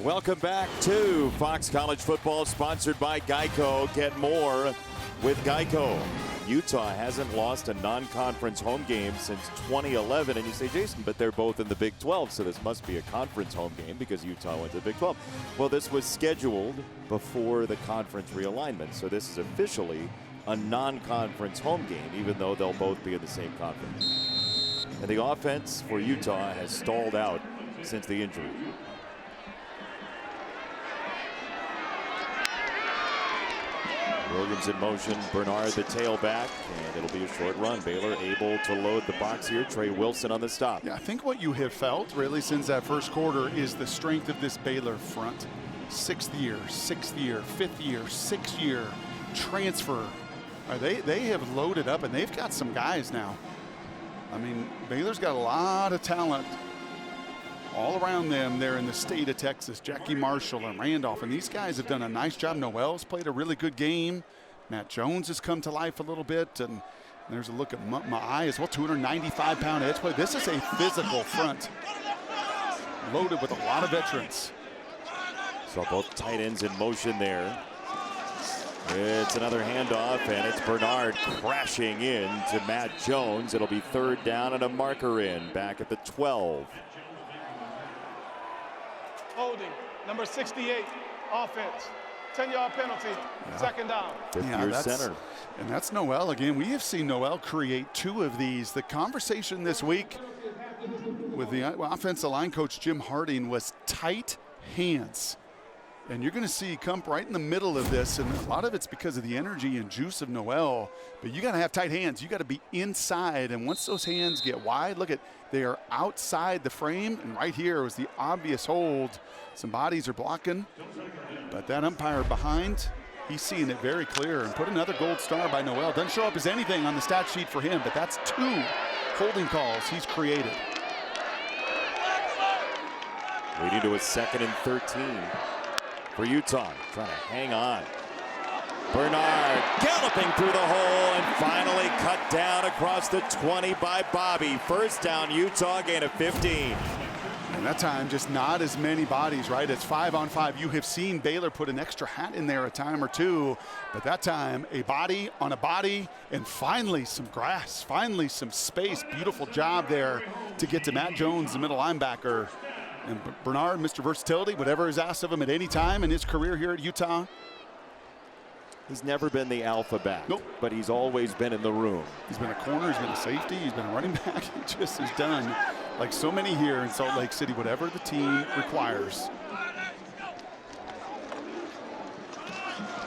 Welcome back to Fox College Football, sponsored by Geico. Get more with Geico. Utah hasn't lost a non-conference home game since 2011. And you say, Jason, but they're both in the Big 12, so this must be a conference home game because Utah went to the Big 12. Well, this was scheduled before the conference realignment, so this is officially a non-conference home game, even though they'll both be in the same conference. And the offense for Utah has stalled out since the injury. Williams in motion, Bernard the tailback, and it'll be a short run. Baylor able to load the box here. Trey Wilson on the stop. Yeah, I think what you have felt really since that first quarter is the strength of this Baylor front. 6th year, 5th year, 6th year transfer. They have loaded up, and they've got some guys now. I mean, Baylor's got a lot of talent all around them there in the state of Texas. Jackie Marshall and Randolph, and these guys have done a nice job. Noel's played a really good game. Matt Jones has come to life a little bit, and there's a look at Ma'ai as well, 295-pound edge play. This is a physical front, loaded with a lot of veterans. So both tight ends in motion there. It's another handoff, and it's Bernard crashing in to Matt Jones. It'll be 3rd down and a marker in, back at the 12. Holding, number 68, offense. 10-yard penalty, 2nd down. 5th-year center. And that's Noel again. We have seen Noel create 2 of these. The conversation this week with the offensive line coach Jim Harding was tight hands. And you're going to see Kump right in the middle of this, and a lot of it's because of the energy and juice of Noel. But you got to have tight hands. You got to be inside, and once those hands get wide, look at, they are outside the frame, and right here was the obvious hold. Some bodies are blocking, but that umpire behind He's seeing it very clear. And put another gold star by Noel. Doesn't show up as anything on the stat sheet for him, but that's 2 holding calls he's created. Leading to a 2nd and 13 for Utah. Trying to hang on. Bernard galloping through the hole and finally cut down across the 20 by Bobby. First down, Utah, gain of 15. And that time, just not as many bodies, right? It's 5-on-5. You have seen Baylor put an extra hat in there a time or two, but that time, a body on a body, and finally some grass, finally some space. Beautiful job there to get to Matt Jones, the middle linebacker. And Bernard, Mr. Versatility, whatever is asked of him at any time in his career here at Utah. He's never been the alpha back, nope. But he's always been in the room. He's been a corner, he's been a safety, he's been a running back. He just has done, like so many here in Salt Lake City, whatever the team requires.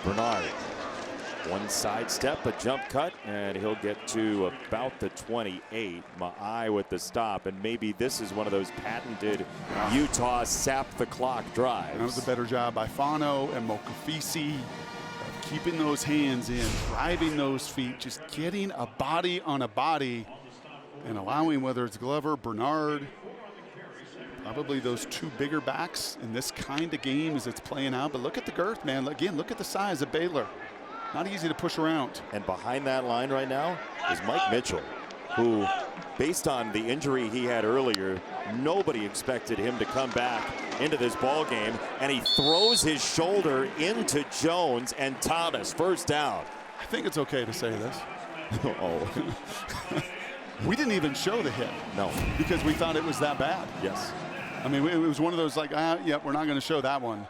Bernard, one sidestep, a jump cut, and he'll get to about the 28. Ma'ai with the stop, and maybe this is one of those patented Utah sap the clock drives. That was a better job by Fano and Mokafisi. Keeping those hands in, driving those feet, just getting a body on a body and allowing, whether it's Glover, Bernard, probably those 2 bigger backs in this kind of game as it's playing out. But look at the girth, man. Again, look at the size of Baylor. Not easy to push around. And behind that line right now is Mike Mitchell, who, based on the injury he had earlier, nobody expected him to come back into this ball game, and he throws his shoulder into Jones and Thomas. First down. I think it's okay to say this. Oh. We didn't even show the hit. No. Because we thought it was that bad. Yes. I mean, it was one of those like, yeah, we're not going to show that one.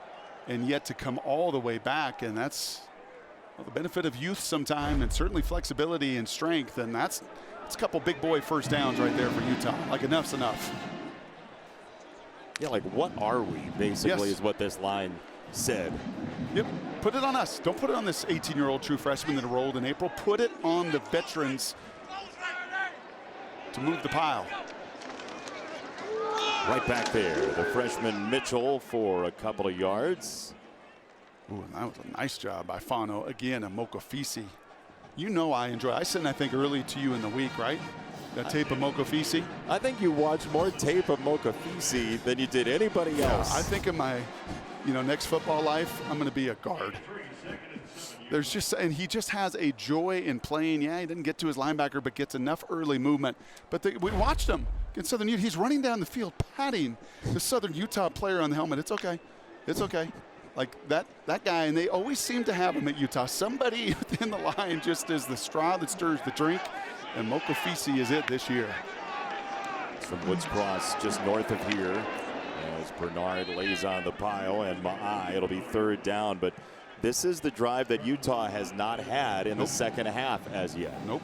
And yet to come all the way back, and that's the benefit of youth sometime, and certainly flexibility and strength, and that's a couple big boy first downs right there for Utah. Like, enough's enough. Yeah, like, what are we, basically, Yes. is what this line said. Yep, put it on us. Don't put it on this 18-year-old true freshman that enrolled in April. Put it on the veterans to move the pile. Right back there, the freshman Mitchell for a couple of yards. Ooh, and that was a nice job by Fano. Again, a Mokafisi. You know I enjoy. I sent, I think, early to you in the week, right? That tape of Mokafisi. I think you watched more tape of Mokafisi than you did anybody else. I think in my, next football life, I'm going to be a guard. There's just, and he just has a joy in playing. Yeah, he didn't get to his linebacker, but gets enough early movement. But we watched him against Southern Utah. He's running down the field, patting the Southern Utah player on the helmet. It's okay. It's okay. Like that guy, and they always seem to have him at Utah. Somebody within the line just is the straw that stirs the drink, and Mokafisi is it this year. It's from Woods Cross, just north of here, as Bernard lays on the pile, and Ma'ai, it'll be third down, but this is the drive that Utah has not had in the second half as yet. Nope.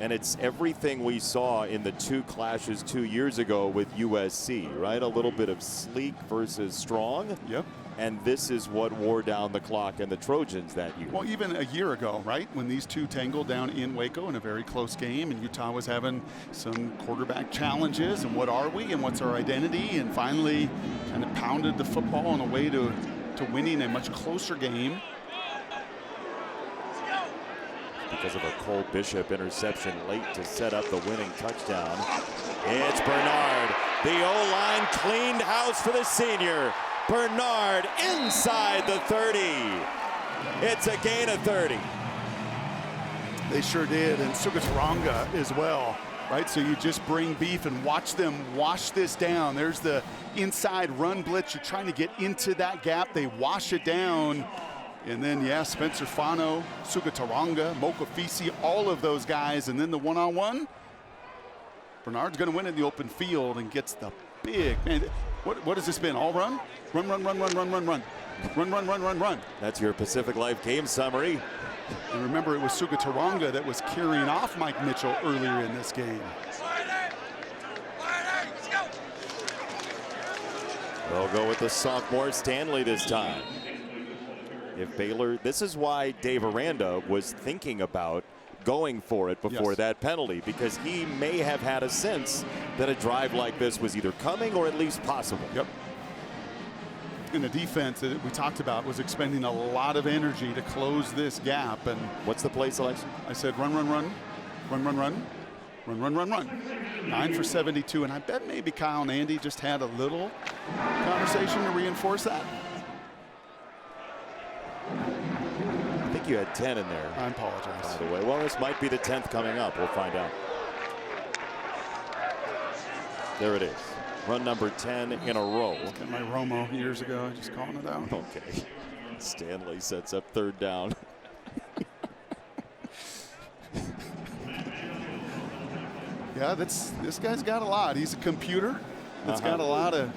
And it's everything we saw in the 2 clashes 2 years ago with USC, right? A little bit of sleek versus strong. Yep. And this is what wore down the clock and the Trojans that year. Well, even a year ago, right, when these two tangled down in Waco in a very close game, and Utah was having some quarterback challenges, and what are we, and what's our identity, and finally kind of pounded the football on the way to winning a much closer game. Because of a Cole Bishop interception late to set up the winning touchdown. It's Bernard. The O-line cleaned house for the senior. Bernard inside the 30. It's a gain of 30. They sure did, and Sugataranga as well, right? So you just bring beef and watch them wash this down. There's the inside run blitz. You're trying to get into that gap. They wash it down. And then, yeah, Spencer Fano, Sugataranga, Mokafisi, all of those guys. And then the one-on-one. Bernard's going to win in the open field and gets the big, man, what has this been? All run? Run, run, run, run, run, run, run. Run, run, run, run, run. That's your Pacific Life game summary. And remember, it was Sugataranga that was carrying off Mike Mitchell earlier in this game. They'll go with the sophomore Stanley this time. If Baylor, this is why Dave Aranda was thinking about going for it before that penalty, because he may have had a sense that a drive like this was either coming or at least possible. Yep. in a defense that we talked about was expending a lot of energy to close this gap. And what's the play selection? I said run, run, run, run, run, run, run, run, run, run. 9 for 72, and I bet maybe Kyle and Andy just had a little conversation to reinforce that. I think you had 10 in there. I apologize. By the way, well, this might be the 10th coming up. We'll find out. There it is. Run number 10 in a row. Look at my Romo years ago, just calling it out. Okay. Stanley sets up 3rd down. Yeah, this guy's got a lot. He's a computer. It's got a lot of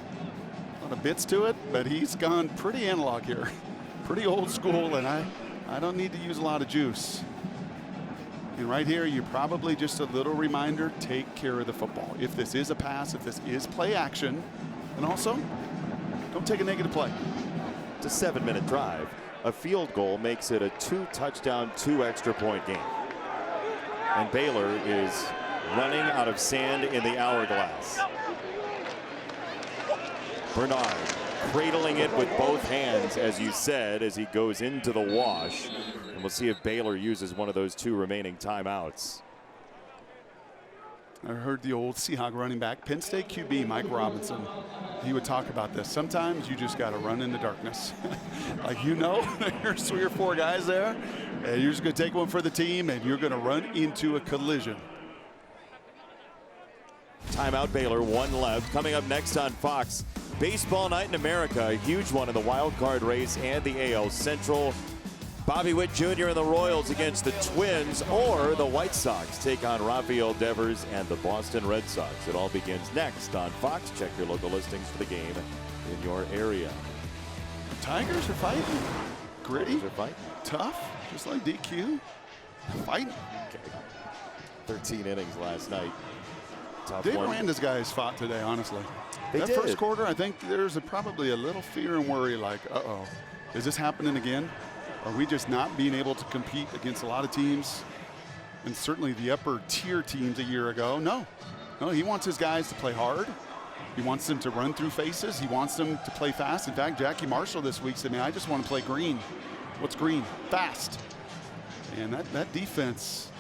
bits to it, but he's gone pretty analog here. Pretty old school, and I don't need to use a lot of juice. And right here, you're probably just a little reminder, take care of the football. If this is a pass, if this is play action, and also, don't take a negative play. It's a 7-minute drive. A field goal makes it a 2-touchdown, 2-extra-point game. And Baylor is running out of sand in the hourglass. Bernard cradling it with both hands, as you said, as he goes into the wash. And we'll see if Baylor uses one of those 2 remaining timeouts. I heard the old Seahawk running back, Penn State QB Mike Robinson. He would talk about this. Sometimes you just got to run in the darkness. Like, there's 3 or 4 guys there, and you're just going to take one for the team, and you're going to run into a collision. Timeout Baylor, 1 left. Coming up next on Fox, Baseball Night in America, a huge one in the wild card race and the AL Central. Bobby Witt Jr. and the Royals against the Twins, or the White Sox take on Rafael Devers and the Boston Red Sox. It all begins next on Fox. Check your local listings for the game in your area. Tigers are fighting. Gritty. Tigers are fighting. Tough, just like DQ. Fighting. Okay. 13 innings last night. Tough Dave one. Aranda's guys fought today, honestly. That first quarter, I think there's probably a little fear and worry, like, uh-oh, is this happening again? Are we just not being able to compete against a lot of teams, and certainly the upper tier teams a year ago? No, he wants his guys to play hard. He wants them to run through faces. He wants them to play fast. In fact, Jackie Marshall this week said, man, I just want to play green. What's green? Fast. And that defense,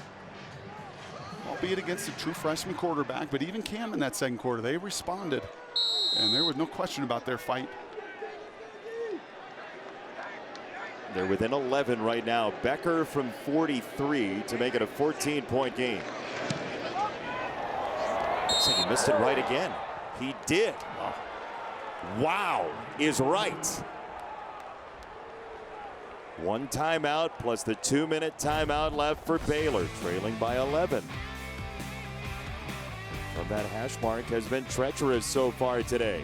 albeit against a true freshman quarterback, but even Cam in that second quarter, they responded. And there was no question about their fight. They're within 11 right now. Becker from 43 to make it a 14-point game. Looks like he missed it right again. He did. Wow is right. 1 timeout plus the 2-minute timeout left for Baylor, trailing by 11. Well, that hash mark has been treacherous so far today.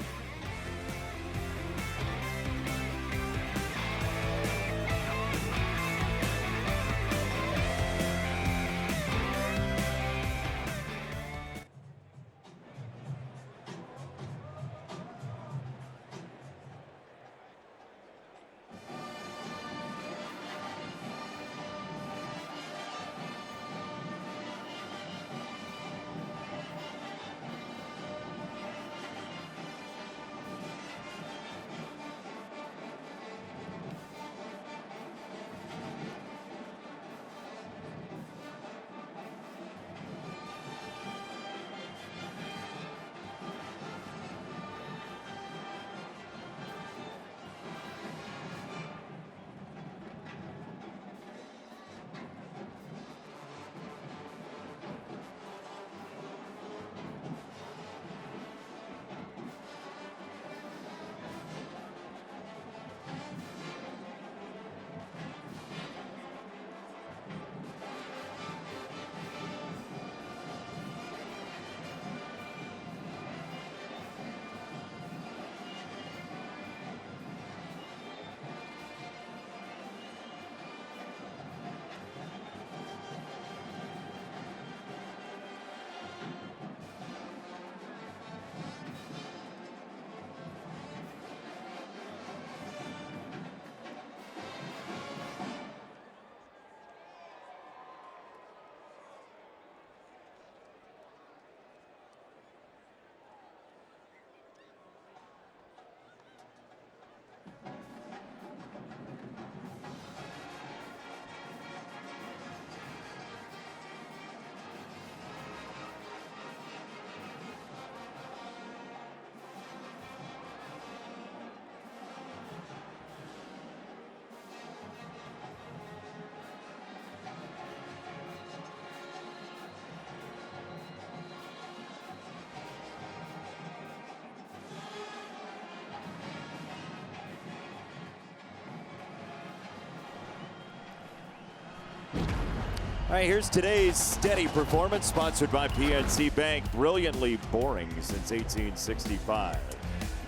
All right, here's today's steady performance, sponsored by PNC Bank. Brilliantly boring since 1865.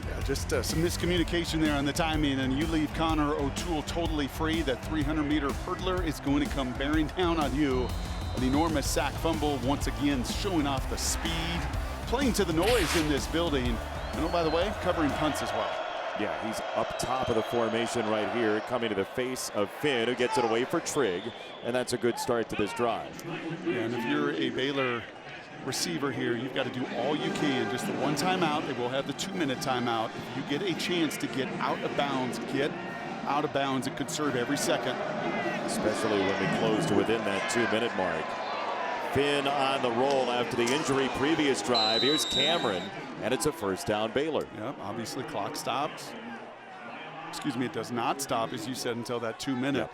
Yeah, just some miscommunication there on the timing, and you leave Connor O'Toole totally free. That 300-meter hurdler is going to come bearing down on you. An enormous sack fumble, once again showing off the speed, playing to the noise in this building. And oh, by the way, covering punts as well. Yeah, he's up top of the formation right here, coming to the face of Finn, who gets it away for Trigg, and that's a good start to this drive. Yeah, and if you're a Baylor receiver here, you've got to do all you can. Just the one timeout. They will have the 2-minute timeout. If you get a chance to get out of bounds, get out of bounds and conserve every second. Especially when we close to within that 2-minute mark. Finn on the roll after the injury previous drive. Here's Cameron, and it's a first down Baylor. Yep, obviously clock stops. Excuse me, it does not stop, as you said, until that 2-minute. Yep.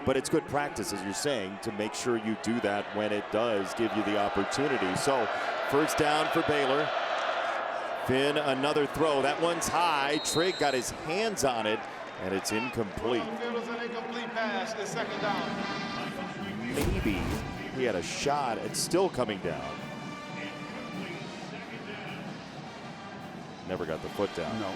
But it's good practice, as you're saying, to make sure you do that when it does give you the opportunity. So first down for Baylor. Finn, another throw. That one's high. Trigg got his hands on it, and it's incomplete. It was an incomplete pass. It's second down. Maybe he had a shot. It's still coming down. Never got the foot down. No.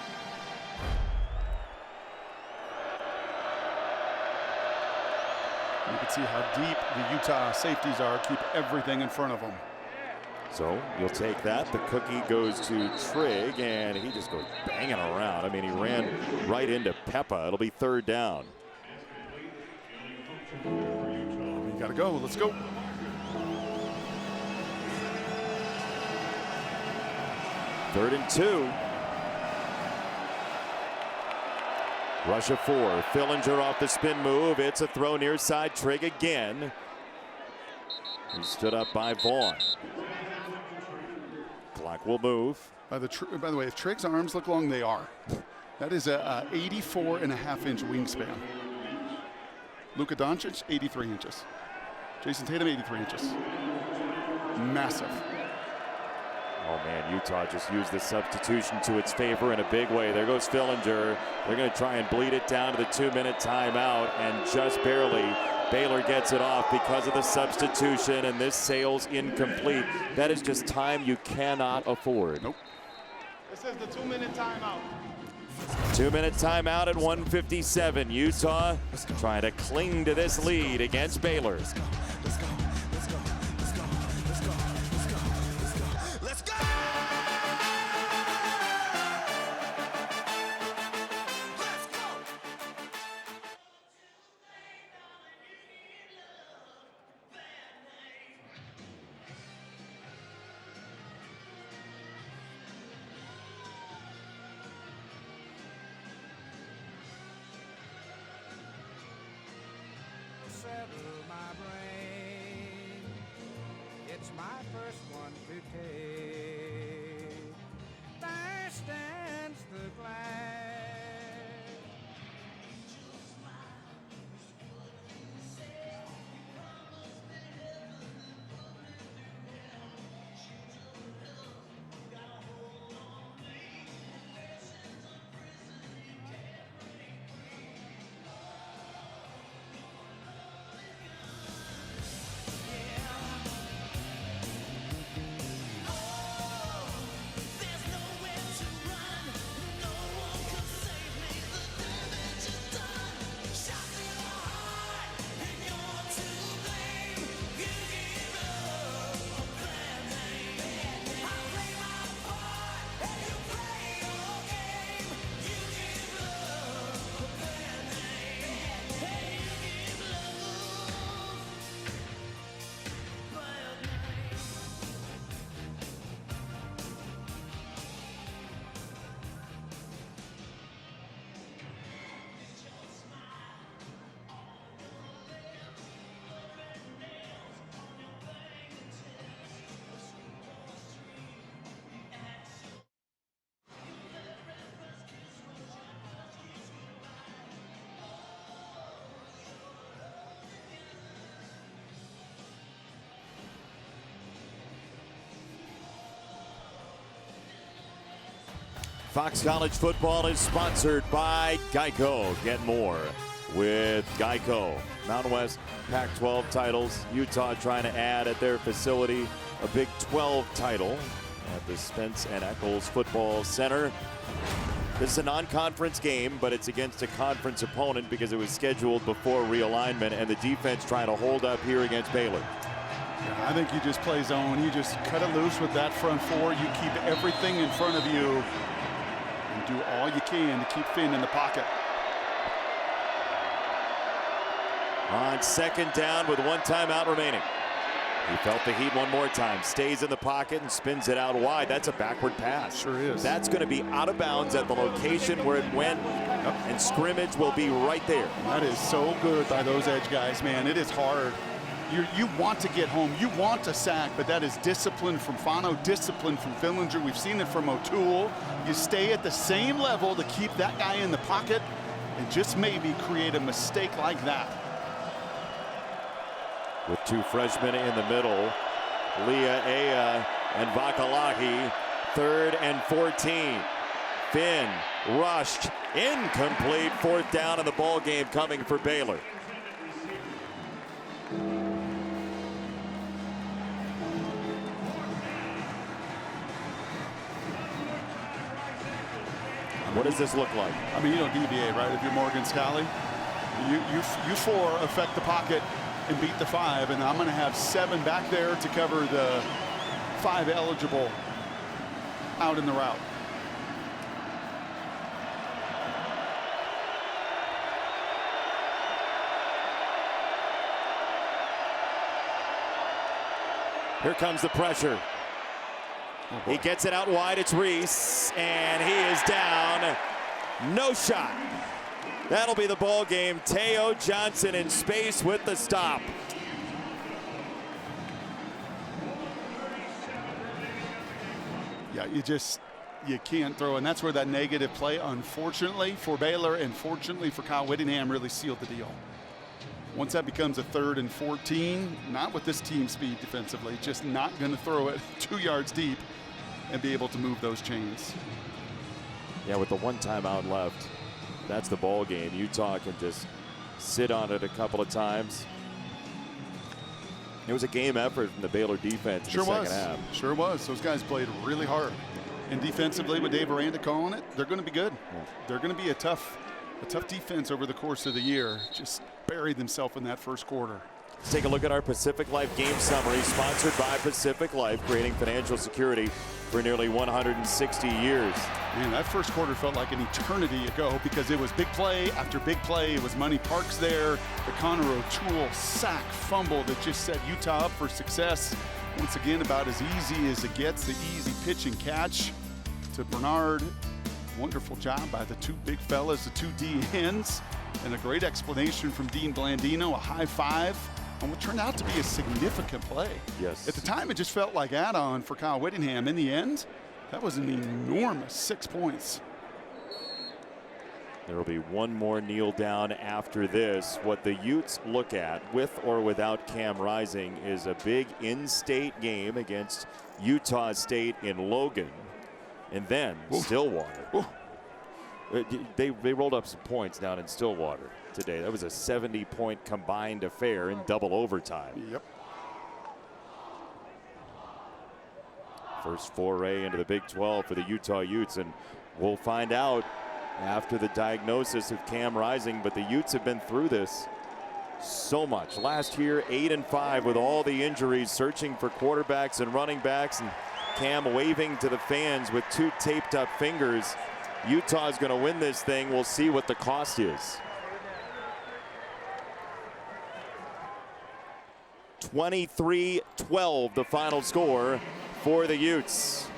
You can see how deep the Utah safeties are. Keep everything in front of them. So you'll take that. The cookie goes to Trigg, and he just goes banging around. I mean, he ran right into Peppa. It'll be third down. You got to go. Let's go. Third and 2. Rush of 4. Fillinger off the spin move. It's a throw near side. Trigg again. He stood up by Vaughn. Clock will move. By the way, if Trigg's arms look long, they are. That is a 84.5-inch wingspan. Luka Doncic, 83 inches. Jason Tatum, 83 inches. Massive. Oh man, Utah just used the substitution to its favor in a big way. There goes Fillinger. They're going to try and bleed it down to the 2-minute timeout, and just barely Baylor gets it off because of the substitution, and this sails incomplete. That is just time you cannot afford. Nope. This is the 2-minute timeout. 2-minute timeout at 1:57. Utah trying to cling to this lead against Baylor. Settle my brain. It's my first one to take. There stands the glass. Fox College Football is sponsored by Geico. Get more. with Geico. Mountain West Pac-12 titles. Utah trying to add at their facility a Big 12 title at the Spence and Eccles Football Center. This is a non-conference game, but it's against a conference opponent because it was scheduled before realignment, and the defense trying to hold up here against Baylor. Yeah, I think you just play zone. You just cut it loose with that front four. You keep everything in front of you and do all you can to keep Finn in the pocket. On second down with 1 timeout remaining. He felt the heat one more time. Stays in the pocket and spins it out wide. That's a backward pass. Sure is. That's going to be out of bounds at the location where it went, and scrimmage will be right there. That is so good by those edge guys, man. It is hard. You want to get home. You want to sack, but that is discipline from Fano, discipline from Fillinger. We've seen it from O'Toole. You stay at the same level to keep that guy in the pocket and just maybe create a mistake like that. With 2 freshmen in the middle, Leah Aya and Vakalahi, 3rd and 14. Finn rushed, incomplete, 4th down, and the ball game coming for Baylor. What does this look like? I mean, you don't deviate, right? If you're Morgan Scally, you 4 affect the pocket and beat the 5, and I'm going to have 7 back there to cover the 5 eligible out in the route. Here comes the pressure. He gets it out wide. It's Reese, and he is down. No shot. That'll be the ball game. Teo Johnson in space with the stop. Yeah, you can't throw, and that's where that negative play, unfortunately for Baylor and fortunately for Kyle Whittingham, really sealed the deal. Once that becomes a 3rd and 14, not with this team speed defensively, just not going to throw it 2 yards deep and be able to move those chains. Yeah, with the 1 timeout left, that's the ball game. Utah can just sit on it a couple of times. It was a game effort from the Baylor defense in the second half. Sure was. Those guys played really hard. And defensively, with Dave Aranda calling it, they're going to be good. Yeah. They're going to be a tough defense over the course of the year. Just buried themselves in that first quarter. Let's take a look at our Pacific Life game summary, sponsored by Pacific Life, creating financial security for nearly 160 years. Man, that first quarter felt like an eternity ago because it was big play after big play. It was Money Parks there, the Connor O'Toole sack fumble that just set Utah up for success. Once again, about as easy as it gets, the easy pitch and catch to Bernard. Wonderful job by the 2 big fellas, the 2 DNs, and a great explanation from Dean Blandino, a high 5 on what turned out to be a significant play. Yes. At the time, it just felt like add-on for Kyle Whittingham. In the end, that was an enormous 6 points. There will be 1 more kneel down after this. What the Utes look at, with or without Cam Rising, is a big in-state game against Utah State in Logan. And then Stillwater. They rolled up some points down in Stillwater today. That was a 70-point combined affair in double overtime. Yep. First foray into the Big 12 for the Utah Utes, and we'll find out after the diagnosis of Cam Rising. But the Utes have been through this so much. Last year, 8-5 with all the injuries, searching for quarterbacks and running backs, and Cam waving to the fans with 2 taped up fingers. Utah's going to win this thing. We'll see what the cost is. 23-12 the final score for the Utes.